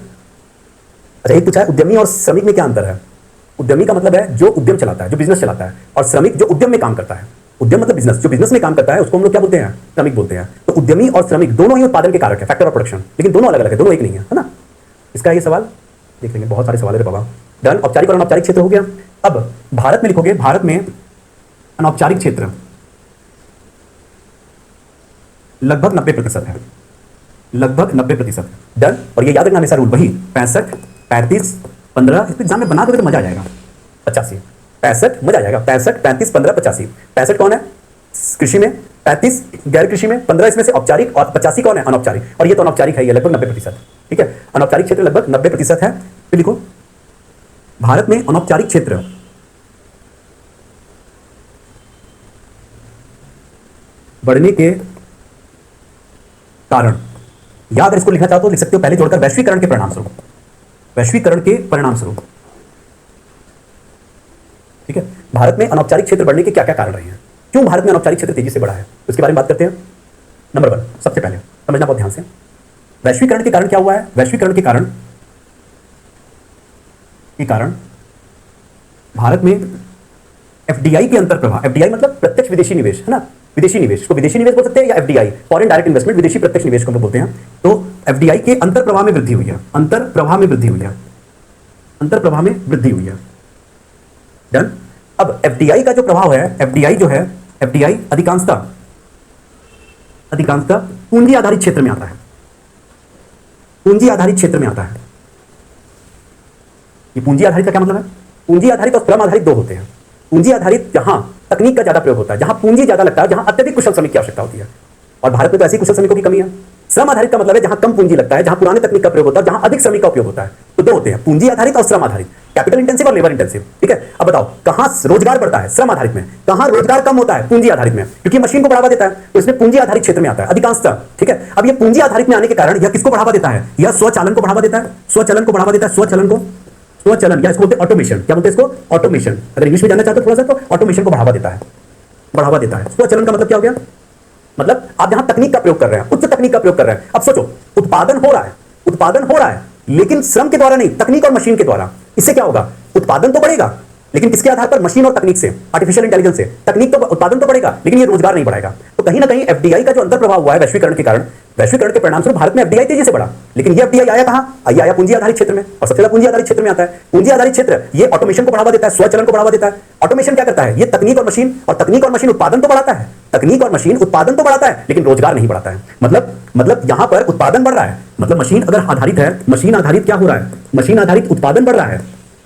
अच्छा, एक पूछा है उद्यमी और श्रमिक में क्या अंतर है। उद्यमी का मतलब है जो उद्यम चलाता है, जो बिजनेस चलाता है, और श्रमिक जो उद्यम में काम करता है। उद्यम मतलब बिजनेस, जो बिजनेस में काम करता है उसको हम लोग क्या बोलते हैं, श्रमिक बोलते हैं। तो उद्यमी और श्रमिक दोनों ही उत्पादन के कारक है, फैक्टर ऑफ प्रोडक्शन, लेकिन दोनों अलग अलग है, दोनों एक नहीं है, है ना। इसका ये सवाल देख लेंगे, बहुत सारे सवाल है बाबा। डन। औपचारिक और अनौपचारिक क्षेत्र हो गया। अब भारत में लिखोगे, भारत में अनौपचारिक क्षेत्र लगभग 90% है, लगभग 90%। डन। और ये याद रखना हमेशा रूल वही 65, 35, 15, इस एग्जाम में बना दोगे तो मजा आ जाएगा। 85, 65, मजा आ जाएगा। 65, 35, 15, 85। 65 कौन है, कृषि में, 35 गैर कृषि में, 15 इसमें से औपचारिक, और 85 कौन है, अनौपचारिक। और ये तो अनौपचारिक है, ये लगभग 90%, ठीक है। अनौपचारिक क्षेत्र लगभग 90% है। फिर लिखो, भारत में अनौपचारिक क्षेत्र बढ़ने के कारण, या अगर इसको लिखना चाहो तो लिख सकते हो पहले जोड़कर वैश्वीकरण के परिणाम स्वरूप, वैश्वीकरण के परिणाम स्वरूप। ठीक है, भारत में अनौपचारिक क्षेत्र बढ़ने के क्या क्या कारण रहे हैं, क्यों भारत में अनौपचारिक क्षेत्र तेजी से बढ़ा है, उसके बारे में बात करते हैं। नंबर 1, सबसे पहले समझना बहुत ध्यान से, वैश्वीकरण के कारण क्या हुआ है। वैश्वीकरण के कारण भारत में एफडीआई के अंतर प्रभाव, एफडीआई मतलब प्रत्यक्ष विदेशी निवेश, है ना, विदेशी निवेश को विदेशी निवेश बोल सकते हैं, या एफडीआई फॉरेन डायरेक्ट इन्वेस्टमेंट, विदेशी प्रत्यक्ष निवेश को हम बोलते हैं। तो एफडीआई के अंतर प्रवाह में वृद्धि हुई है, अंतर प्रवाह में वृद्धि हुई है, अंतर प्रवाह में वृद्धि हुई है। डन। अब एफडीआई का जो प्रभाव है, एफडीआई जो है, एफडीआई अधिकांशतः पूंजी आधारित क्षेत्र में आता है, पूंजी आधारित क्षेत्र में आता है। ये पूंजी आधारित का क्या मतलब है, पूंजी आधारित और श्रम आधारित दो होते हैं। पूंजी आधारित जहां तकनीक का ज्यादा प्रयोग होता है, जहां पूंजी ज्यादा लगता है, जहां अत्यधिक कुशल श्रमिक की आवश्यकता होती है, और भारत में तो ऐसी कुशल श्रमिकों की कमी है। श्रम आधारित का मतलब है जहां कम पूंजी लगता है, जहां पुराने तकनीक का प्रयोग होता है, जहां अधिक श्रमिक का उपयोग होता है। तो दो होते हैं, पूंजी आधारित और श्रम आधारित, कैपिटल इंटेंसिव और लेबर इंटेंसिव। ठीक है, अब बताओ कहां रोजगार बढ़ता है, श्रम आधारित में, कहां रोजगार कम होता है, पूंजी आधारित में, क्योंकि मशीन को बढ़ावा देता है, तो इसमें पूंजी आधारित क्षेत्र में आता है अधिकांशतः। ठीक है, अब ये पूंजी आधारित में आने के कारण यह किसको बढ़ावा देता है, यह स्वचालन को बढ़ावा देता है, स्वचालन को बढ़ावा देता है, स्वचालन को, स्वचालन या इसको बोलते हैं ऑटोमेशन, क्या बोलते हैं इसको, ऑटोमेशन। अगर इंग्लिश में जानना चाहते हो थोड़ा सा तो ऑटोमेशन को बढ़ावा देता है, बढ़ावा देता है। स्वचालन का मतलब क्या हो गया, मतलब आप जहां तकनीक का प्रयोग कर रहे हैं, उच्च तकनीक का प्रयोग कर रहे हैं। अब सोचो, उत्पादन हो रहा है, उत्पादन हो रहा है, लेकिन श्रम के द्वारा नहीं, तकनीक और मशीन के द्वारा। इससे क्या होगा, उत्पादन तो बढ़ेगा, लेकिन किसके आधार पर, मशीन और तकनीक से, आर्टिफिशियल इंटेलिजेंस से। तकनीक तो, उत्पादन तो बढ़ेगा, लेकिन ये रोजगार नहीं बढ़ाएगा। तो कहीं ना कहीं एफडीआई का जो अंतर प्रभाव हुआ है वैश्वीकरण के कारण, वैश्वीकरण के परिणाम स्वरूप भारत में एफडीआई तेजी से बढ़ा। लेकिन ये एफडीआई आया कहां, आया पूंजी आधारित क्षेत्र में, और सबसे ज्यादा पूंजी आधारित क्षेत्र में आता है। पूंजी आधारित क्षेत्र ये ऑटोमेशन को बढ़ावा देता है, स्वचालन को बढ़ावा देता है। ऑटोमेशन क्या करता है, ये तकनीक और मशीन, और तकनीक और मशीन उत्पादन तो बढ़ाता है, तकनीक और मशीन उत्पादन तो बढ़ाता है, लेकिन रोजगार नहीं बढ़ाता है। मतलब यहां पर उत्पादन बढ़ रहा है, मतलब मशीन अगर आधारित है, मशीन आधारित क्या हो रहा है, मशीन आधारित उत्पादन बढ़ रहा है,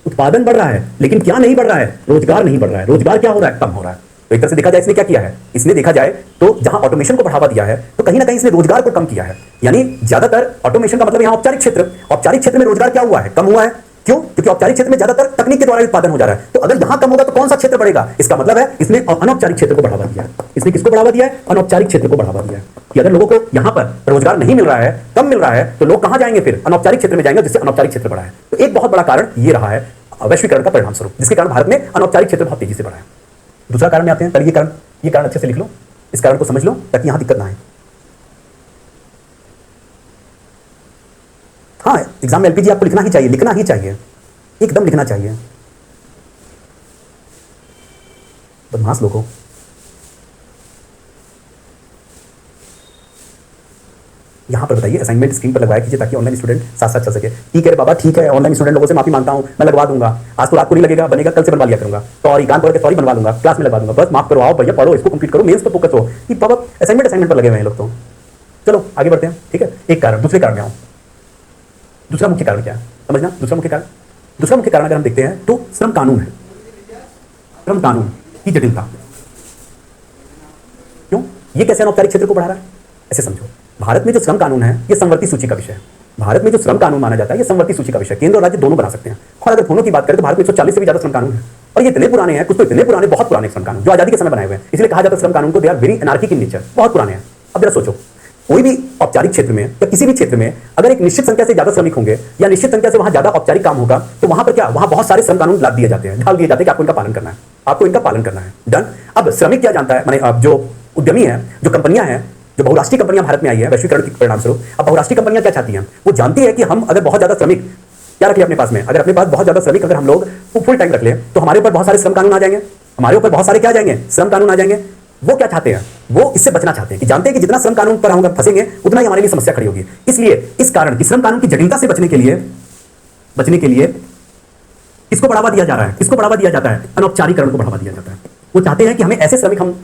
उत्पादन बढ़ रहा है, लेकिन क्या नहीं बढ़ रहा है, रोजगार नहीं बढ़ रहा है। रोजगार क्या हो रहा है, कम हो रहा है। तो एक तरह से देखा जाए इसने क्या किया है, इसने देखा जाए तो जहां ऑटोमेशन को बढ़ावा दिया है, तो कहीं ना कहीं इसने रोजगार को कम किया है। यानी ज्यादातर ऑटोमेशन का मतलब यहां औपचारिक क्षेत्र, औपचारिक क्षेत्र में रोजगार क्या हुआ है, कम हुआ है। क्यों, क्योंकि औपचारिक क्षेत्र में ज्यादातर तकनीक के द्वारा उत्पादन हो जा रहा है। तो अगर यहां कम होगा तो कौन सा क्षेत्र बढ़ेगा, इसका मतलब है इसने अनौपचारिक क्षेत्र को बढ़ावा दिया है। इसने किसको बढ़ावा दिया है, अनौपचारिक क्षेत्र को बढ़ावा दिया है। कि अगर लोगों को यहां पर रोजगार नहीं मिल रहा है, कम मिल रहा है, तो लोग कहां जाएंगे, फिर अनौपचारिक क्षेत्र में जाएंगे, जिससे अनौपचारिक क्षेत्र बढ़ा है। तो एक बहुत बड़ा कारण ये रहा है वैश्वीकरण का परिणाम स्वरूप, जिसके कारण भारत में अनौपचारिक क्षेत्र बहुत तेजी से बढ़ा है। दूसरा कारण में आते हैं, पहले ये कारण अच्छे से लिख लो, इस कारण को समझ लो ताकि यहां दिक्कत ना आए। हाँ, एग्जाम में एलपीजी आपको लिखना ही चाहिए, लिखना ही चाहिए, एकदम लिखना चाहिए। बदमाश लोगों, यहां पर बताइए, असाइनमेंट स्क्रीन पर लगवाया कीजिए ताकि ऑनलाइन स्टूडेंट साथ साथ चल सके। ठीक है बाबा, ठीक है, ऑनलाइन स्टूडेंट लोगों से माफी मांगता हूं, मैं लगवा दूंगा। आज तो रात को नहीं लगेगा, बनेगा कल से बनवा लिया करूंगा। सॉरी, कान पकड़ के सॉरी बनवा दूंगा, क्लास में लगवा दूंगा। बस माफ करवाओ भैया, पढ़ो, इसको कंप्लीट करो, मेंस पर फोकस हो। कि बाबा असाइनमेंट पर लगे हुए हैं लोग तो। चलो आगे बढ़ते हैं। ठीक है, एक कारण, दूसरे कारण में आऊं। दूसरा मुख्य कारण क्या है, समझना। दूसरा मुख्य कारण अगर हम देखते हैं तो श्रम कानून है, श्रम कानून की जटिलता। क्यों, ये कैसे अनौपचारिक क्षेत्र को बढ़ा रहा है, ऐसे समझो। भारत में जो श्रम कानून है ये संवर्ती सूची का विषय है। भारत में जो श्रम कानून माना जाता है ये संवर्ती सूची का विषय, केंद्र और राज्य दोनों बना सकते हैं। और अगर दोनों की बात करें तो भारत में 140 से भी ज्यादा श्रम कानून है, और ये इतने पुराने हैं, कुछ तो इतने पुराने, बहुत पुराने श्रम कानून जो आजादी के समय बनाए हुए हैं। इसलिए कहा जाता है श्रम कानून को they are very anarchic in nature, बहुत पुराने हैं। अब जरा सोचो, कोई भी औपचारिक क्षेत्र में या किसी भी क्षेत्र में अगर एक निश्चित संख्या से ज्यादा श्रमिक होंगे या निश्चित संख्या से वहां ज्यादा औपचारिक काम होगा, तो वहां पर क्या, वहां बहुत सारे श्रम कानून लाद दिए जाते हैं, ढाल दिए जाते हैं कि आपको इनका पालन करना है, आपको इनका पालन करना है। डन। अब श्रमिक क्या जानता है, माने जो उद्यमी है, जो कंपनियां हैं, जो बहुराष्ट्रीय कंपनियां भारत में आई है वैश्वीकरण के परिणाम स्वरूप, अब बहुराष्ट्रीय कंपनियां क्या चाहती हैं, वो जानती है कि हम अगर बहुत ज्यादा श्रमिक क्या रख ले अपने पास में, अगर अपने पास बहुत ज्यादा श्रमिक अगर हम लोग फुल टाइम रख ले, तो हमारे ऊपर बहुत सारे श्रम कानून आ जाएंगे, हमारे ऊपर बहुत सारे क्या आ जाएंगे, श्रम कानून आ जाएंगे। वो क्या चाहते हैं, वो इससे बचना चाहते हैं, कि जानते हैं कि जितना श्रम कानून पर हम फंसेंगे उतना ही हमारे लिए समस्या खड़ी होगी। इसलिए इस कारण की श्रम कानून की जटिलता से बचने के लिए किसको बढ़ावा दिया जा रहा है, किसको बढ़ावा दिया जाता है, अनौपचारिकरण को बढ़ावा दिया जाता है। वो चाहते हैं कि हमें ऐसे श्रमिक हम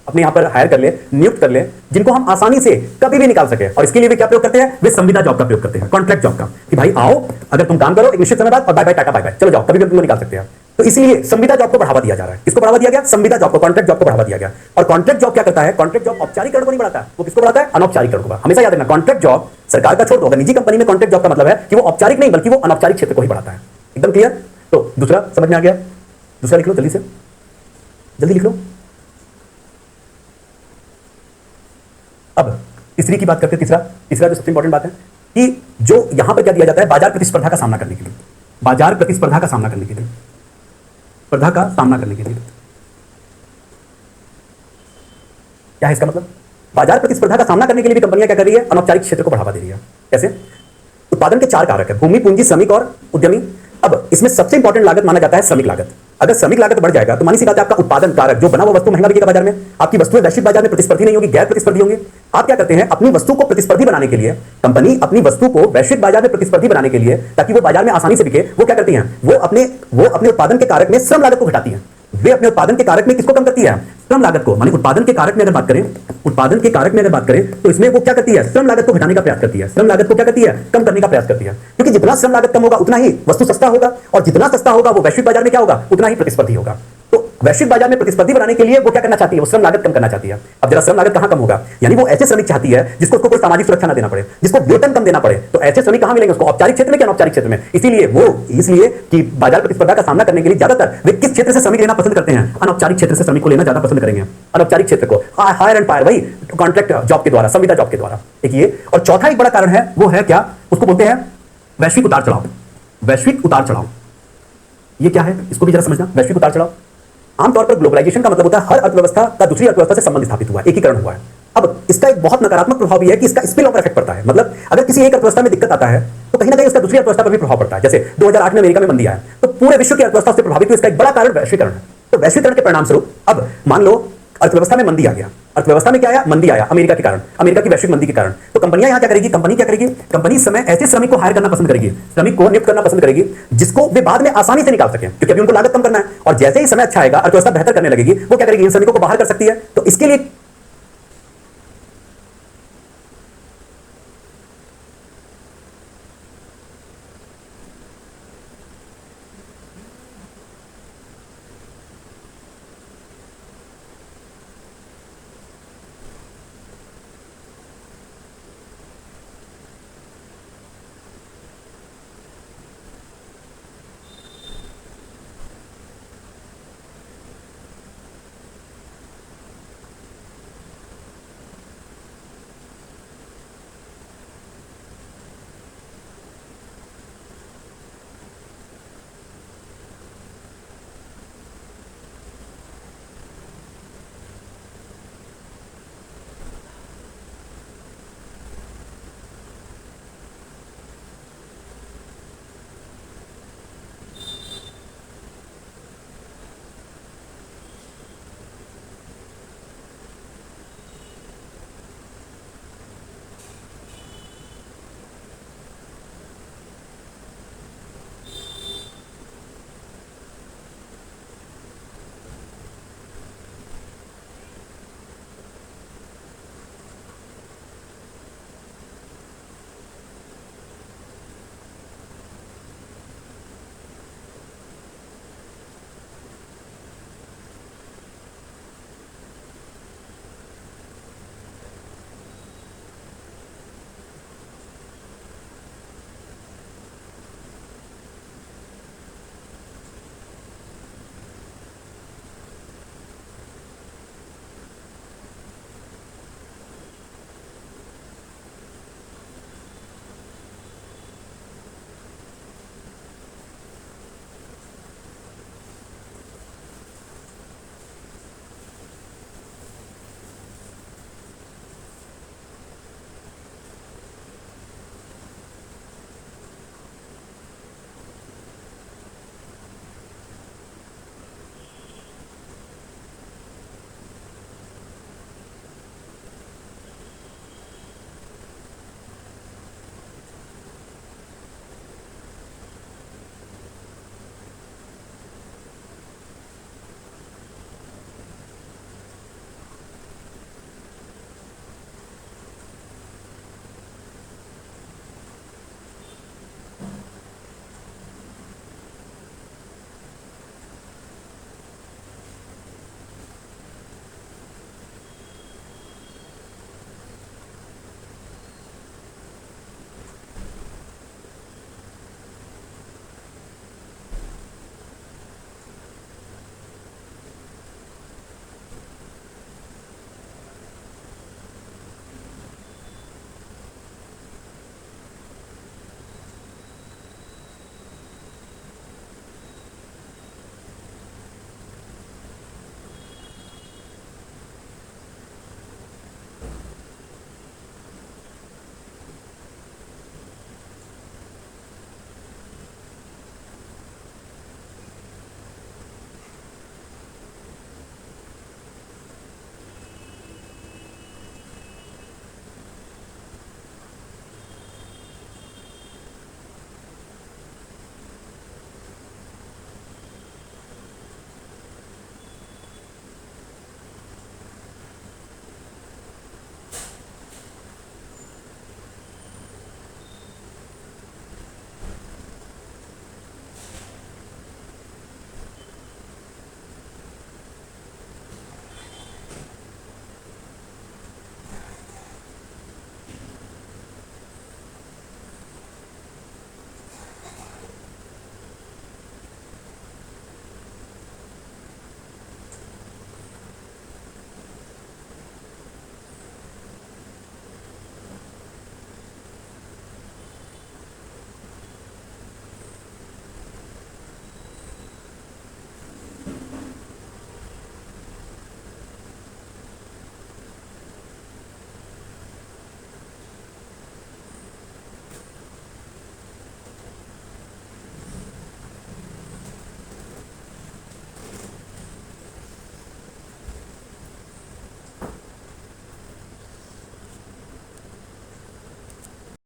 अपने यहां पर हायर कर ले, नियुक्त कर ले, जिनको हम आसानी से कभी भी निकाल सके। और इसके लिए वे क्या प्रयोग करते हैं, वे संविदा जॉब का प्रयोग करते हैं, कॉन्ट्रैक्ट जॉब का, कि भाई आओ, अगर तुम काम करो एक निश्चित समय बाद और bye bye tata bye bye, चलो जाओ, कभी भी तुमको निकाल सकते हैं। तो इसलिए संविदा जॉब को बढ़ावा दिया जा रहा है। किसको बढ़ावा दिया गया, संविदा जॉब को, कॉन्ट्रैक्ट जॉब को बढ़ावा दिया गया। और कॉन्ट्रैक्ट जॉब क्या करता है, कॉन्ट्रैक्ट जॉब औपचारिकरण को नहीं बढ़ाता, वो किसको बढ़ाता है, अनौपचारिकरण को। हमेशा याद रखना, कॉन्ट्रैक्ट जॉब सरकार का छोड़ दो, अगर निजी कंपनी में कॉन्ट्रैक्ट जॉब का मतलब है कि वो औपचारिक नहीं बल्कि वो अनौपचारिक क्षेत्र को ही बढ़ाता है। एकदम क्लियर। तो दूसरा समझ में आ गया, दूसरा लिख लो जल्दी से, जल्दी लिख लो। अब तीसरी की बात करते हैं, तीसरा तीसरा जो सबसे इंपॉर्टेंट बात है कि जो यहां पर क्या दिया जाता है, बाजार प्रतिस्पर्धा का सामना करने के लिए, बाजार प्रतिस्पर्धा का सामना करने के लिए, स्पर्धा का सामना करने के लिए क्या है इसका मतलब? बाजार प्रतिस्पर्धा का सामना करने के लिए भी कंपनियां क्या कर रही है? अनौपचारिक क्षेत्र को बढ़ावा दे रही है। कैसे? उत्पादन के 4 कारक है, भूमि, पूंजी, श्रमिक और उद्यमी। अब इसमें सबसे इंपॉर्टेंट लागत माना जाता है श्रमिक लागत। अगर श्रमिक लागत बढ़ जाएगा तो मानी सी बात है, आपका उत्पादन कारक जो बना हुआ वस्तु महंगा बिकेगा बाजार में, आपकी वस्तुएं वैश्विक बाजार में प्रतिस्पर्धी नहीं होगी, गैर प्रतिस्पर्धी होंगे। आप क्या करते हैं, अपनी वस्तु को प्रतिस्पर्धी बनाने के लिए, कंपनी अपनी वस्तु को वैश्विक बाजार में प्रतिस्पर्धी बनाने के लिए, ताकि वो बाजार में आसानी से बिके, वो क्या करती हैं, वो अपने उत्पादन के कारक में श्रम लागत को घटाती है। वे अपने उत्पादन के कारक में किसको कम करती है? श्रम लागत को। माने उत्पादन के कारक में अगर बात करें, उत्पादन के कारक में अगर बात करें तो इसमें वो क्या करती है? श्रम लागत को घटाने का प्रयास करती है। श्रम लागत को क्या करती है? कम करने का प्रयास करती है। क्योंकि जितना श्रम लागत कम होगा उतना ही वस्तु सस्ता होगा, और जितना सस्ता होगा वो वैश्विक बाजार में क्या होगा? उतना ही प्रतिस्पर्धी होगा। तो वैश्विक बाजार में प्रतिस्पर्धी बनाने के लिए वो क्या करना चाहती है? वो श्रम लागत कम करना चाहती है। अब जरा श्रम लागत कहां कम होगा? यानी वो ऐसे श्रमिक चाहती है जिसको कोई सामाजिक सुरक्षा ना देना पड़े, जिसको वेतन कम देना पड़े। तो ऐसे श्रमिक कहां मिलेंगे उसको? औपचारिक क्षेत्र में, क्या अनौपचारिक क्षेत्र में? इसलिए कि बाजार प्रतिस्पर्धा का सामना करने के लिए ज्यादातर वे किस क्षेत्र से श्रमिक लेना पसंद करते हैं? अनौपचारिक क्षेत्र से श्रमिक को लेना ज्यादा पसंद करेंगे। अनौपचारिक क्षेत्र को हायर एंड फायर, वही कॉन्ट्रैक्ट जॉब के द्वारा, संविदा जॉब के द्वारा। एक ये, और चौथा एक बड़ा कारण है, वो है क्या? उसको बोलते हैं वैश्विक उतार चढ़ाव। वैश्विक उतार चढ़ाव ये क्या है? इसको भी जरा समझना। वैश्विक उतार चढ़ाव आमतौर पर ग्लोबलाइजेशन का मतलब होता है हर अर्थव्यवस्था का दूसरी अर्थव्यवस्था से संबंध स्थापित हुआ है, एकीकरण हुआ है। अब इसका एक बहुत नकारात्मक प्रभाव भी है कि इसका स्पिल ओवर इफेक्ट पड़ता है। मतलब अगर किसी एक अर्थव्यवस्था में दिक्कत आता है तो कहीं ना कहीं उसका दूसरी अर्थव्यवस्था पर भी प्रभाव पड़ता है। जैसे 2008 में अमेरिका में मंदी आया तो पूरे विश्व की अर्थव्यवस्था से प्रभावित हुई। इसका एक बड़ा कारण वैश्वीकरण है। तो वैश्वीकरण के परिणाम स्वरूप अब मान लो अर्थव्यवस्था में मंदी आ गया, अर्थव्यवस्था में क्या आया? मंदी आया अमेरिका के कारण, अमेरिका की वैश्विक मंदी के कारण। तो कंपनियां यहां क्या करेगी? कंपनी इस समय ऐसे श्रमिक को हायर करना पसंद करेगी, श्रमिक को नियुक्त करना पसंद करेगी जिसको वे बाद में आसानी से निकाल सकें, क्योंकि अभी उनको लागत कम करना है। और जैसे ही समय अच्छा आएगा, अर्थव्यवस्था बेहतर करने लगेगी, वो क्या करेगी? इन श्रमिकों को बाहर कर सकती है। तो इसके लिए